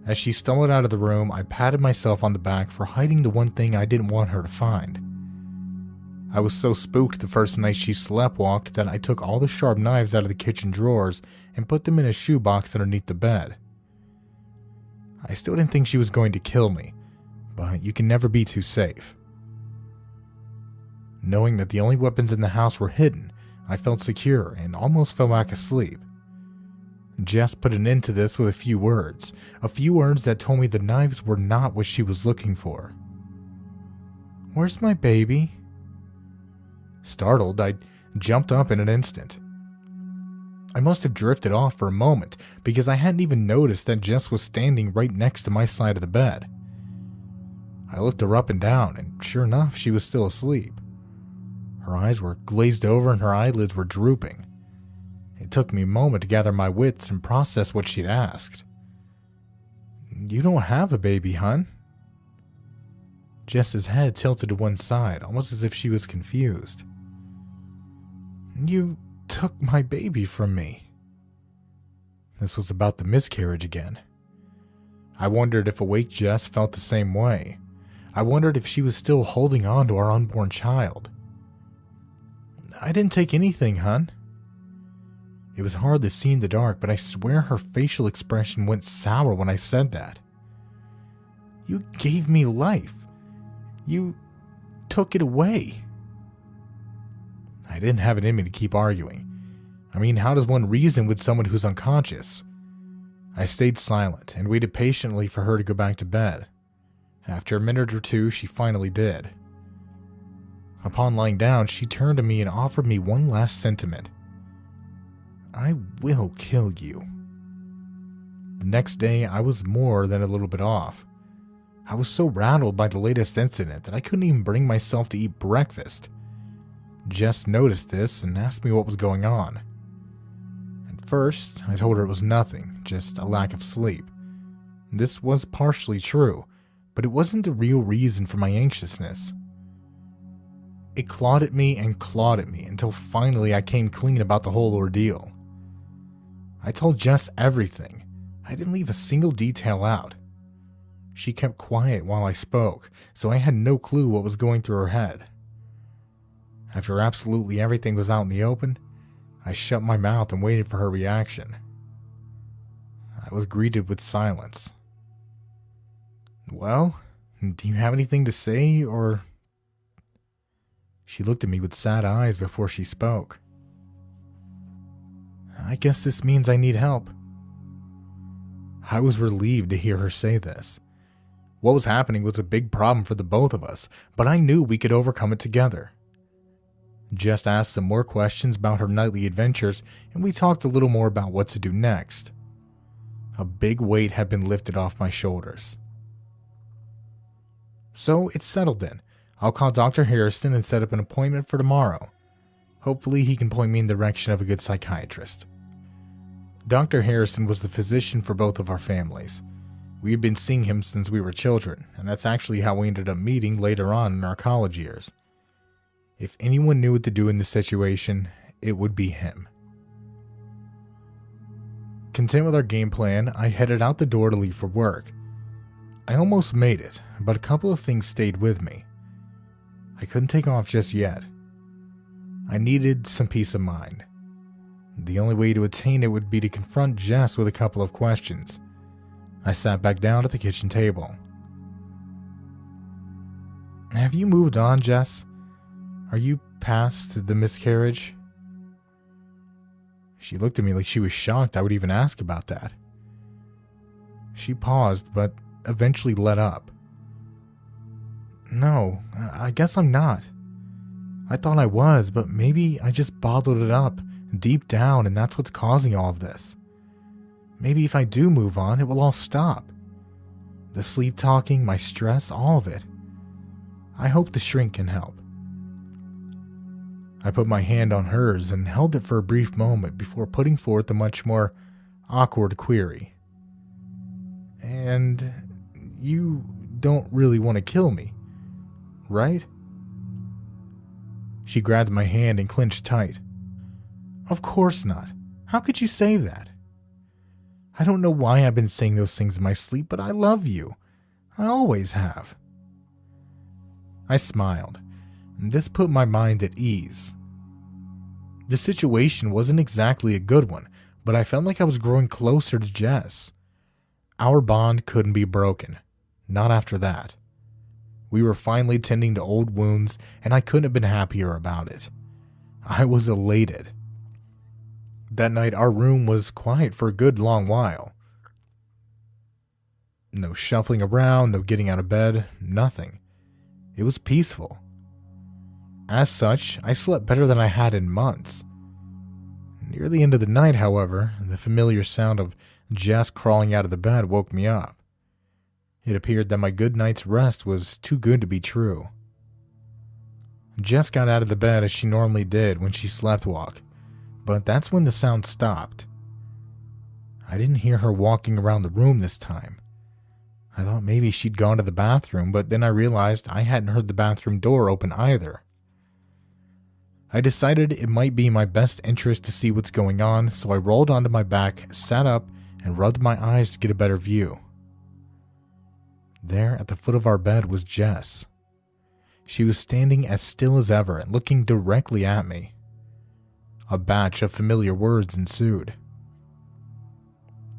As she stumbled out of the room, I patted myself on the back for hiding the one thing I didn't want her to find. I was so spooked the first night she sleptwalked that I took all the sharp knives out of the kitchen drawers and put them in a shoebox underneath the bed. I still didn't think she was going to kill me, but you can never be too safe. Knowing that the only weapons in the house were hidden, I felt secure and almost fell back asleep. Jess put an end to this with a few words that told me the knives were not what she was looking for. "Where's my baby?" Startled, I jumped up in an instant. I must have drifted off for a moment because I hadn't even noticed that Jess was standing right next to my side of the bed. I looked her up and down, and sure enough, she was still asleep. Her eyes were glazed over and her eyelids were drooping. It took me a moment to gather my wits and process what she'd asked. "You don't have a baby, hun?" Jess's head tilted to one side, almost as if she was confused. "You took my baby from me." This was about the miscarriage again. I wondered if awake Jess felt the same way. I wondered if she was still holding on to our unborn child. "I didn't take anything, hun." It was hard to see in the dark, but I swear her facial expression went sour when I said that. "You gave me life. You took it away." I didn't have it in me to keep arguing. I mean, how does one reason with someone who's unconscious? I stayed silent and waited patiently for her to go back to bed. After a minute or two, she finally did. Upon lying down, she turned to me and offered me one last sentiment. "I will kill you." The next day, I was more than a little bit off. I was so rattled by the latest incident that I couldn't even bring myself to eat breakfast. Jess noticed this and asked me what was going on. At first, I told her it was nothing, just a lack of sleep. This was partially true, but it wasn't the real reason for my anxiousness. It clawed at me until finally I came clean about the whole ordeal. I told Jess everything. I didn't leave a single detail out. She kept quiet while I spoke, so I had no clue what was going through her head. After absolutely everything was out in the open, I shut my mouth and waited for her reaction. I was greeted with silence. "Well, do you have anything to say, or?" She looked at me with sad eyes before she spoke. "I guess this means I need help." I was relieved to hear her say this. What was happening was a big problem for the both of us, but I knew we could overcome it together. Jess asked some more questions about her nightly adventures, and we talked a little more about what to do next. A big weight had been lifted off my shoulders. So it's settled then. I'll call Dr. Harrison and set up an appointment for tomorrow. Hopefully he can point me in the direction of a good psychiatrist. Dr. Harrison was the physician for both of our families. We had been seeing him since we were children, and that's actually how we ended up meeting later on in our college years. If anyone knew what to do in this situation, it would be him. Content with our game plan, I headed out the door to leave for work. I almost made it, but a couple of things stayed with me. I couldn't take off just yet. I needed some peace of mind. The only way to attain it would be to confront Jess with a couple of questions. I sat back down at the kitchen table. "Have you moved on, Jess? Are you past the miscarriage?" She looked at me like she was shocked I would even ask about that. She paused, but eventually let up. "No, I guess I'm not. I thought I was, but maybe I just bottled it up deep down, and that's what's causing all of this. Maybe if I do move on, it will all stop. The sleep talking, my stress, all of it. I hope the shrink can help." I put my hand on hers and held it for a brief moment before putting forth a much more awkward query. "And you don't really want to kill me, right?" She grabbed my hand and clenched tight. "Of course not. How could you say that? I don't know why I've been saying those things in my sleep, but I love you. I always have." I smiled, and this put my mind at ease. The situation wasn't exactly a good one, but I felt like I was growing closer to Jess. Our bond couldn't be broken. Not after that. We were finally tending to old wounds, and I couldn't have been happier about it. I was elated. That night, our room was quiet for a good long while. No shuffling around, no getting out of bed, nothing. It was peaceful. As such, I slept better than I had in months. Near the end of the night, however, the familiar sound of Jess crawling out of the bed woke me up. It appeared that my good night's rest was too good to be true. Jess got out of the bed as she normally did when she sleptwalked, but that's when the sound stopped. I didn't hear her walking around the room this time. I thought maybe she'd gone to the bathroom, but then I realized I hadn't heard the bathroom door open either. I decided it might be in my best interest to see what's going on, so I rolled onto my back, sat up, and rubbed my eyes to get a better view. There at the foot of our bed was Jess. She was standing as still as ever and looking directly at me. A batch of familiar words ensued.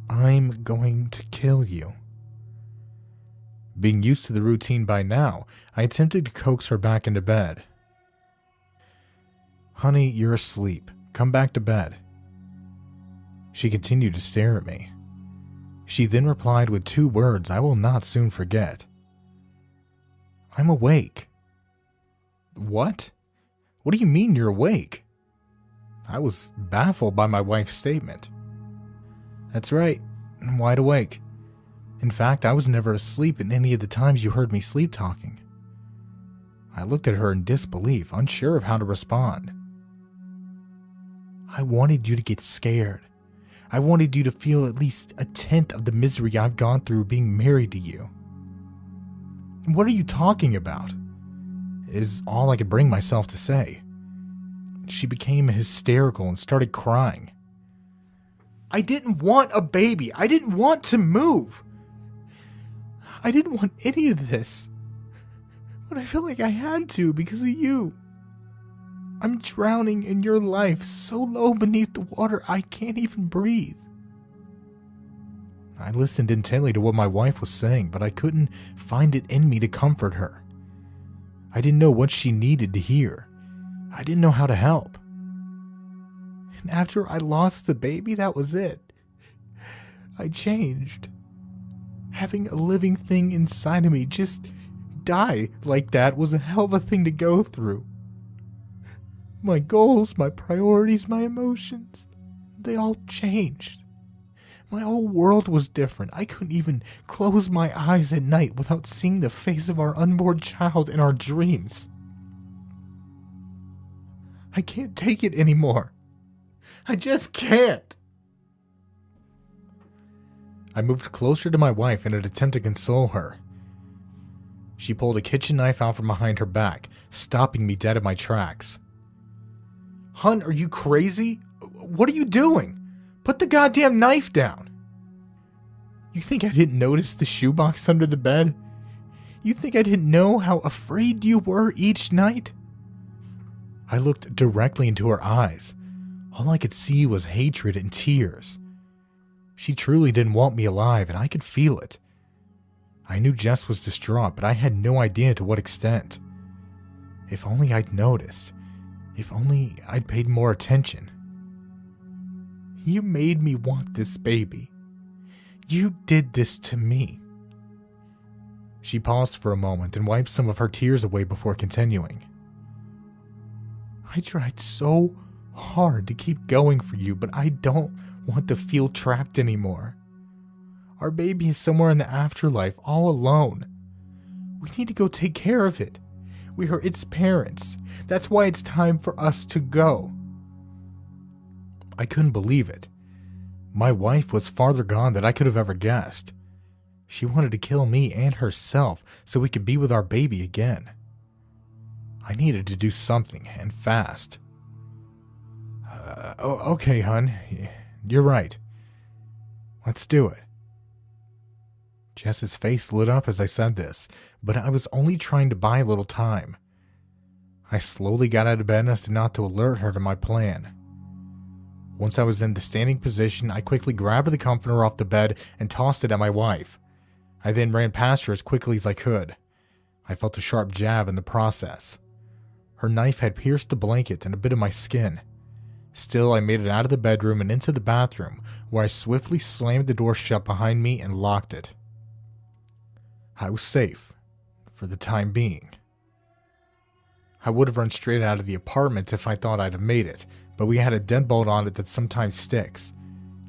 "I'm going to kill you." Being used to the routine by now, I attempted to coax her back into bed. "Honey, you're asleep. Come back to bed." She continued to stare at me. She then replied with 2 words I will not soon forget. "I'm awake." "What? What do you mean you're awake?" I was baffled by my wife's statement. "That's right, I'm wide awake. In fact, I was never asleep in any of the times you heard me sleep talking." I looked at her in disbelief, unsure of how to respond. "I wanted you to get scared. I wanted you to feel at least a tenth of the misery I've gone through being married to you." "What are you talking about?" is all I could bring myself to say. She became hysterical and started crying. "I didn't want a baby. I didn't want to move. I didn't want any of this. But I felt like I had to because of you." I'm drowning in your life, so low beneath the water I can't even breathe. I listened intently to what my wife was saying, but I couldn't find it in me to comfort her. I didn't know what she needed to hear. I didn't know how to help. And after I lost the baby, that was it. I changed. Having a living thing inside of me just die like that was a hell of a thing to go through. My goals, my priorities, my emotions, they all changed. My whole world was different. I couldn't even close my eyes at night without seeing the face of our unborn child in our dreams. I can't take it anymore. I just can't. I moved closer to my wife in an attempt to console her. She pulled a kitchen knife out from behind her back, stopping me dead in my tracks. Hun, are you crazy? What are you doing? Put the goddamn knife down. You think I didn't notice the shoebox under the bed? You think I didn't know how afraid you were each night? I looked directly into her eyes. All I could see was hatred and tears. She truly didn't want me alive, and I could feel it. I knew Jess was distraught, but I had no idea to what extent. If only I'd noticed. If only I'd paid more attention. You made me want this baby. You did this to me. She paused for a moment and wiped some of her tears away before continuing. I tried so hard to keep going for you, but I don't want to feel trapped anymore. Our baby is somewhere in the afterlife, all alone. We need to go take care of it. We are its parents. That's why it's time for us to go. I couldn't believe it. My wife was farther gone than I could have ever guessed. She wanted to kill me and herself so we could be with our baby again. I needed to do something, and fast. Okay, hun. You're right. Let's do it. Jess's face lit up as I said this, but I was only trying to buy a little time. I slowly got out of bed as not to alert her to my plan. Once I was in the standing position, I quickly grabbed the comforter off the bed and tossed it at my wife. I then ran past her as quickly as I could. I felt a sharp jab in the process. Her knife had pierced the blanket and a bit of my skin. Still, I made it out of the bedroom and into the bathroom, where I swiftly slammed the door shut behind me and locked it. I was safe, for the time being. I would have run straight out of the apartment if I thought I'd have made it, but we had a deadbolt on it that sometimes sticks.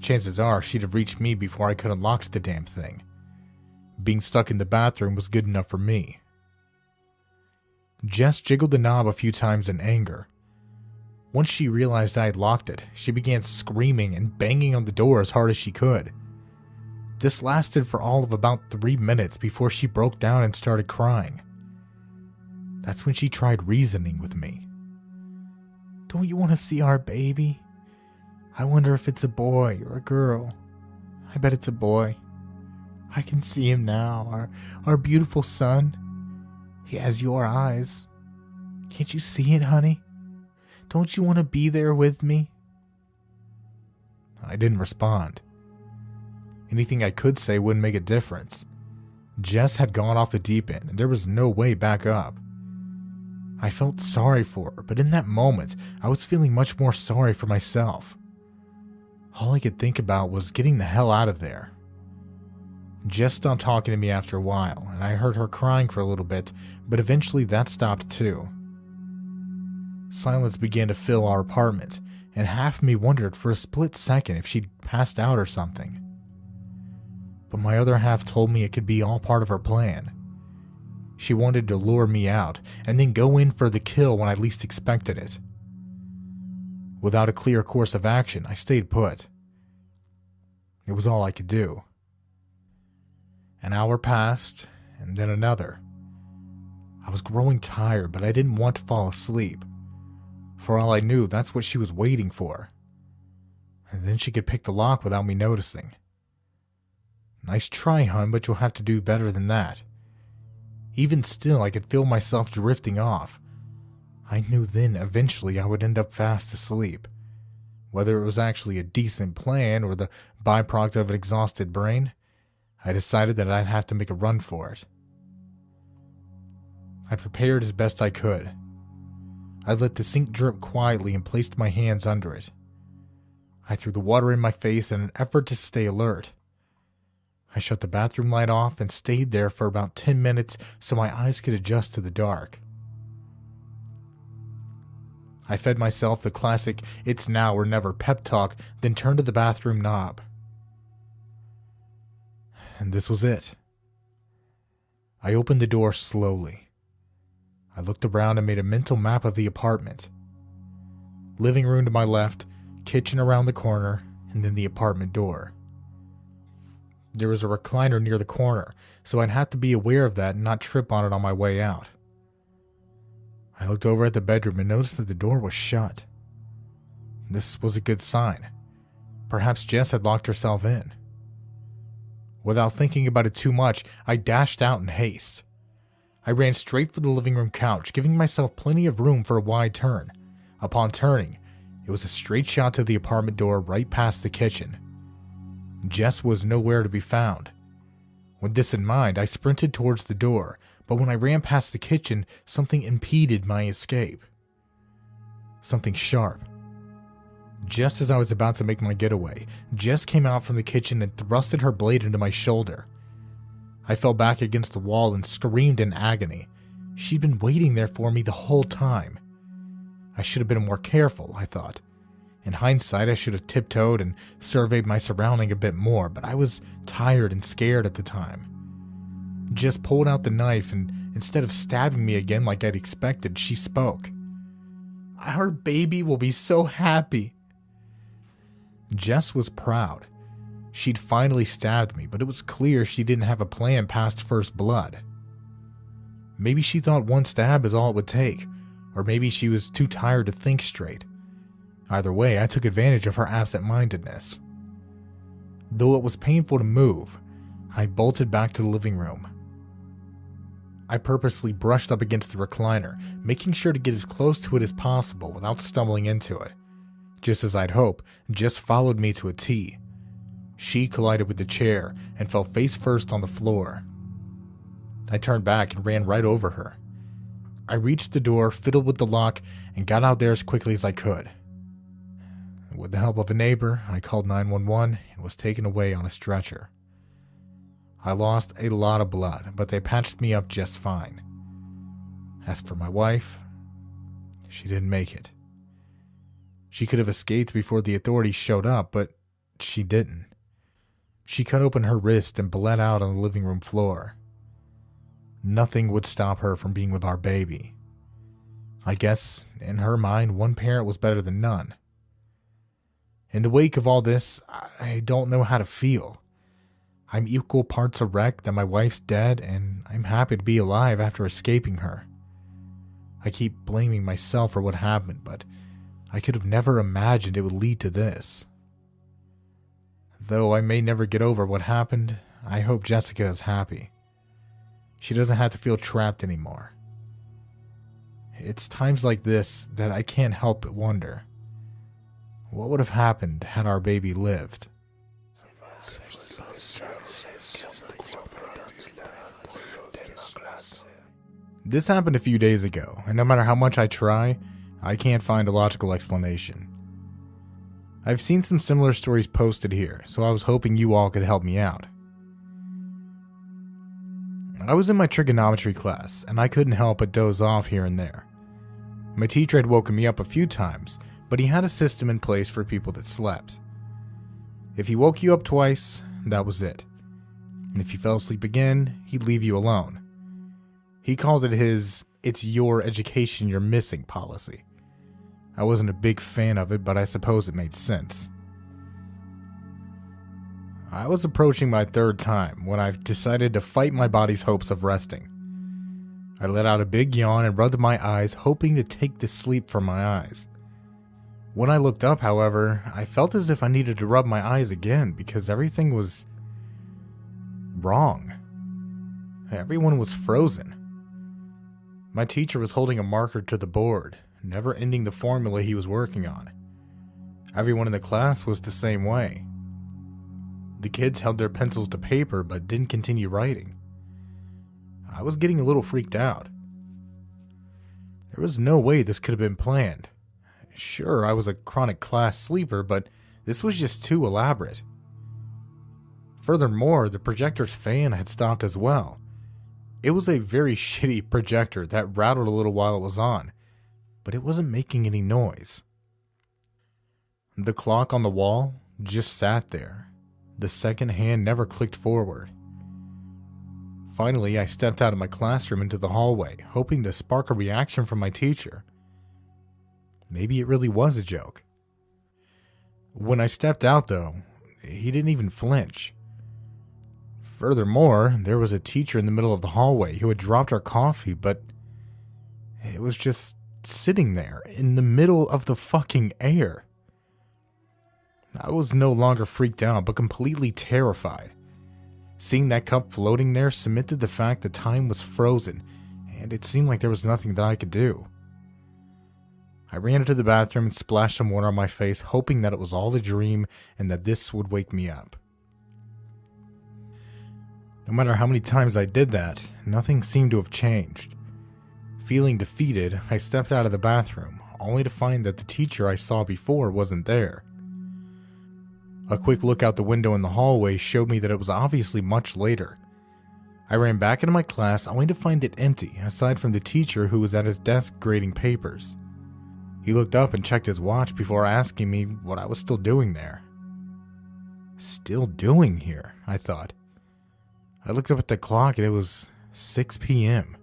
Chances are she'd have reached me before I could unlock the damn thing. Being stuck in the bathroom was good enough for me. Jess jiggled the knob a few times in anger. Once she realized I had locked it, she began screaming and banging on the door as hard as she could. This lasted for all of about 3 minutes before she broke down and started crying. That's when she tried reasoning with me. Don't you want to see our baby? I wonder if it's a boy or a girl. I bet it's a boy. I can see him now, our beautiful son. He has your eyes. Can't you see it, honey? Don't you want to be there with me? I didn't respond. Anything I could say wouldn't make a difference. Jess had gone off the deep end, and there was no way back up. I felt sorry for her, but in that moment, I was feeling much more sorry for myself. All I could think about was getting the hell out of there. Jess stopped talking to me after a while, and I heard her crying for a little bit, but eventually that stopped too. Silence began to fill our apartment, and half of me wondered for a split second if she'd passed out or something. But my other half told me it could be all part of her plan. She wanted to lure me out, and then go in for the kill when I least expected it. Without a clear course of action, I stayed put. It was all I could do. An hour passed, and then another. I was growing tired, but I didn't want to fall asleep. For all I knew, that's what she was waiting for. And then she could pick the lock without me noticing. Nice try, hun, but you'll have to do better than that. Even still, I could feel myself drifting off. I knew then eventually I would end up fast asleep. Whether it was actually a decent plan or the byproduct of an exhausted brain, I decided that I'd have to make a run for it. I prepared as best I could. I let the sink drip quietly and placed my hands under it. I threw the water in my face in an effort to stay alert. I shut the bathroom light off and stayed there for about 10 minutes so my eyes could adjust to the dark. I fed myself the classic "it's now or never" pep talk, then turned to the bathroom knob. And this was it. I opened the door slowly. I looked around and made a mental map of the apartment. Living room to my left, kitchen around the corner, and then the apartment door. There was a recliner near the corner, so I'd have to be aware of that and not trip on it on my way out. I looked over at the bedroom and noticed that the door was shut. This was a good sign. Perhaps Jess had locked herself in. Without thinking about it too much, I dashed out in haste. I ran straight for the living room couch, giving myself plenty of room for a wide turn. Upon turning, it was a straight shot to the apartment door right past the kitchen. Jess was nowhere to be found. With this in mind, I sprinted towards the door, but when I ran past the kitchen, something impeded my escape. Something sharp. Just as I was about to make my getaway, Jess came out from the kitchen and thrusted her blade into my shoulder. I fell back against the wall and screamed in agony. She'd been waiting there for me the whole time. I should have been more careful, I thought. In hindsight, I should have tiptoed and surveyed my surrounding a bit more, but I was tired and scared at the time. Jess pulled out the knife, and instead of stabbing me again like I'd expected, she spoke. "Our baby will be so happy." Jess was proud. She'd finally stabbed me, but it was clear she didn't have a plan past first blood. Maybe she thought one stab is all it would take, or maybe she was too tired to think straight. Either way, I took advantage of her absent-mindedness. Though it was painful to move, I bolted back to the living room. I purposely brushed up against the recliner, making sure to get as close to it as possible without stumbling into it. Just as I'd hope, Jess followed me to a T. She collided with the chair and fell face first on the floor. I turned back and ran right over her. I reached the door, fiddled with the lock, and got out there as quickly as I could. With the help of a neighbor, I called 911 and was taken away on a stretcher. I lost a lot of blood, but they patched me up just fine. As for my wife, she didn't make it. She could have escaped before the authorities showed up, but she didn't. She cut open her wrist and bled out on the living room floor. Nothing would stop her from being with our baby. I guess, in her mind, one parent was better than none. In the wake of all this, I don't know how to feel. I'm equal parts a wreck that my wife's dead, and I'm happy to be alive after escaping her. I keep blaming myself for what happened, but I could have never imagined it would lead to this. Though I may never get over what happened, I hope Jessica is happy. She doesn't have to feel trapped anymore. It's times like this that I can't help but wonder, what would have happened had our baby lived? This happened a few days ago, and no matter how much I try, I can't find a logical explanation. I've seen some similar stories posted here, so I was hoping you all could help me out. I was in my trigonometry class, and I couldn't help but doze off here and there. My teacher had woken me up a few times, but he had a system in place for people that slept. If he woke you up twice, that was it. And if you fell asleep again, he'd leave you alone. He called it his "it's your education you're missing" policy. I wasn't a big fan of it, but I suppose it made sense. I was approaching my third time when I decided to fight my body's hopes of resting. I let out a big yawn and rubbed my eyes, hoping to take the sleep from my eyes. When I looked up, however, I felt as if I needed to rub my eyes again because everything was wrong. Everyone was frozen. My teacher was holding a marker to the board, never ending the formula he was working on. Everyone in the class was the same way. The kids held their pencils to paper but didn't continue writing. I was getting a little freaked out. There was no way this could have been planned. Sure, I was a chronic class sleeper, but this was just too elaborate. Furthermore, the projector's fan had stopped as well. It was a very shitty projector that rattled a little while it was on, but it wasn't making any noise. The clock on the wall just sat there. The second hand never clicked forward. Finally, I stepped out of my classroom into the hallway, hoping to spark a reaction from my teacher. Maybe it really was a joke. When I stepped out, though, he didn't even flinch. Furthermore, there was a teacher in the middle of the hallway who had dropped our coffee, but it was just sitting there in the middle of the fucking air. I was no longer freaked out, but completely terrified. Seeing that cup floating there cemented the fact that time was frozen, and it seemed like there was nothing that I could do. I ran into the bathroom and splashed some water on my face, hoping that it was all a dream and that this would wake me up. No matter how many times I did that, nothing seemed to have changed. Feeling defeated, I stepped out of the bathroom, only to find that the teacher I saw before wasn't there. A quick look out the window in the hallway showed me that it was obviously much later. I ran back into my class only to find it empty, aside from the teacher who was at his desk grading papers. He looked up and checked his watch before asking me what I was still doing there. Still doing here, I thought. I looked up at the clock and it was 6 p.m.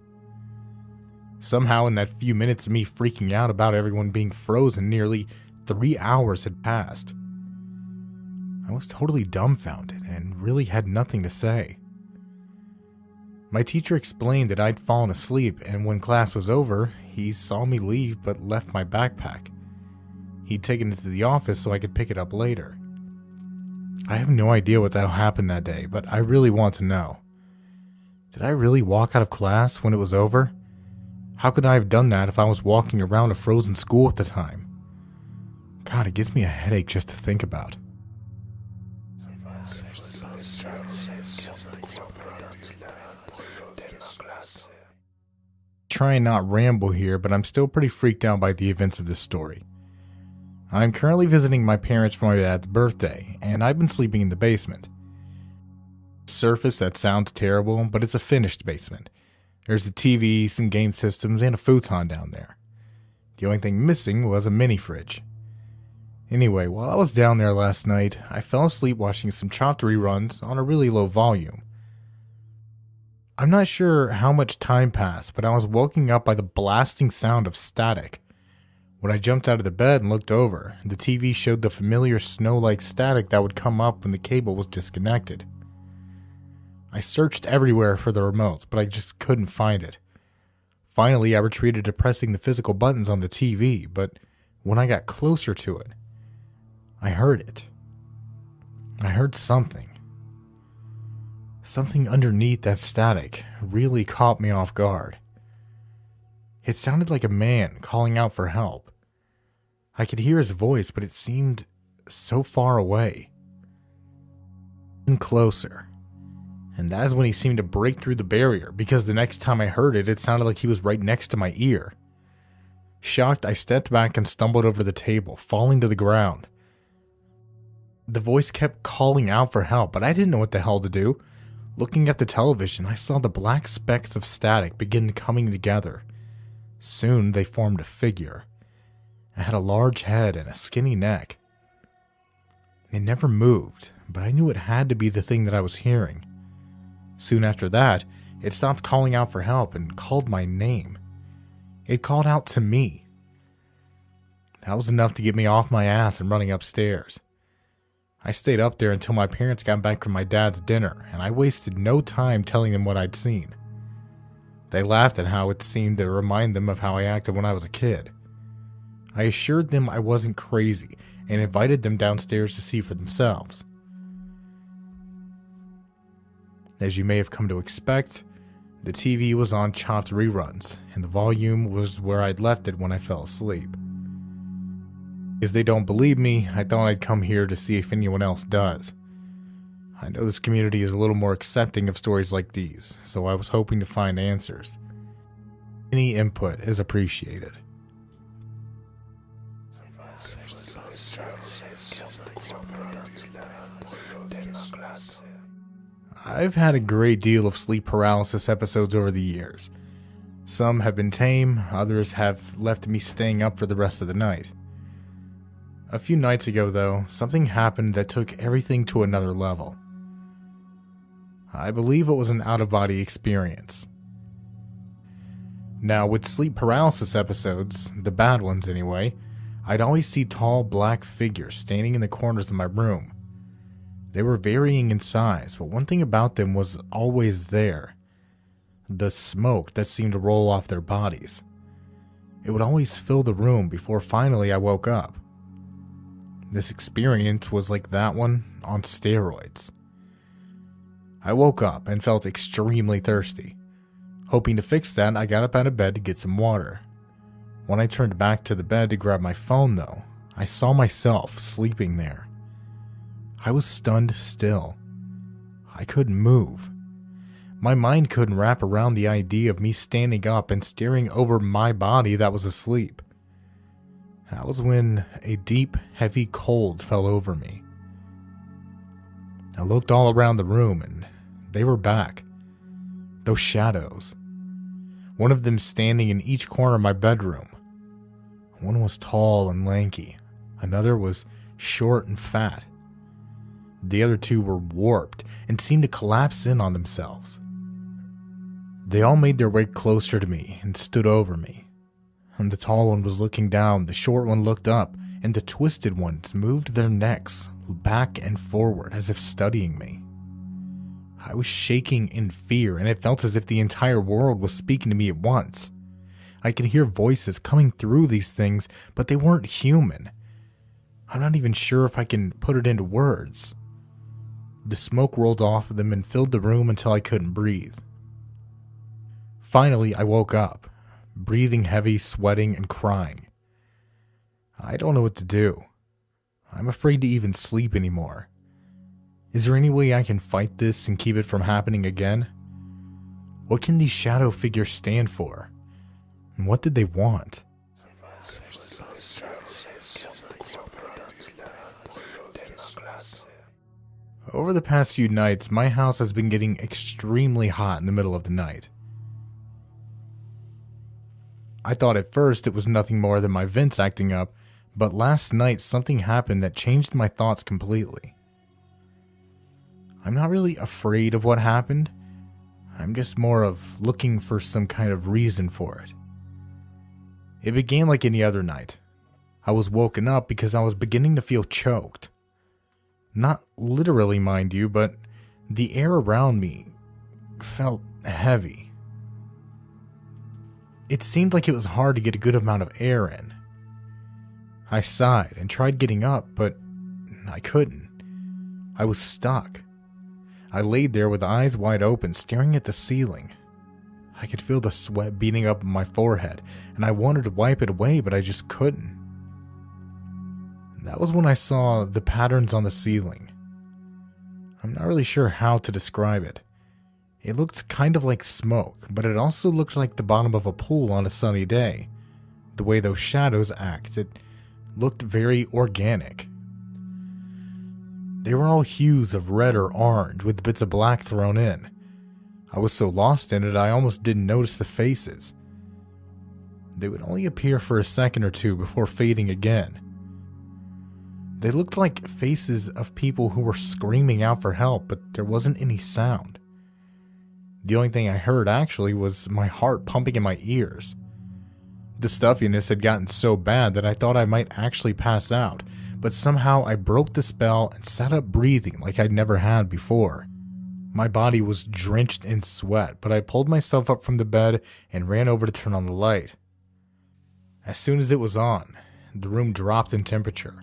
Somehow in that few minutes of me freaking out about everyone being frozen, nearly 3 hours had passed. I was totally dumbfounded and really had nothing to say. My teacher explained that I'd fallen asleep, and when class was over, he saw me leave but left my backpack. He'd taken it to the office so I could pick it up later. I have no idea what the hell happened that day, but I really want to know. Did I really walk out of class when it was over? How could I have done that if I was walking around a frozen school at the time? God, it gives me a headache just to think about. Try and not ramble here, but I'm still pretty freaked out by the events of this story. I'm currently visiting my parents for my dad's birthday, and I've been sleeping in the basement. Surface that sounds terrible, but it's a finished basement. There's a TV, some game systems, and a futon down there. The only thing missing was a mini fridge. Anyway, while I was down there last night, I fell asleep watching some Chopped reruns on a really low volume. I'm not sure how much time passed, but I was woken up by the blasting sound of static. When I jumped out of the bed and looked over, the TV showed the familiar snow-like static that would come up when the cable was disconnected. I searched everywhere for the remotes, but I just couldn't find it. Finally, I retreated to pressing the physical buttons on the TV, but when I got closer to it, I heard it. I heard something. Something underneath that static really caught me off guard. It sounded like a man calling out for help. I could hear his voice, but it seemed so far away. And closer. And that is when he seemed to break through the barrier, because the next time I heard it, it sounded like he was right next to my ear. Shocked, I stepped back and stumbled over the table, falling to the ground. The voice kept calling out for help, but I didn't know what the hell to do. Looking at the television, I saw the black specks of static begin coming together. Soon they formed a figure. It had a large head and a skinny neck. It never moved, but I knew it had to be the thing that I was hearing. Soon after that, it stopped calling out for help and called my name. It called out to me. That was enough to get me off my ass and running upstairs. I stayed up there until my parents got back from my dad's dinner, and I wasted no time telling them what I'd seen. They laughed at how it seemed to remind them of how I acted when I was a kid. I assured them I wasn't crazy and invited them downstairs to see for themselves. As you may have come to expect, The TV was on chopped reruns, and the volume was where I'd left it when I fell asleep. As they don't believe me, I thought I'd come here to see if anyone else does. I know this community is a little more accepting of stories like these, so I was hoping to find answers. Any input is appreciated. I've had a great deal of sleep paralysis episodes over the years. Some have been tame, others have left me staying up for the rest of the night. A few nights ago, though, something happened that took everything to another level. I believe it was an out-of-body experience. Now, with sleep paralysis episodes, the bad ones anyway, I'd always see tall black figures standing in the corners of my room. They were varying in size, but one thing about them was always there. The smoke that seemed to roll off their bodies. It would always fill the room before finally I woke up. This experience was like that one on steroids. I woke up and felt extremely thirsty. Hoping to fix that, I got up out of bed to get some water. When I turned back to the bed to grab my phone, though, I saw myself sleeping there. I was stunned still. I couldn't move. My mind couldn't wrap around the idea of me standing up and staring over my body that was asleep. That was when a deep, heavy cold fell over me. I looked all around the room and they were back. Those shadows. One of them standing in each corner of my bedroom. One was tall and lanky. Another was short and fat. The other two were warped and seemed to collapse in on themselves. They all made their way closer to me and stood over me. And the tall one was looking down, the short one looked up, and the twisted ones moved their necks back and forward as if studying me. I was shaking in fear, and it felt as if the entire world was speaking to me at once. I could hear voices coming through these things, but they weren't human. I'm not even sure if I can put it into words. The smoke rolled off of them and filled the room until I couldn't breathe. Finally, I woke up, breathing heavy, sweating, and crying. I don't know what to do. I'm afraid to even sleep anymore. Is there any way I can fight this and keep it from happening again? What can these shadow figures stand for? And what did they want? Over the past few nights, my house has been getting extremely hot in the middle of the night. I thought at first it was nothing more than my vents acting up, but last night something happened that changed my thoughts completely. I'm not really afraid of what happened. I'm just more of looking for some kind of reason for it. It began like any other night. I was woken up because I was beginning to feel choked. Not literally, mind you, but the air around me felt heavy. It seemed like it was hard to get a good amount of air in. I sighed and tried getting up, but I couldn't. I was stuck. I laid there with eyes wide open, staring at the ceiling. I could feel the sweat beating up on my forehead, and I wanted to wipe it away, but I just couldn't. That was when I saw the patterns on the ceiling. I'm not really sure how to describe it. It looked kind of like smoke, but it also looked like the bottom of a pool on a sunny day. The way those shadows act, it looked very organic. They were all hues of red or orange with bits of black thrown in. I was so lost in it I almost didn't notice the faces. They would only appear for a second or two before fading again. They looked like faces of people who were screaming out for help, but there wasn't any sound. The only thing I heard actually was my heart pumping in my ears. The stuffiness had gotten so bad that I thought I might actually pass out, but somehow I broke the spell and sat up breathing like I'd never had before. My body was drenched in sweat, but I pulled myself up from the bed and ran over to turn on the light. As soon as it was on, the room dropped in temperature.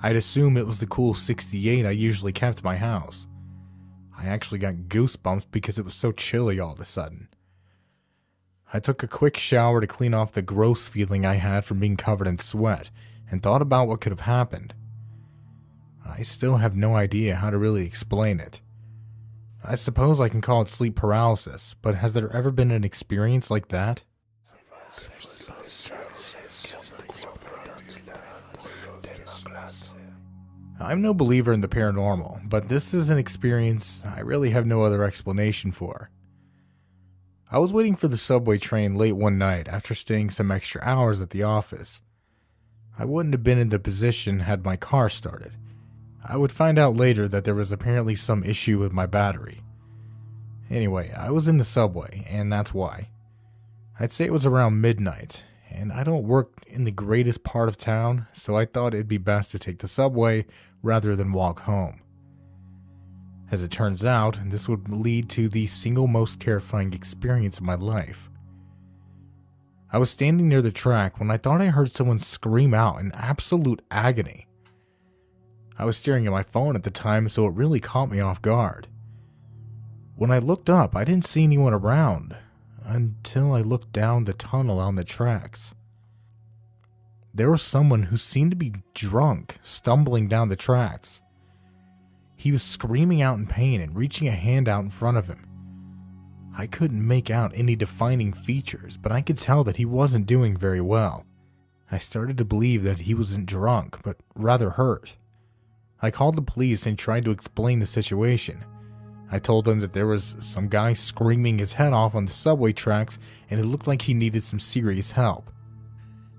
I'd assume it was the cool 68 I usually kept at my house. I I actually got goosebumps because it was so chilly all of a sudden. I took a quick shower to clean off the gross feeling I had from being covered in sweat and thought about what could have happened. I still have no idea how to really explain it. I suppose I can call it sleep paralysis, but has there ever been an experience like that? I'm no believer in the paranormal, but this is an experience I really have no other explanation for. I was waiting for the subway train late one night after staying some extra hours at the office. I wouldn't have been in the position had my car started. I would find out later that there was apparently some issue with my battery. Anyway, I was in the subway, and that's why. I'd say it was around midnight, and I don't work in the greatest part of town, so I thought it'd be best to take the subway rather than walk home. As it turns out, this would lead to the single most terrifying experience of my life. I was standing near the track when I thought I heard someone scream out in absolute agony. I was staring at my phone at the time, so it really caught me off guard. When I looked up, I didn't see anyone around, until I looked down the tunnel on the tracks. There was someone who seemed to be drunk, stumbling down the tracks. He was screaming out in pain and reaching a hand out in front of him. I couldn't make out any defining features, but I could tell that he wasn't doing very well. I started to believe that he wasn't drunk, but rather hurt. I called the police and tried to explain the situation. I told them that there was some guy screaming his head off on the subway tracks and it looked like he needed some serious help.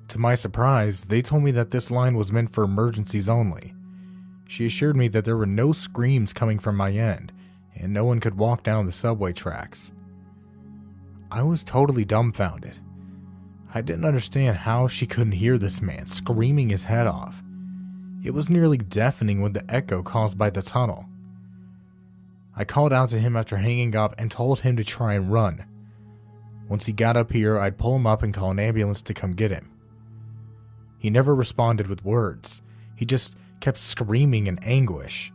To my surprise, they told me that this line was meant for emergencies only. She assured me that there were no screams coming from my end and no one could walk down the subway tracks. I was totally dumbfounded. I didn't understand how she couldn't hear this man screaming his head off. It was nearly deafening with the echo caused by the tunnel. I called out to him after hanging up and told him to try and run. Once he got up here, I'd pull him up and call an ambulance to come get him. He never responded with words. He just kept screaming in anguish.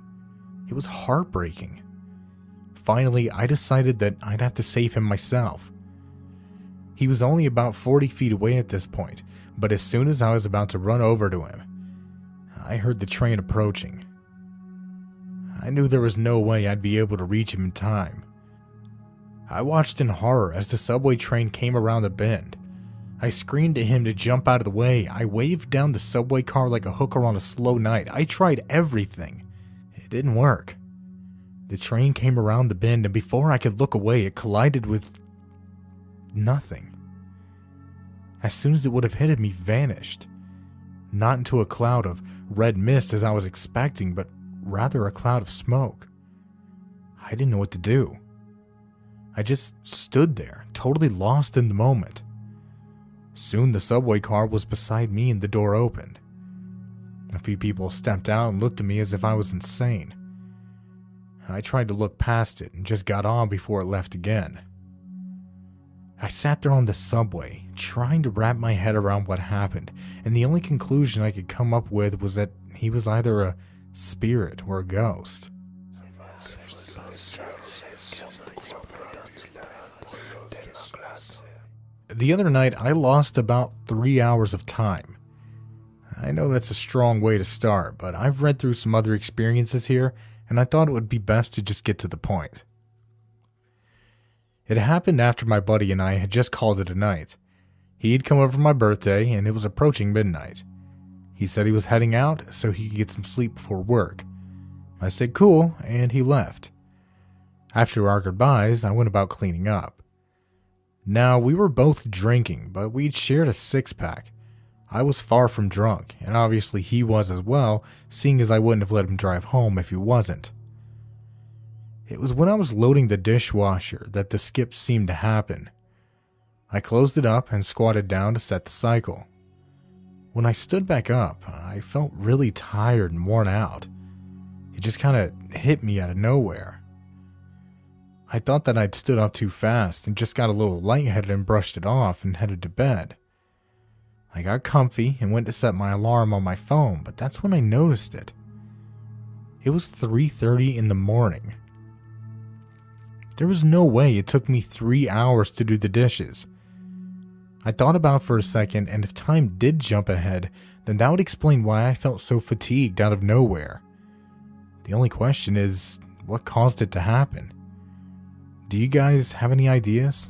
It was heartbreaking. Finally, I decided that I'd have to save him myself. He was only about 40 feet away at this point, but as soon as I was about to run over to him, I heard the train approaching. I knew there was no way I'd be able to reach him in time. I watched in horror as the subway train came around the bend. I screamed at him to jump out of the way. I waved down the subway car like a hooker on a slow night. I tried everything. It didn't work. The train came around the bend, and before I could look away, it collided with nothing. As soon as it would have hit me, vanished. Not into a cloud of red mist as I was expecting, but rather a cloud of smoke. I didn't know what to do. I just stood there, totally lost in the moment. Soon the subway car was beside me and the door opened. A few people stepped out and looked at me as if I was insane. I tried to look past it and just got on before it left again. I sat there on the subway, trying to wrap my head around what happened, and the only conclusion I could come up with was that he was either a spirit or a ghost. The other night, I lost about 3 hours of time. I know that's a strong way to start, but I've read through some other experiences here, and I thought it would be best to just get to the point. It happened after my buddy and I had just called it a night. He'd come over for my birthday, and it was approaching midnight. He said he was heading out so he could get some sleep before work. I said cool, and he left. After our goodbyes, I went about cleaning up. Now, we were both drinking, but we'd shared a six-pack. I was far from drunk, and obviously he was as well, seeing as I wouldn't have let him drive home if he wasn't. It was when I was loading the dishwasher that the skip seemed to happen. I closed it up and squatted down to set the cycle. When I stood back up, I felt really tired and worn out. It just kind of hit me out of nowhere. I thought that I'd stood up too fast and just got a little lightheaded and brushed it off and headed to bed. I got comfy and went to set my alarm on my phone, but that's when I noticed it. It was 3:30 in the morning. There was no way it took me 3 hours to do the dishes. I thought about it for a second, and if time did jump ahead, then that would explain why I felt so fatigued out of nowhere. The only question is, what caused it to happen? Do you guys have any ideas?